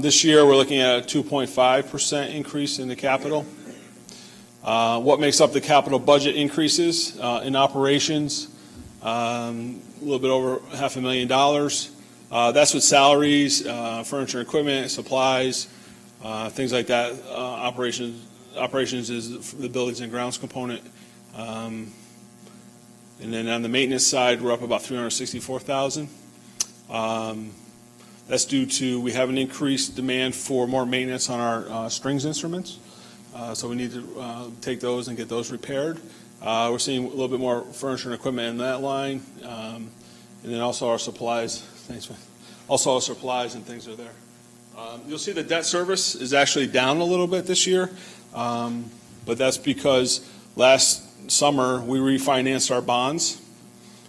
This year, we're looking at a 2.5% increase in the capital. What makes up the capital budget increases in operations? A little bit over $500,000. That's with salaries, furniture, equipment, supplies, things like that. Operations is the buildings and grounds component. And then on the maintenance side, we're up about $364,000. That's due to we have an increased demand for more maintenance on our strings instruments. So we need to take those and get those repaired. We're seeing a little bit more furniture and equipment in that line. And then also our supplies. Thanks, man. Also our supplies and things are there. You'll see the debt service is actually down a little bit this year. But that's because last summer we refinanced our bonds,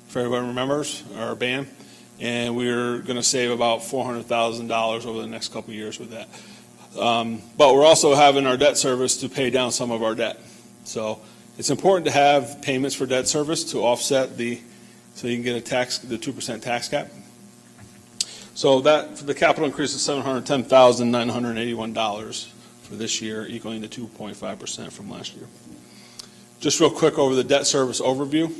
if everyone remembers, our BAM. And we're going to save about $400,000 over the next couple of years with that. But we're also having our debt service to pay down some of our debt. So it's important to have payments for debt service to offset so you can get the 2% tax cap. So that for the capital increase is $710,981 for this year, equaling to 2.5% from last year. Just real quick over the debt service overview.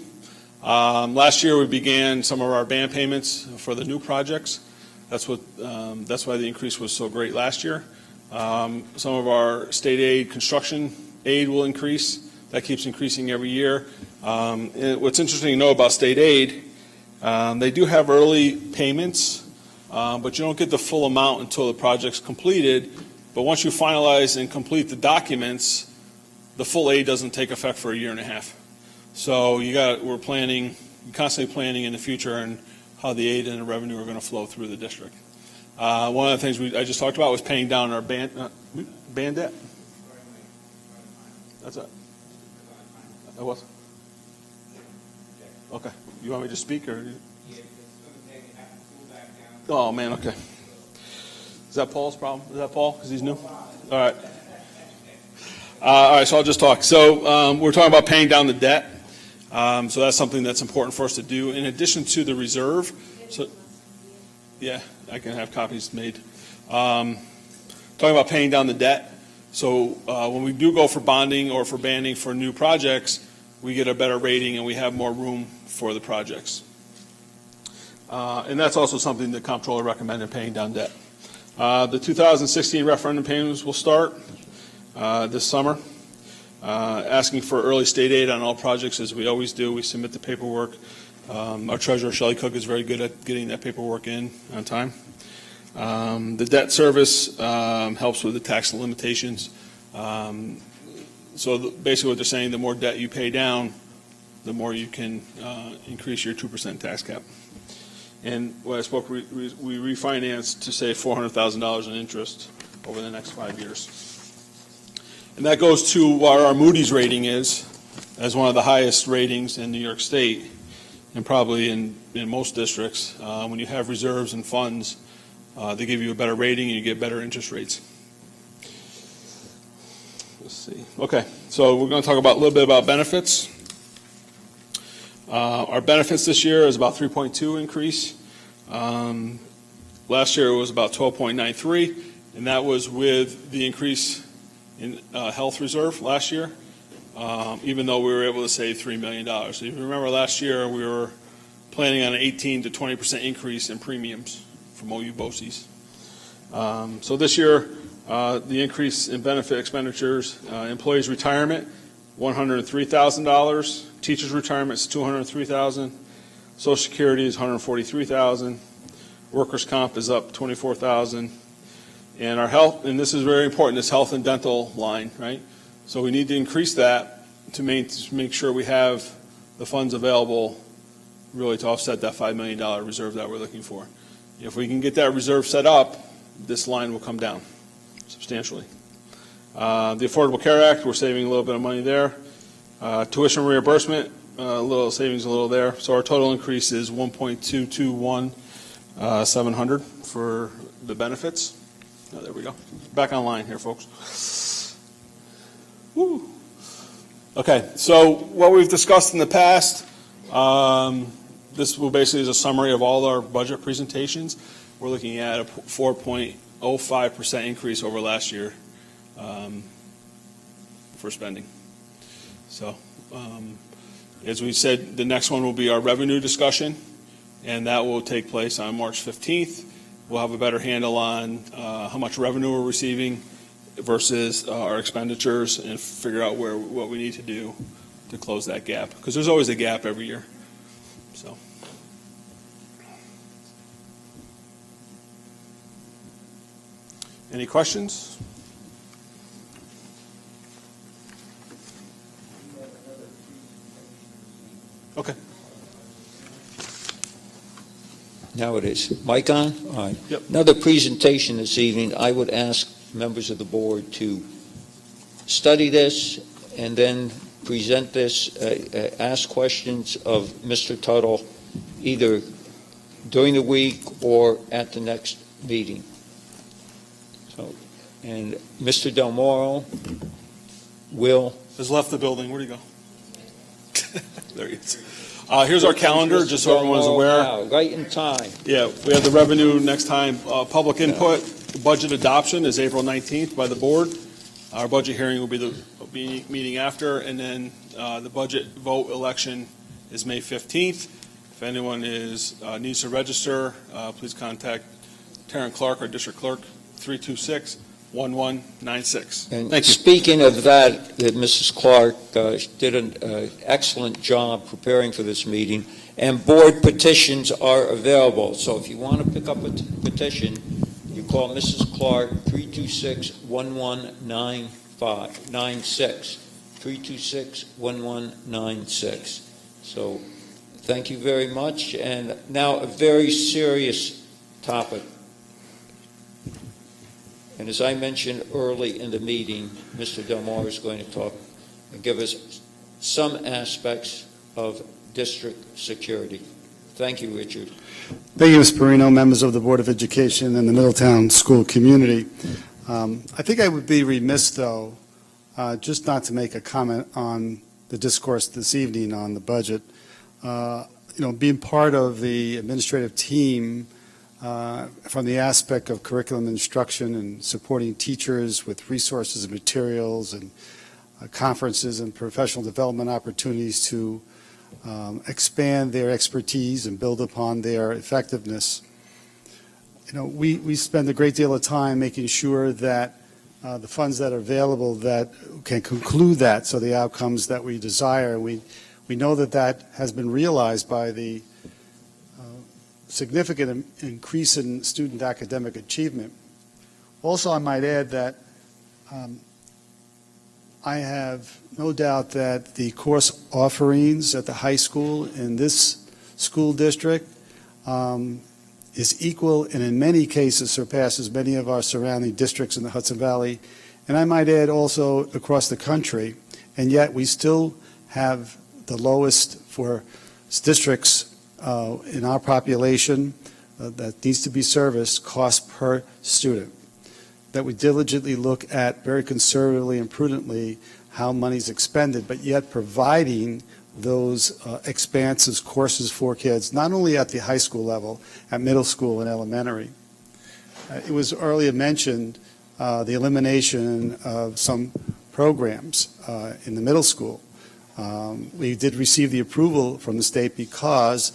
Last year we began some of our band payments for the new projects. That's why the increase was so great last year. Some of our state aid, construction aid will increase. That keeps increasing every year. And what's interesting to know about state aid, they do have early payments, but you don't get the full amount until the project's completed. But once you finalize and complete the documents, the full aid doesn't take effect for a year and a half. So we're constantly planning in the future and how the aid and the revenue are going to flow through the district. One of the things I just talked about was paying down our band debt. That's it. That was? Okay. You want me to speak or? Oh man, okay. Is that Paul's problem? Is that Paul? Because he's new? All right. All right, so I'll just talk. So we're talking about paying down the debt. So that's something that's important for us to do. In addition to the reserve, so yeah, I can have copies made. Talking about paying down the debt. So when we do go for bonding or for banding for new projects, we get a better rating and we have more room for the projects. And that's also something the comptroller recommended, paying down debt. The 2016 referendum payments will start this summer. Asking for early state aid on all projects, as we always do. We submit the paperwork. Our treasurer, Shelley Cook, is very good at getting that paperwork in on time. The debt service helps with the tax limitations. So basically what they're saying, the more debt you pay down, the more you can increase your 2% tax cap. And when I spoke, we refinanced to save $400,000 in interest over the next 5 years. And that goes to what our Moody's rating is, as one of the highest ratings in New York State, and probably in most districts. When you have reserves and funds, they give you a better rating and you get better interest rates. Let's see. Okay, so we're going to talk a little bit about benefits. Our benefits this year is about 3.2 increase. Last year it was about 12.93, and that was with the increase in health reserve last year, even though we were able to save $3 million. So if you remember last year, we were planning on an 18 to 20% increase in premiums from OU BOCES. So this year, the increase in benefit expenditures, employees' retirement, $103,000. Teachers' retirement is $203,000. Social Security is $143,000. Workers' comp is up $24,000. And our health, and this is very important, this health and dental line, right? So we need to increase that to make sure we have the funds available really to offset that $5 million reserve that we're looking for. If we can get that reserve set up, this line will come down substantially. The Affordable Care Act, we're saving a little bit of money there. Tuition reimbursement, a little savings, a little there. So our total increase is 1.221,700 for the benefits. Oh, there we go. Back online here, folks. Woo. Okay, so what we've discussed in the past, this will basically is a summary of all our budget presentations. We're looking at a 4.05% increase over last year for spending. So, as we said, the next one will be our revenue discussion, and that will take place on March 15th. We'll have a better handle on how much revenue we're receiving versus our expenditures and figure out what we need to do to close that gap, because there's always a gap every year. So. Any questions? Okay. Now it is. Mic on? All right. Yep. Another presentation this evening. I would ask members of the board to study this and then present this, ask questions of Mr. Tuttle either during the week or at the next meeting. So, and Mr. DelMoro will... Has left the building. Where'd he go? There he is. Here's our calendar, just so everyone's aware. Wow, right in time. Yeah, we have the revenue next time. Public input, budget adoption is April 19th by the board. Our budget hearing will be the meeting after, and then the budget vote election is May 15th. If anyone needs to register, please contact Taryn Clark, our district clerk, 326-1196. And Thank you. speaking of that, Mrs. Clark did an excellent job preparing for this meeting, and board petitions are available. So if you want to pick up a petition, you call Mrs. Clark, 326-1196, 326-1196. So thank you very much. And now a very serious topic. And as I mentioned early in the meeting, Mr. DelMoro is going to talk and give us some aspects of district security. Thank you, Richard. Thank you, Ms. Perino, members of the Board of Education and the Middletown school community. I think I would be remiss, though, just not to make a comment on the discourse this evening on the budget. Being part of the administrative team from the aspect of curriculum instruction and supporting teachers with resources and materials and conferences and professional development opportunities to expand their expertise and build upon their effectiveness. We spend a great deal of time making sure that the funds that are available that can conclude that, so the outcomes that we desire. We know that has been realized by the significant increase in student academic achievement. Also, I might add that I have no doubt that the course offerings at the high school in this school district is equal and in many cases surpasses many of our surrounding districts in the Hudson Valley, and I might add also across the country, and yet we still have the lowest for districts in our population that needs to be serviced cost per student, that we diligently look at very conservatively and prudently how money's expended, but yet providing those expansive courses for kids, not only at the high school level, at middle school and elementary. It was earlier mentioned the elimination of some programs in the middle school. We did receive the approval from the state because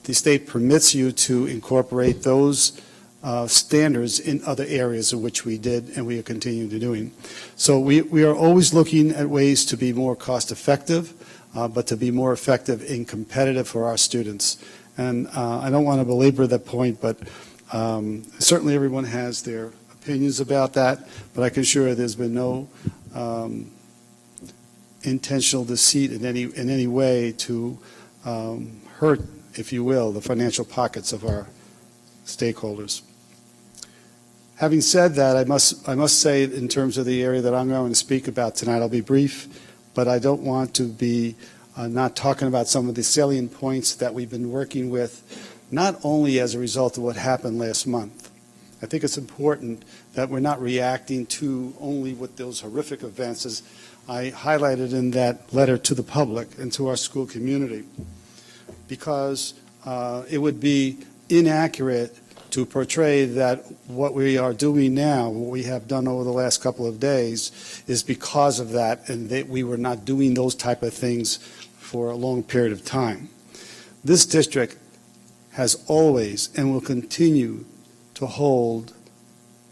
the state permits you to incorporate those standards in other areas in which we did and we are continuing to doing. So we are always looking at ways to be more cost effective, but to be more effective and competitive for our students. And I don't want to belabor that point, but certainly everyone has their opinions about that, but I can assure you there's been no intentional deceit in any way to hurt, if you will, the financial pockets of our stakeholders. Having said that, I must say in terms of the area that I'm going to speak about tonight, I'll be brief, but I don't want to be not talking about some of the salient points that we've been working with, not only as a result of what happened last month. I think it's important that we're not reacting to only with those horrific events, as I highlighted in that letter to the public and to our school community, because it would be inaccurate to portray that what we are doing now, what we have done over the last couple of days, is because of that, and that we were not doing those type of things for a long period of time. This district has always and will continue to hold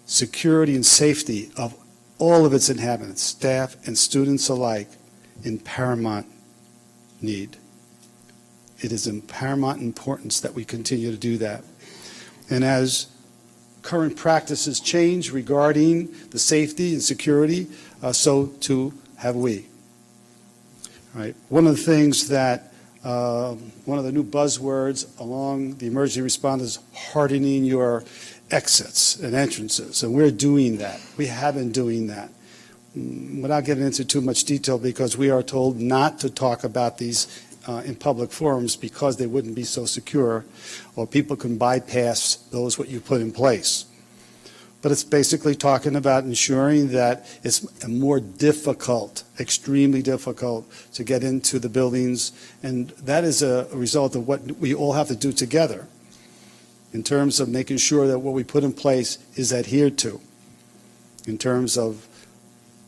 security and safety of all of its inhabitants, staff and students alike, in paramount need. It is in paramount importance that we continue to do that. And as current practices change regarding the safety and security, so too have we. All right. One of the things that, one of the new buzzwords along the emergency responders, hardening your exits and entrances, and we're doing that. We have been doing that. Without getting into too much detail, because we are told not to talk about these in public forums because they wouldn't be so secure, or people can bypass those what you put in place. But it's basically talking about ensuring that it's more difficult, extremely difficult, to get into the buildings, and that is a result of what we all have to do together in terms of making sure that what we put in place is adhered to, in terms of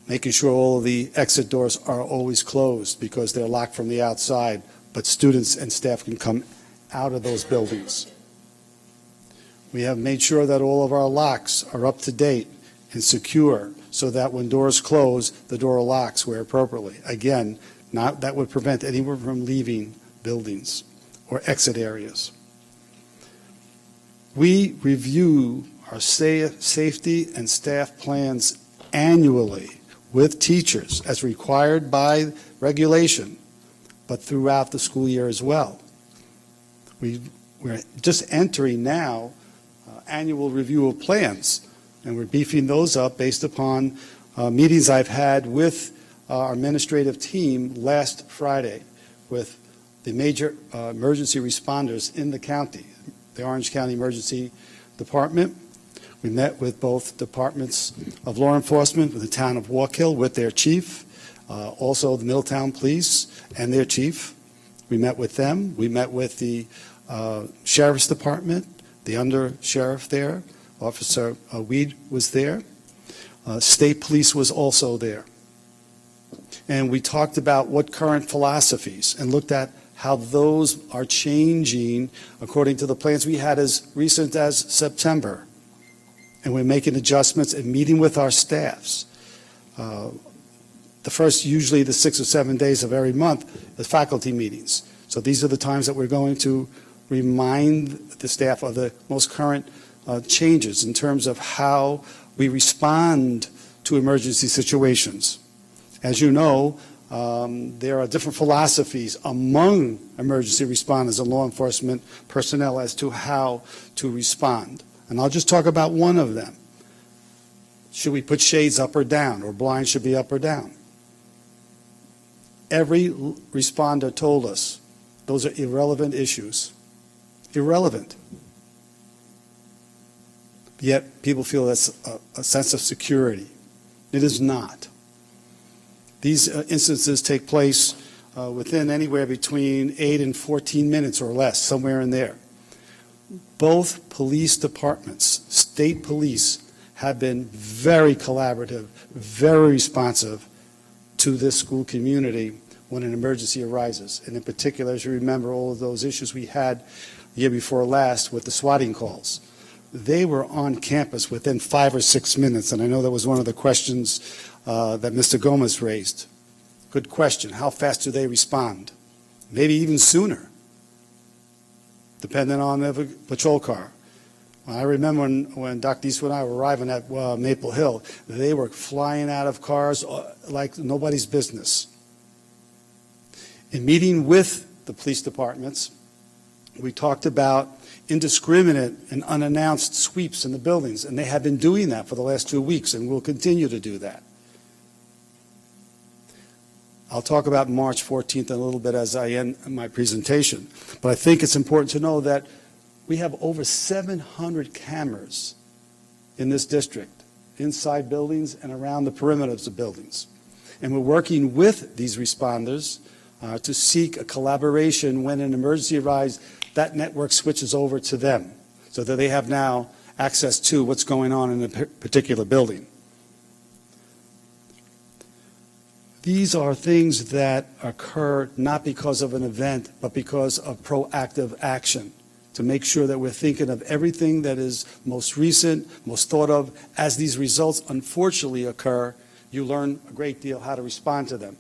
making sure all of the exit doors are always closed because they're locked from the outside, but students and staff can come out of those buildings. We have made sure that all of our locks are up to date and secure so that when doors close, the door locks where appropriately. Again, that would prevent anyone from leaving buildings or exit areas. We review our safety and staff plans annually with teachers as required by regulation, but throughout the school year as well. We're just entering now annual review of plans, and we're beefing those up based upon meetings I've had with our administrative team last Friday with the major emergency responders in the county, the Orange County Emergency Department. We met with both departments of law enforcement, with the town of Walk Hill, with their chief, also the Middletown Police and their chief. We met with them. We met with the Sheriff's Department, the under sheriff there. Officer Weed was there. State Police was also there. And we talked about what current philosophies and looked at how those are changing according to the plans we had as recent as September. And we're making adjustments and meeting with our staffs. The first, usually the 6 or 7 days of every month, is faculty meetings. So these are the times that we're going to remind the staff of the most current changes in terms of how we respond to emergency situations. As you know, there are different philosophies among emergency responders and law enforcement personnel as to how to respond. And I'll just talk about one of them. Should we put shades up or down, or blinds should be up or down? Every responder told us those are irrelevant issues. Irrelevant. Yet people feel that's a sense of security. It is not. These instances take place within anywhere between 8 and 14 minutes or less, somewhere in there. Both police departments, state police, have been very collaborative, very responsive to this school community when an emergency arises. And in particular, as you remember, all of those issues we had the year before last with the swatting calls. they were on campus within 5 or 6 minutes, and I know that was one of the questions that Mr. Gomez raised. Good question. How fast do they respond? Maybe even sooner, depending on the patrol car. I remember when Dr. Eastwood and I were arriving at Maple Hill, they were flying out of cars like nobody's business. In meeting with the police departments, we talked about indiscriminate and unannounced sweeps in the buildings, and they have been doing that for the last 2 weeks and will continue to do that. I'll talk about March 14th in a little bit as I end my presentation, but I think it's important to know that we have over 700 cameras in this district, inside buildings and around the perimeters of buildings. And we're working with these responders to seek a collaboration when an emergency arises, that network switches over to them so that they have now access to what's going on in a particular building. These are things that occur not because of an event, but because of proactive action, to make sure that we're thinking of everything that is most recent, most thought of. As these results unfortunately occur, you learn a great deal how to respond to them.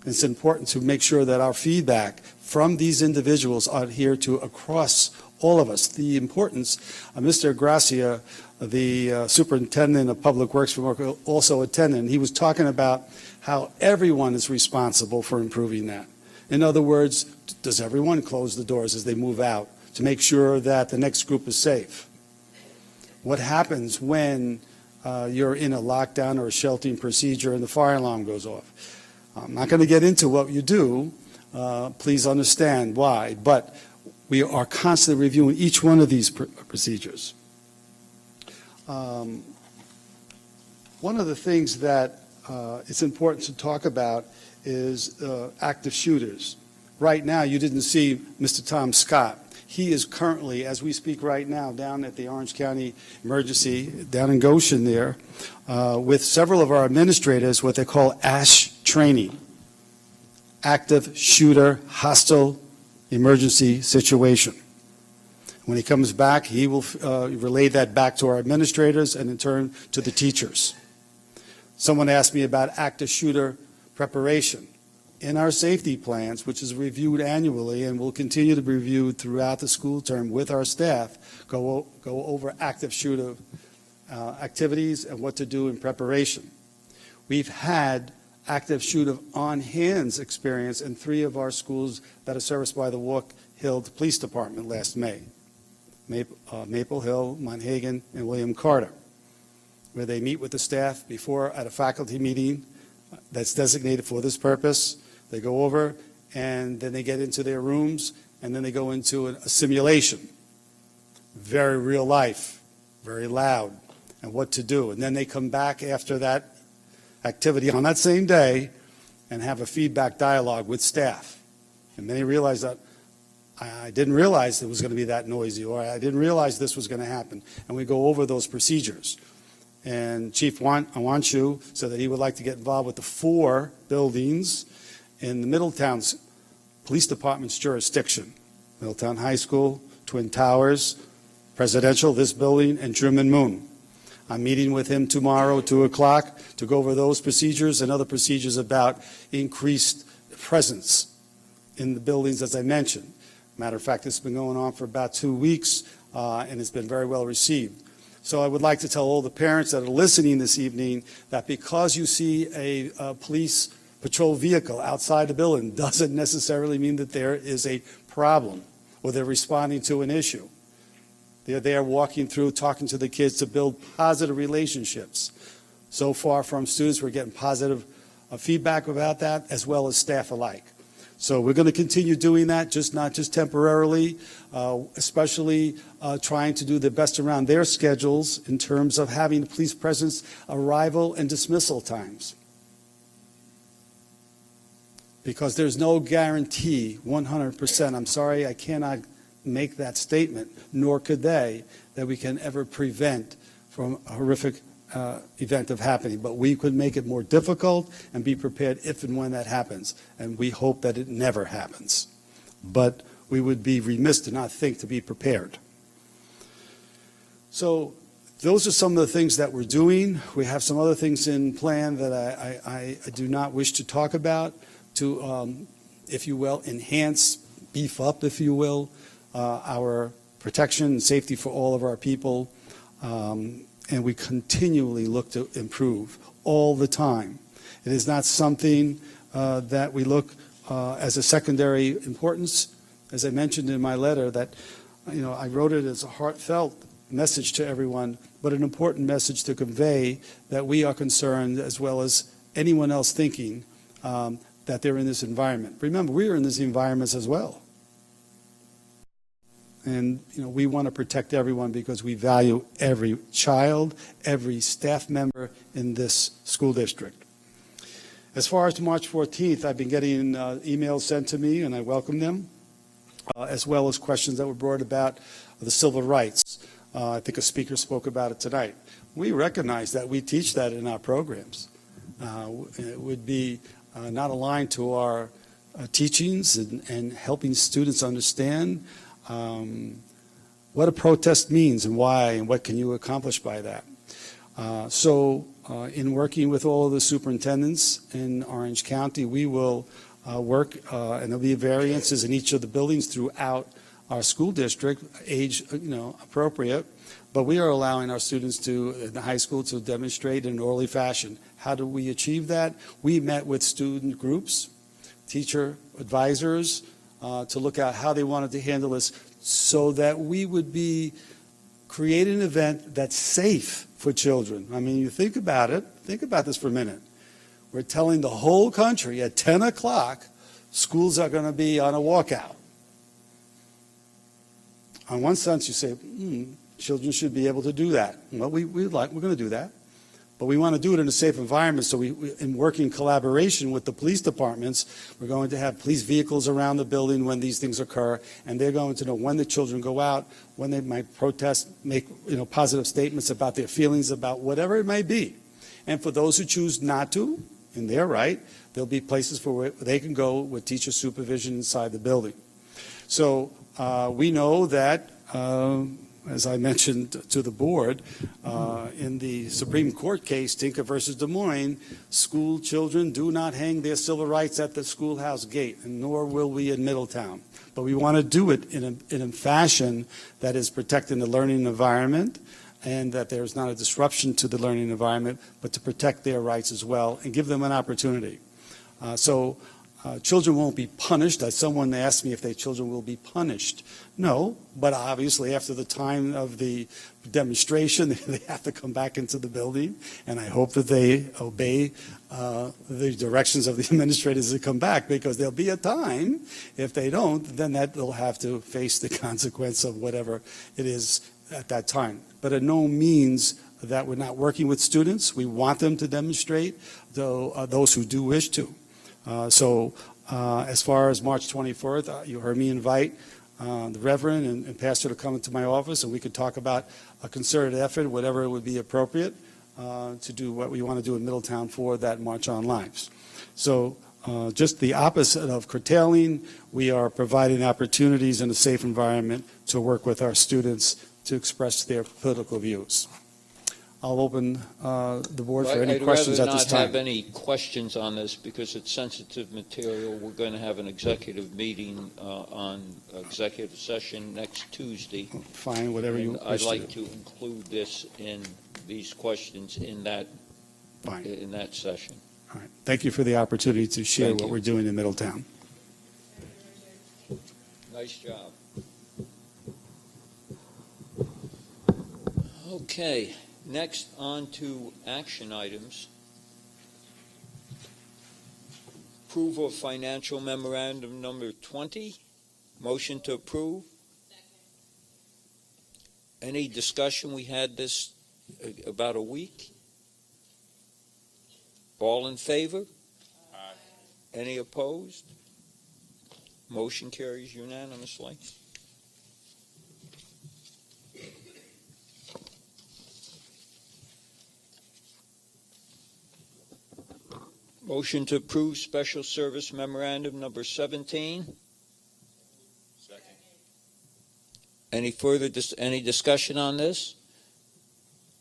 It's important to make sure that our feedback from these individuals are adhered to across all of us. The importance, Mr. Gracia, the superintendent of Public Works, also attended, and he was talking about how everyone is responsible for improving that. In other words, does everyone close the doors as they move out to make sure that the next group is safe? What happens when you're in a lockdown or a sheltering procedure and the fire alarm goes off? I'm not going to get into what you do. Please understand why. But we are constantly reviewing each one of these procedures. One of the things that it's important to talk about is active shooters. Right now, you didn't see Mr. Tom Scott. He is currently, as we speak right now, down at the Orange County Emergency, down in Goshen there, with several of our administrators, what they call ASH training, active shooter hostile emergency situation. When he comes back, he will relay that back to our administrators and in turn to the teachers. Someone asked me about active shooter preparation. In our safety plans, which is reviewed annually and will continue to be reviewed throughout the school term with our staff, go over active shooter activities and what to do in preparation. We've had active shooter on-hands experience in 3 of our schools that are serviced by the Walk Hill Police Department last May. Maple Hill, Monhegan, and William Carter, where they meet with the staff before at a faculty meeting that's designated for this purpose. They go over and then they get into their rooms and then they go into a simulation. Very real life, very loud, and what to do. And then they come back after that activity on that same day and have a feedback dialogue with staff. And many realize that I didn't realize it was going to be that noisy, or I didn't realize this was going to happen. And we go over those procedures. And Chief Wanshu said that he would like to get involved with the 4 buildings in the Middletown's Police Department's jurisdiction. Middletown High School, Twin Towers, Presidential, this building, and Truman Moon. I'm meeting with him tomorrow, 2 o'clock, to go over those procedures and other procedures about increased presence in the buildings, as I mentioned. Matter of fact, it's been going on for about 2 weeks, and it's been very well received. So I would like to tell all the parents that are listening this evening that because you see a police patrol vehicle outside the building doesn't necessarily mean that there is a problem or they're responding to an issue. They're there walking through, talking to the kids to build positive relationships. So far from students, we're getting positive feedback about that, as well as staff alike. So we're going to continue doing that, not just temporarily, especially trying to do the best around their schedules in terms of having the police presence, arrival, and dismissal times. Because there's no guarantee, 100%, I'm sorry, I cannot make that statement, nor could they, that we can ever prevent from a horrific event of happening. But we could make it more difficult and be prepared if and when that happens. And we hope that it never happens. But we would be remiss to not think to be prepared. So those are some of the things that we're doing. We have some other things in plan that I do not wish to talk about to, if you will, enhance, beef up, if you will, our protection and safety for all of our people. And we continually look to improve all the time. It is not something that we look as a secondary importance. As I mentioned in my letter, that I wrote it as a heartfelt message to everyone, but an important message to convey that we are concerned, as well as anyone else thinking, that they're in this environment. Remember, we are in these environments as well. And we want to protect everyone because we value every child, every staff member in this school district. As far as March 14th, I've been getting emails sent to me, and I welcome them, as well as questions that were brought about the civil rights. I think a speaker spoke about it tonight. We recognize that we teach that in our programs. It would be not aligned to our teachings and helping students understand what a protest means and why and what can you accomplish by that. So in working with all of the superintendents in Orange County, we will work, and there'll be variances in each of the buildings throughout our school district, age appropriate, but we are allowing our students in the high school to demonstrate in an orderly fashion. How do we achieve that? We met with student groups, teacher advisors, to look at how they wanted to handle this so that we would be creating an event that's safe for children. I mean, you think about it. Think about this for a minute. We're telling the whole country at 10 o'clock schools are going to be on a walkout. On one sense, you say, children should be able to do that. Well, we're going to do that. But we want to do it in a safe environment, so in working collaboration with the police departments, we're going to have police vehicles around the building when these things occur, and they're going to know when the children go out, when they might protest, make positive statements about their feelings about whatever it may be. And for those who choose not to, in their right, there'll be places where they can go with teacher supervision inside the building. So we know that as I mentioned to the board, in the Supreme Court case, Tinker versus Des Moines, school children do not hang their civil rights at the schoolhouse gate, and nor will we in Middletown. But we want to do it in a fashion that is protecting the learning environment and that there's not a disruption to the learning environment, but to protect their rights as well and give them an opportunity. Children won't be punished. Someone asked me if their children will be punished. No, but obviously after the time of the demonstration, they have to come back into the building, and I hope that they obey the directions of the administrators to come back, because there'll be a time, if they don't, then they'll have to face the consequence of whatever it is at that time. But in no means that we're not working with students. We want them to demonstrate, though those who do wish to. As far as March 24th, you heard me invite the Reverend and Pastor to come into my office, and we could talk about a concerted effort, whatever would be appropriate, to do what we want to do in Middletown for that March on Lives. So just the opposite of curtailing, we are providing opportunities in a safe environment to work with our students to express their political views. I'll open the board for any questions at this time. I'd rather not have any questions on this because it's sensitive material. We're going to have an executive meeting on executive session next Tuesday. Fine, whatever you wish to do. I'd like to include this in these questions in that session. All right. Thank you for the opportunity to share what we're doing in Middletown. Nice job. Okay. Next, on to action items. Approval of financial memorandum number 20. Motion to approve. Any discussion? We had this about a week. All in favor? Aye. Any opposed? Motion carries unanimously. Motion to approve special service memorandum number 17. Second. Any discussion on this?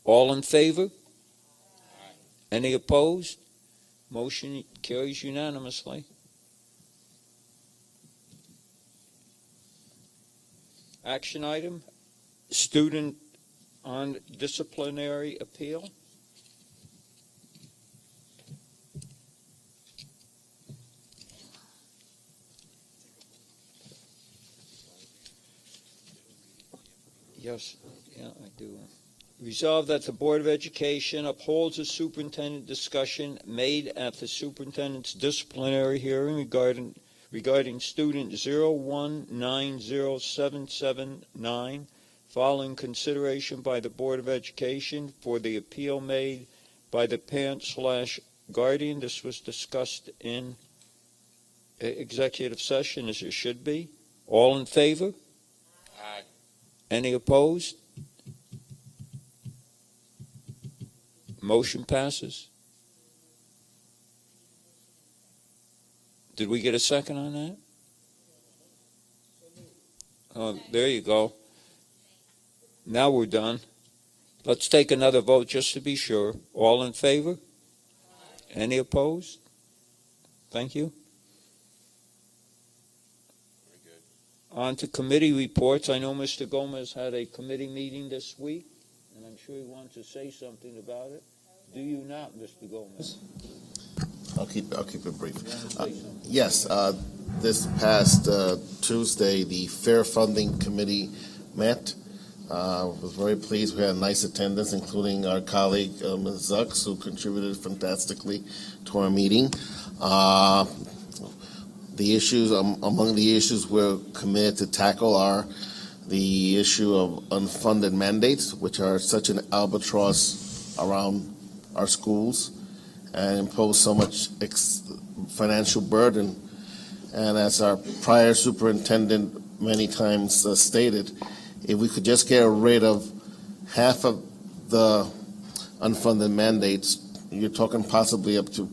All in favor? Any opposed? Motion carries unanimously. Action item, student on disciplinary appeal. Yes, yeah, I do. Resolved that the Board of Education upholds the superintendent discussion made at the superintendent's disciplinary hearing regarding student 0190779, following consideration by the Board of Education for the appeal made by the parent/guardian. This was discussed in executive session, as it should be. All in favor? Aye. Any opposed? Motion passes. Did we get a second on that? Oh, there you go. Now we're done. Let's take another vote just to be sure. All in favor? Any opposed? Thank you. On to committee reports. I know Mr. Gomez had a committee meeting this week, and I'm sure he wants to say something about it. Do you not, Mr. Gomez? I'll keep it brief. Yes, this past Tuesday, the Fair Funding Committee met. Was very pleased. We had a nice attendance, including our colleague, Ms. Zucks, who contributed fantastically to our meeting. The issues, among the issues we're committed to tackle are the issue of unfunded mandates, which are such an albatross around our schools and impose so much financial burden. And as our prior superintendent many times stated, if we could just get rid of half of the unfunded mandates, you're talking possibly up to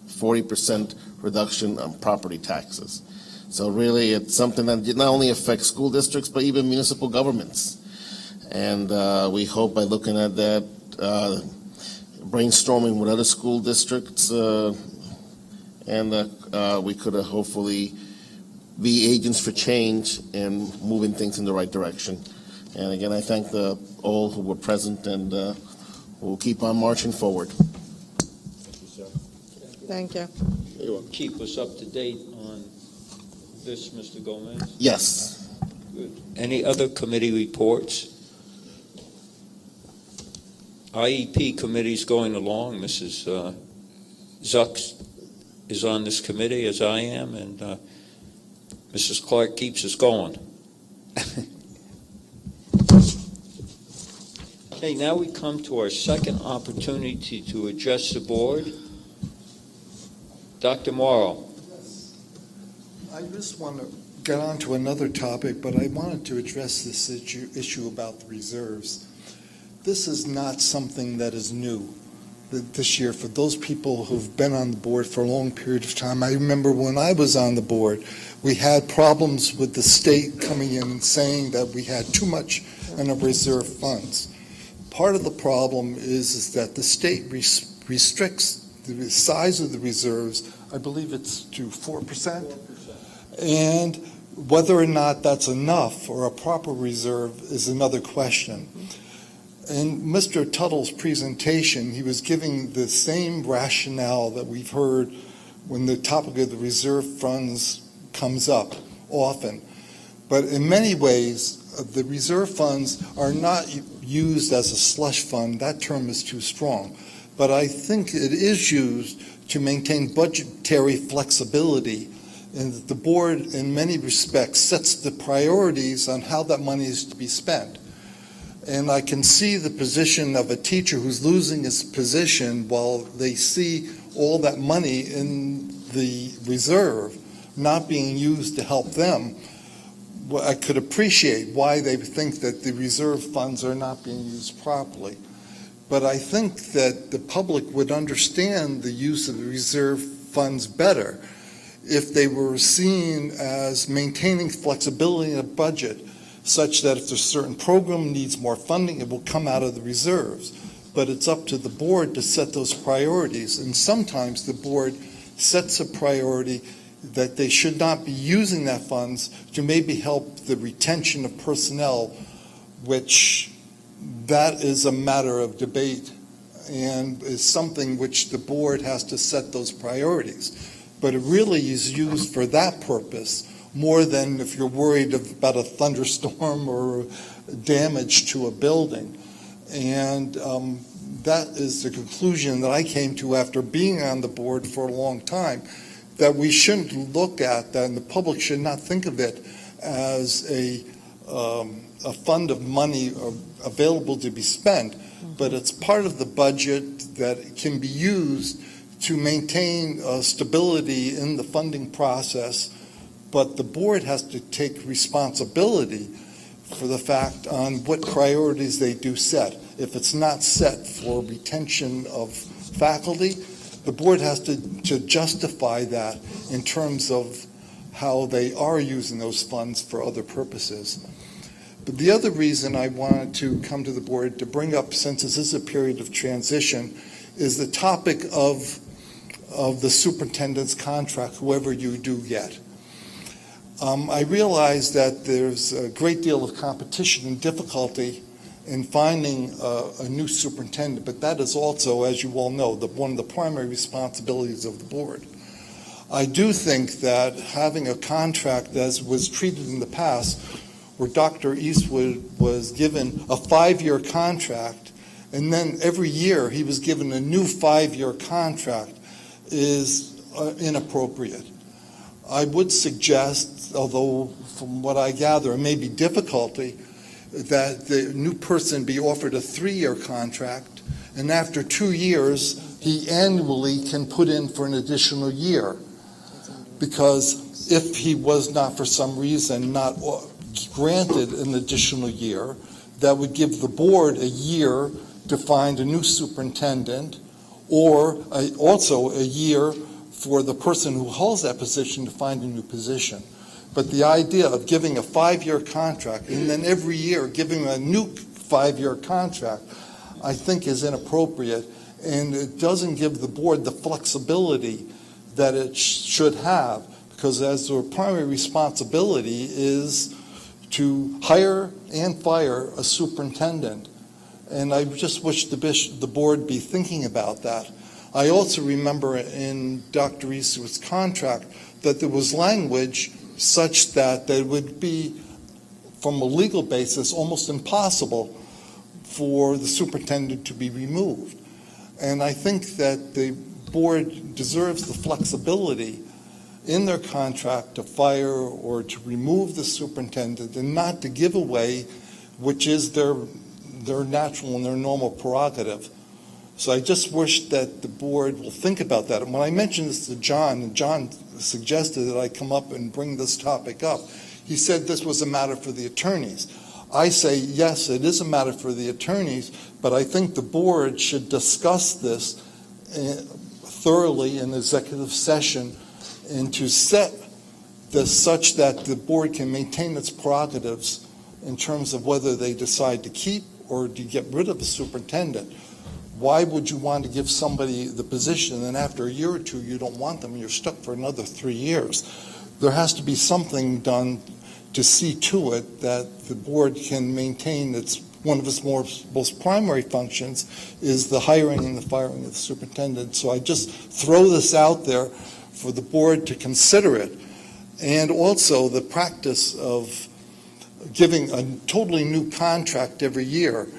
40% reduction on property taxes. So really, it's something that not only affects school districts, but even municipal governments. And we hope by looking at that, brainstorming with other school districts, and we could hopefully be agents for change and moving things in the right direction. And again, I thank all who were present, and we'll keep on marching forward. Thank you. Keep us up to date on this, Mr. Gomez? Yes. Good. Any other committee reports? IEP committee's going along. Mrs. Zucks is on this committee, as I am, and Mrs. Clark keeps us going. Okay, now we come to our second opportunity to address the board. Dr. Morrow. I just want to get on to another topic, but I wanted to address this issue about the reserves. This is not something that is new this year for those people who've been on the board for a long period of time. I remember when I was on the board, we had problems with the state coming in and saying that we had too much in our reserve funds. Part of the problem is that the state restricts the size of the reserves. I believe it's to 4%. And whether or not that's enough or a proper reserve is another question. In Mr. Tuttle's presentation, he was giving the same rationale that we've heard when the topic of the reserve funds comes up often. But in many ways, the reserve funds are not used as a slush fund. That term is too strong. But I think it is used to maintain budgetary flexibility, and the board, in many respects, sets the priorities on how that money is to be spent. And I can see the position of a teacher who's losing his position while they see all that money in the reserve not being used to help them. Well, I could appreciate why they think that the reserve funds are not being used properly. But I think that the public would understand the use of the reserve funds better if they were seen as maintaining flexibility in a budget, such that if a certain program needs more funding, it will come out of the reserves. but it's up to the board to set those priorities. And sometimes the board sets a priority that they should not be using that funds to maybe help the retention of personnel, which that is a matter of debate and is something which the board has to set those priorities. But it really is used for that purpose more than if you're worried about a thunderstorm or damage to a building. And that is the conclusion that I came to after being on the board for a long time, that we shouldn't look at that, and the public should not think of it as a fund of money available to be spent, but it's part of the budget that can be used to maintain stability in the funding process. But the board has to take responsibility for the fact on what priorities they do set. If it's not set for retention of faculty, the board has to justify that in terms of how they are using those funds for other purposes. But the other reason I wanted to come to the board to bring up, since this is a period of transition, is the topic of the superintendent's contract, whoever you do get. I realize that there's a great deal of competition and difficulty in finding a new superintendent, but that is also, as you all know, one of the primary responsibilities of the board. I do think that having a contract, as was treated in the past, where Dr. Eastwood was given a 5-year contract, and then every year he was given a new 5-year contract, is inappropriate. I would suggest, although from what I gather it may be difficulty, that the new person be offered a 3-year contract, and after 2 years, he annually can put in for an additional year. Because if he was not, for some reason, not granted an additional year, that would give the board a year to find a new superintendent, or also a year for the person who holds that position to find a new position. But the idea of giving a 5-year contract and then every year giving a new 5-year contract, I think is inappropriate, and it doesn't give the board the flexibility that it should have, because as their primary responsibility is to hire and fire a superintendent. And I just wish the board be thinking about that. I also remember in Dr. Eastwood's contract that there was language such that it would be, from a legal basis, almost impossible for the superintendent to be removed. And I think that the board deserves the flexibility in their contract to fire or to remove the superintendent and not to give away, which is their natural and their normal prerogative. So I just wish that the board will think about that. And when I mentioned this to John, and John suggested that I come up and bring this topic up, he said this was a matter for the attorneys. I say, yes, it is a matter for the attorneys, but I think the board should discuss this thoroughly in executive session and to set this such that the board can maintain its prerogatives in terms of whether they decide to keep or to get rid of a superintendent. Why would you want to give somebody the position and after a year or two you don't want them and you're stuck for another 3 years? There has to be something done to see to it that the board can maintain one of its most primary functions is the hiring and the firing of the superintendent. So I just throw this out there for the board to consider it. And also the practice of giving a totally new contract every year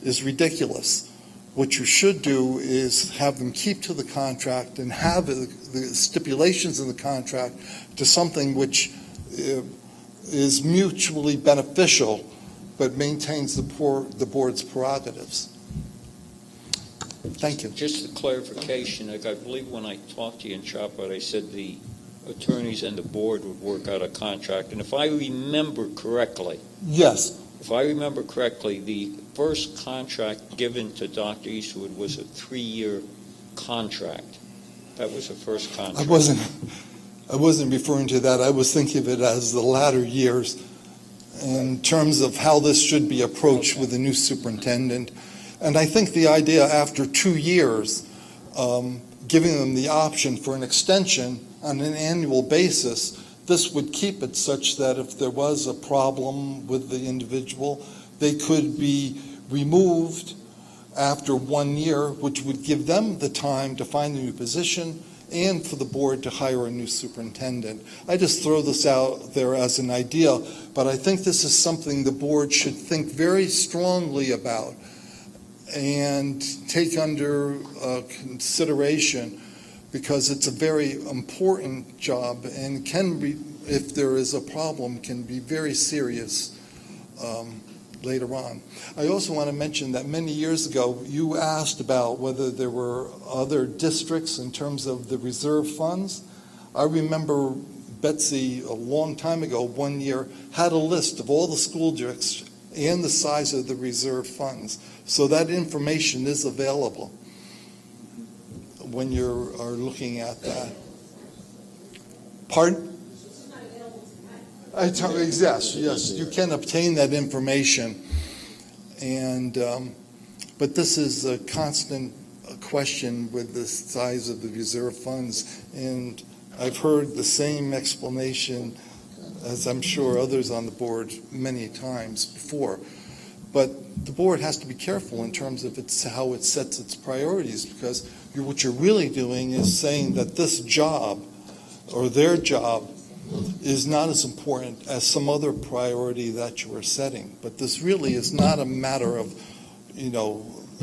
is ridiculous. What you should do is have them keep to the contract and have the stipulations in the contract to something which is mutually beneficial but maintains the board's prerogatives. Thank you. Just a clarification, I believe when I talked to you in Chopwood, I said the attorneys and the board would work out a contract. And if I remember correctly, yes. If I remember correctly, the first contract given to Dr. Eastwood was a 3-year contract. That was the first contract. I wasn't referring to that. I was thinking of it as the latter years in terms of how this should be approached with the new superintendent. And I think the idea after 2 years, giving them the option for an extension on an annual basis, this would keep it such that if there was a problem with the individual, they could be removed after 1 year, which would give them the time to find a new position and for the board to hire a new superintendent. I just throw this out there as an idea, but I think this is something the board should think very strongly about and take under consideration, because it's a very important job and can be, if there is a problem, can be very serious later on. I also want to mention that many years ago, you asked about whether there were other districts in terms of the reserve funds. I remember Betsy, a long time ago, 1 year, had a list of all the school districts and the size of the reserve funds. So that information is available when you are looking at that. Pardon? Yes, you can obtain that information. And, but this is a constant question with the size of the reserve funds. And I've heard the same explanation, as I'm sure others on the board, many times before. But the board has to be careful in terms of how it sets its priorities, because what you're really doing is saying that this job or their job is not as important as some other priority that you are setting. But this really is not a matter of,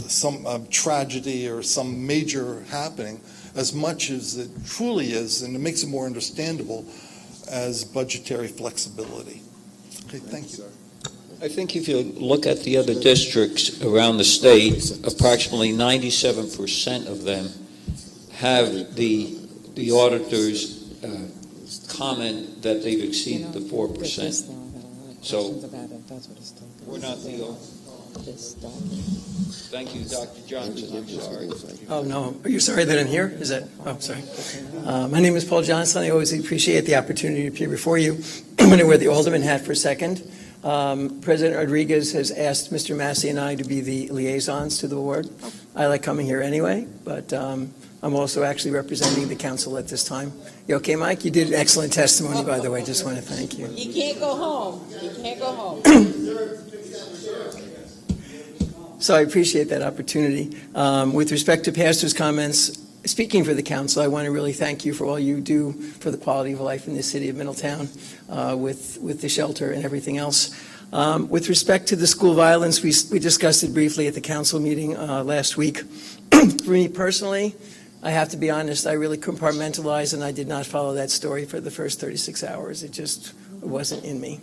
some tragedy or some major happening, as much as it truly is, and it makes it more understandable, as budgetary flexibility. Okay, thank you. I think if you look at the other districts around the state, approximately 97% of them have the auditors comment that they've exceeded the 4%. So we're not the. Thank you, Dr. Johnson. I'm sorry. Oh, no. Are you sorry that I'm here? Is that? Oh, sorry. My name is Paul Johnson. I always appreciate the opportunity to appear before you. I'm going to wear the alderman hat for a second. President Rodriguez has asked Mr. Massey and I to be the liaisons to the board. I like coming here anyway, but I'm also actually representing the council at this time. You okay, Mike? You did an excellent testimony, by the way. Just want to thank you. You can't go home. You can't go home. So I appreciate that opportunity. With respect to pastor's comments, speaking for the council, I want to really thank you for all you do for the quality of life in the city of Middletown with the shelter and everything else. With respect to the school violence, we discussed it briefly at the council meeting last week. For me personally, I have to be honest, I really compartmentalized and I did not follow that story for the first 36 hours. It just wasn't in me.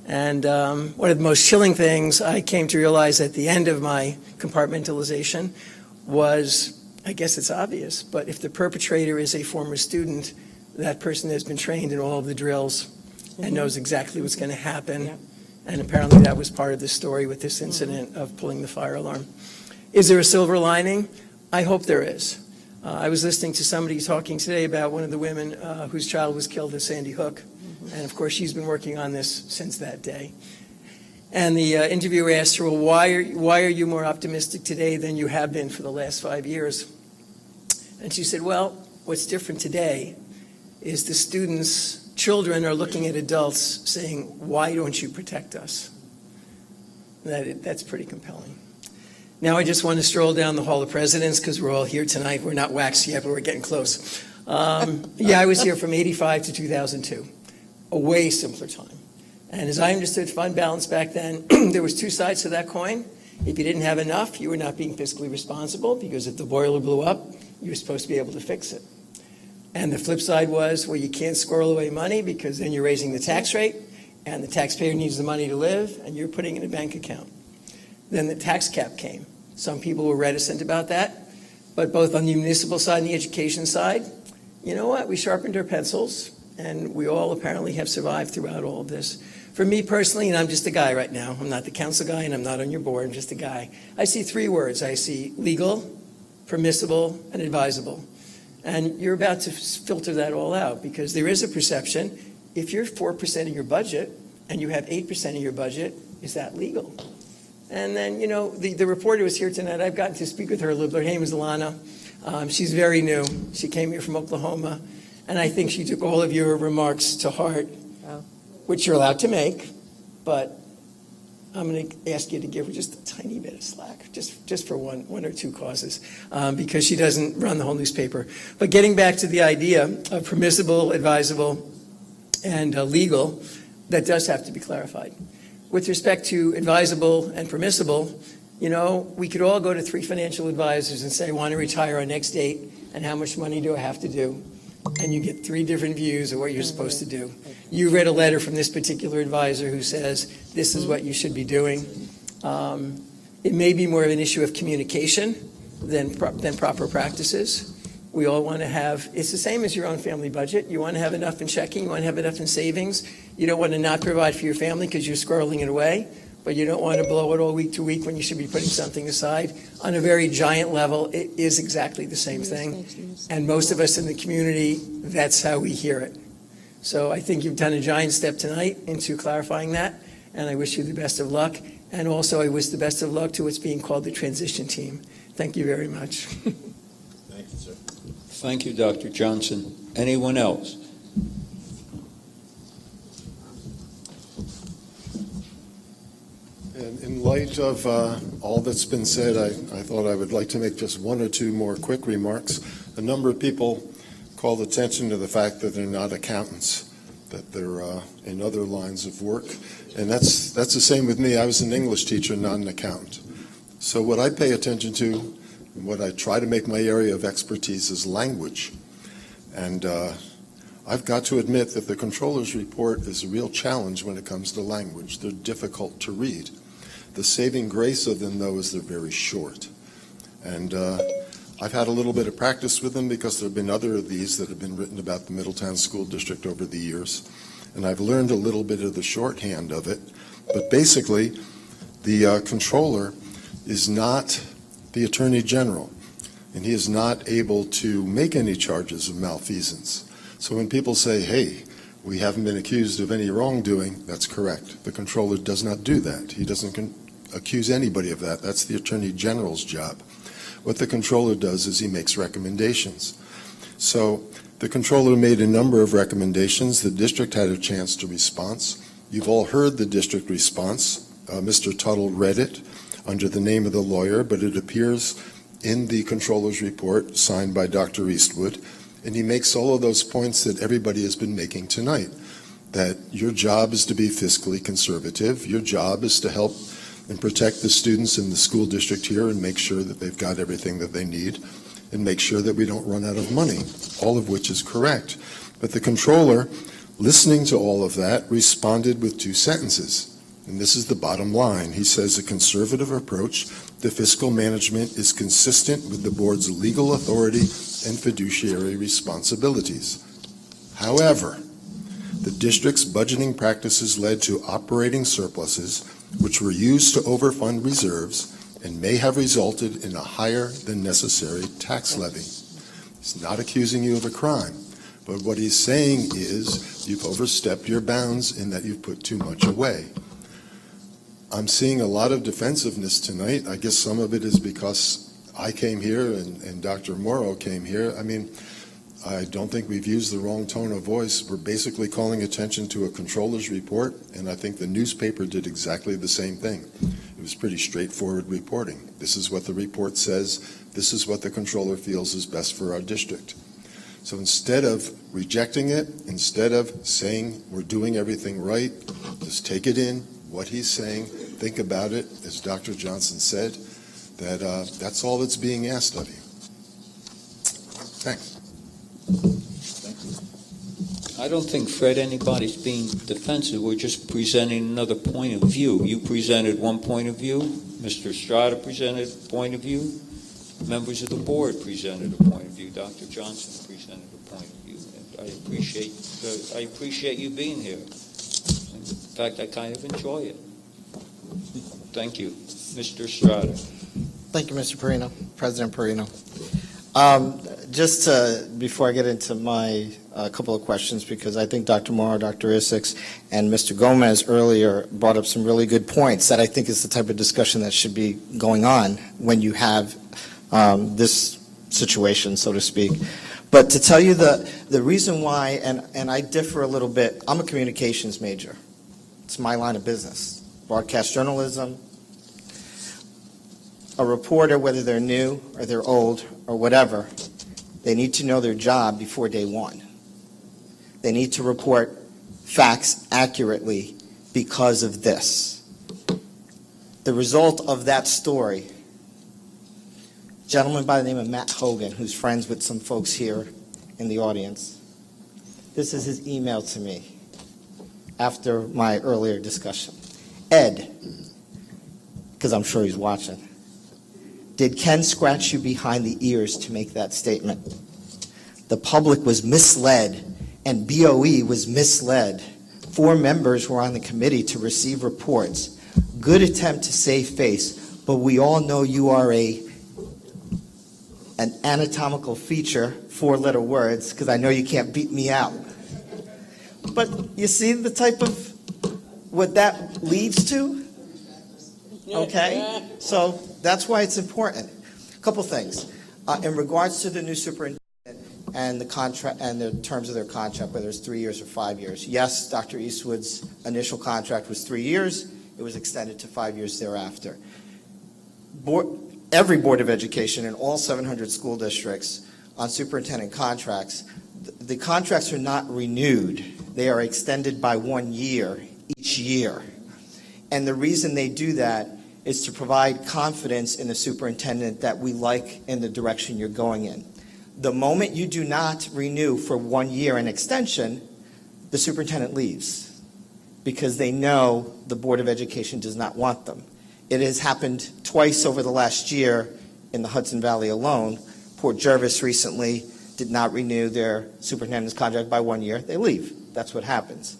And one of the most chilling things I came to realize at the end of my compartmentalization was, I guess it's obvious, but if the perpetrator is a former student, that person has been trained in all of the drills and knows exactly what's going to happen. Yep. And apparently that was part of the story with this incident of pulling the fire alarm. Is there a silver lining? I hope there is. I was listening to somebody talking today about one of the women whose child was killed at Sandy Hook. And of course, she's been working on this since that day. And the interviewer asked her, well, why are you more optimistic today than you have been for the last 5 years? And she said, well, what's different today is the students, children are looking at adults saying, why don't you protect us? That's pretty compelling. Now I just want to stroll down the Hall of Presidents because we're all here tonight. We're not waxed yet, but we're getting close. I was here from 85 to 2002. A way simpler time. And as I understood fund balance back then, there was two sides to that coin. If you didn't have enough, you were not being fiscally responsible, because if the boiler blew up, you were supposed to be able to fix it. And the flip side was, well, you can't squirrel away money because then you're raising the tax rate, and the taxpayer needs the money to live, and you're putting it in a bank account. Then the tax cap came. Some people were reticent about that, but both on the municipal side and the education side, you know what? We sharpened our pencils. And we all apparently have survived throughout all of this. For me personally, and I'm just a guy right now, I'm not the council guy and I'm not on your board, I'm just a guy. I see three words. I see legal, permissible, and advisable. And you're about to filter that all out, because there is a perception, if you're 4% of your budget and you have 8% of your budget, is that legal? And then, the reporter was here tonight. I've gotten to speak with her a little bit. Her name is Alana. She's very new. She came here from Oklahoma. And I think she took all of your remarks to heart, which you're allowed to make. But I'm going to ask you to give her just a tiny bit of slack, just for one or two causes, because she doesn't run the whole newspaper. But getting back to the idea of permissible, advisable, and legal, that does have to be clarified. With respect to advisable and permissible, we could all go to 3 financial advisors and say, I want to retire on next date, and how much money do I have to do? And you get 3 different views of what you're supposed to do. You read a letter from this particular advisor who says, this is what you should be doing. It may be more of an issue of communication than proper practices. We all want to have, it's the same as your own family budget. You want to have enough in checking, you want to have enough in savings. You don't want to not provide for your family because you're squirreling it away, but you don't want to blow it all week to week when you should be putting something aside. On a very giant level, it is exactly the same thing. And most of us in the community, that's how we hear it. So I think you've done a giant step tonight into clarifying that, and I wish you the best of luck. And also, I wish the best of luck to what's being called the transition team. Thank you very much. Thank you, sir. Thank you, Dr. Johnson. Anyone else? And in light of all that's been said, I thought I would like to make just 1 or 2 more quick remarks. A number of people called attention to the fact that they're not accountants, that they're in other lines of work. And that's the same with me. I was an English teacher, not an accountant. So what I pay attention to, and what I try to make my area of expertise is language. And I've got to admit that the controller's report is a real challenge when it comes to language. They're difficult to read. The saving grace of them, though, is they're very short. And I've had a little bit of practice with them because there have been other of these that have been written about the Middletown School District over the years. And I've learned a little bit of the shorthand of it. But basically, the controller is not the Attorney General, and he is not able to make any charges of malfeasance. So when people say, hey, we haven't been accused of any wrongdoing, that's correct. The controller does not do that. He doesn't accuse anybody of that. That's the Attorney General's job. What the controller does is he makes recommendations. So the controller made a number of recommendations. The district had a chance to respond. You've all heard the district response. Mr. Tuttle read it under the name of the lawyer, but it appears in the controller's report signed by Dr. Eastwood, and he makes all of those points that everybody has been making tonight, that your job is to be fiscally conservative, your job is to help and protect the students in the school district here and make sure that they've got everything that they need, and make sure that we don't run out of money, all of which is correct. But the controller, listening to all of that, responded with 2 sentences. And this is the bottom line. He says a conservative approach to fiscal management is consistent with the board's legal authority and fiduciary responsibilities. However, the district's budgeting practices led to operating surpluses, which were used to overfund reserves and may have resulted in a higher than necessary tax levy. He's not accusing you of a crime, but what he's saying is you've overstepped your bounds in that you've put too much away. I'm seeing a lot of defensiveness tonight. I guess some of it is because I came here and Dr. Morrow came here. I mean, I don't think we've used the wrong tone of voice. We're basically calling attention to a controller's report, and I think the newspaper did exactly the same thing. It was pretty straightforward reporting. This is what the report says. This is what the controller feels is best for our district. So instead of rejecting it, instead of saying we're doing everything right, just take it in, what he's saying, think about it, as Dr. Johnson said, that that's all that's being asked of you. Thanks. I don't think, Fred, anybody's being defensive. We're just presenting another point of view. You presented one point of view. Mr. Estrada presented a point of view. Members of the board presented a point of view. Dr. Johnson presented a point of view. And I appreciate you being here. In fact, I kind of enjoy it. Thank you. Mr. Estrada. Thank you, Mr. Perino, President Perino. Before I get into my a couple of questions because I think Dr. Morrow, Dr. Isaacs, and Mr. Gomez earlier brought up some really good points that I think is the type of discussion that should be going on when you have this situation, so to speak. But to tell you the reason why, and I differ a little bit, I'm a communications major. It's my line of business. Broadcast journalism. A reporter, whether they're new or they're old or whatever, they need to know their job before day one. They need to report facts accurately because of this. The result of that story, a gentleman by the name of Matt Hogan, who's friends with some folks here in the audience, this is his email to me after my earlier discussion. Ed, because I'm sure he's watching, did Ken scratch you behind the ears to make that statement? The public was misled, and BOE was misled. 4 members were on the committee to receive reports. Good attempt to save face, but we all know you are an anatomical feature, 4-letter words, because I know you can't beat me out. But you see the type of what that leads to? Okay? So that's why it's important. A couple things. In regards to the new superintendent and the contract and the terms of their contract, whether it's 3 years or 5 years. Yes, Dr. Eastwood's initial contract was 3 years. It was extended to 5 years thereafter. Every Board of Education in all 700 school districts on superintendent contracts, the contracts are not renewed. They are extended by 1 year each year. And the reason they do that is to provide confidence in the superintendent that we like in the direction you're going in. The moment you do not renew for 1 year an extension, the superintendent leaves because they know the Board of Education does not want them. It has happened twice over the last year in the Hudson Valley alone. Port Jervis recently did not renew their superintendent's contract by 1 year. They leave. That's what happens.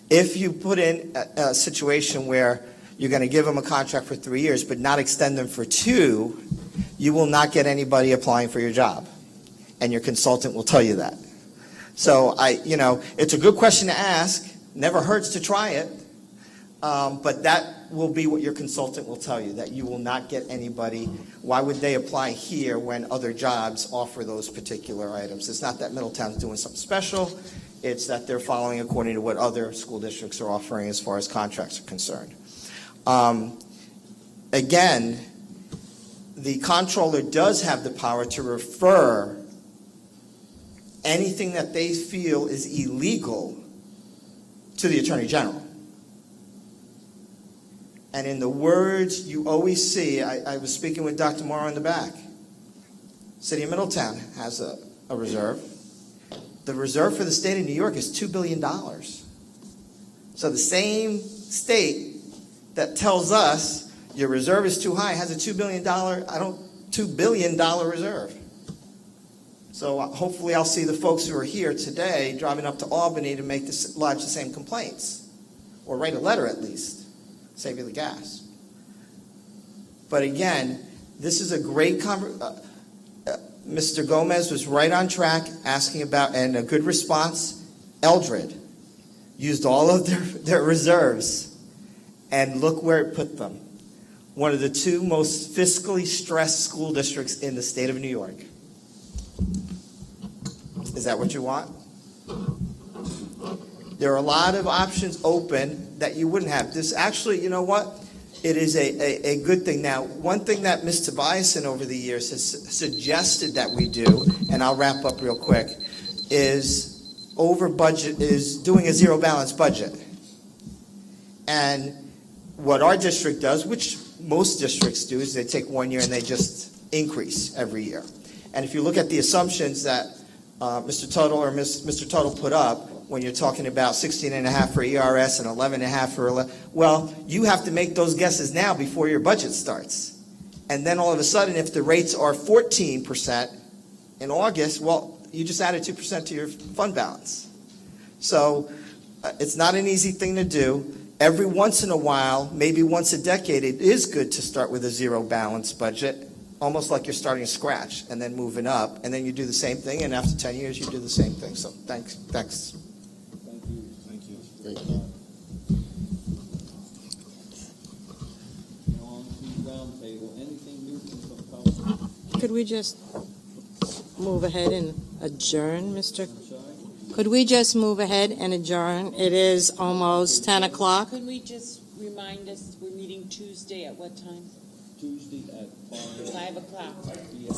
If you put in a situation where you're going to give them a contract for 3 years but not extend them for 2, you will not get anybody applying for your job. And your consultant will tell you that. So it's a good question to ask. Never hurts to try it. But that will be what your consultant will tell you, that you will not get anybody. Why would they apply here when other jobs offer those particular items? It's not that Middletown's doing something special. It's that they're following according to what other school districts are offering as far as contracts are concerned. Again, the comptroller does have the power to refer anything that they feel is illegal to the Attorney General. And in the words you always see, I was speaking with Dr. Morrow in the back. City of Middletown has a reserve. The reserve for the state of New York is $2 billion. So the same state that tells us your reserve is too high has a $2 billion reserve. So hopefully I'll see the folks who are here today driving up to Albany to lodge the same complaints, or write a letter at least, save you the gas. But again, this is a great Mr. Gomez was right on track asking about, and a good response. Eldred used all of their reserves, and look where it put them. One of the 2 most fiscally stressed school districts in the state of New York. Is that what you want? There are a lot of options open that you wouldn't have. This actually, you know what? It is a good thing. Now, one thing that Ms. Tobiasen over the years has suggested that we do, and I'll wrap up real quick, is doing a zero balance budget. And what our district does, which most districts do, is they take 1 year and they just increase every year. And if you look at the assumptions that Mr. Tuttle or Mr. Tuttle put up, when you're talking about 16.5 for ERS and 11.5 for, well, you have to make those guesses now before your budget starts. And then all of a sudden, if the rates are 14% in August, well, you just added 2% to your fund balance. So it's not an easy thing to do. Every once in a while, maybe once a decade, it is good to start with a zero balance budget. almost like you're starting to scratch and then moving up, and then you do the same thing, and after 10 years, you do the same thing. So thanks. Thank you. Great. Could we just move ahead and adjourn, Mr.? Could we just move ahead and adjourn? It is almost 10 o'clock. Could we just remind us, we're meeting Tuesday at what time? Tuesday at 5 o'clock. I can hear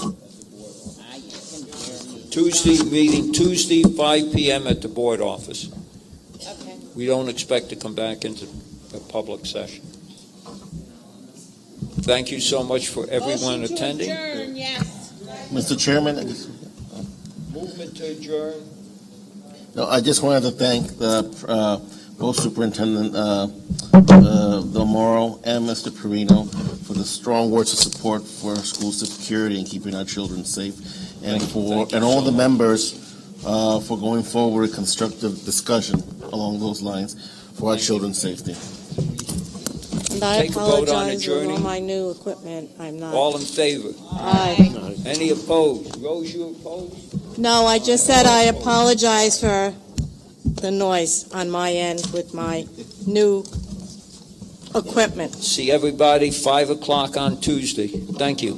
me. Tuesday meeting, Tuesday, 5 p.m. at the board office. Okay. We don't expect to come back into a public session. Thank you so much for everyone Motion to attending. adjourn, yes. Mr. Chairman, Movement to adjourn. no, I just wanted to thank both Superintendent DelMoro and Mr. Perino for the strong words of support for school security and keeping our children safe, and all the members for going forward with constructive discussion along those lines for our children's safety. And I Take a vote on apologize for all adjourning. my new equipment. I'm not. All in favor? Aye. Any opposed? Rose, you opposed? No, I just said I apologize for the noise on my end with my new equipment. See everybody 5 o'clock on Tuesday. Thank you.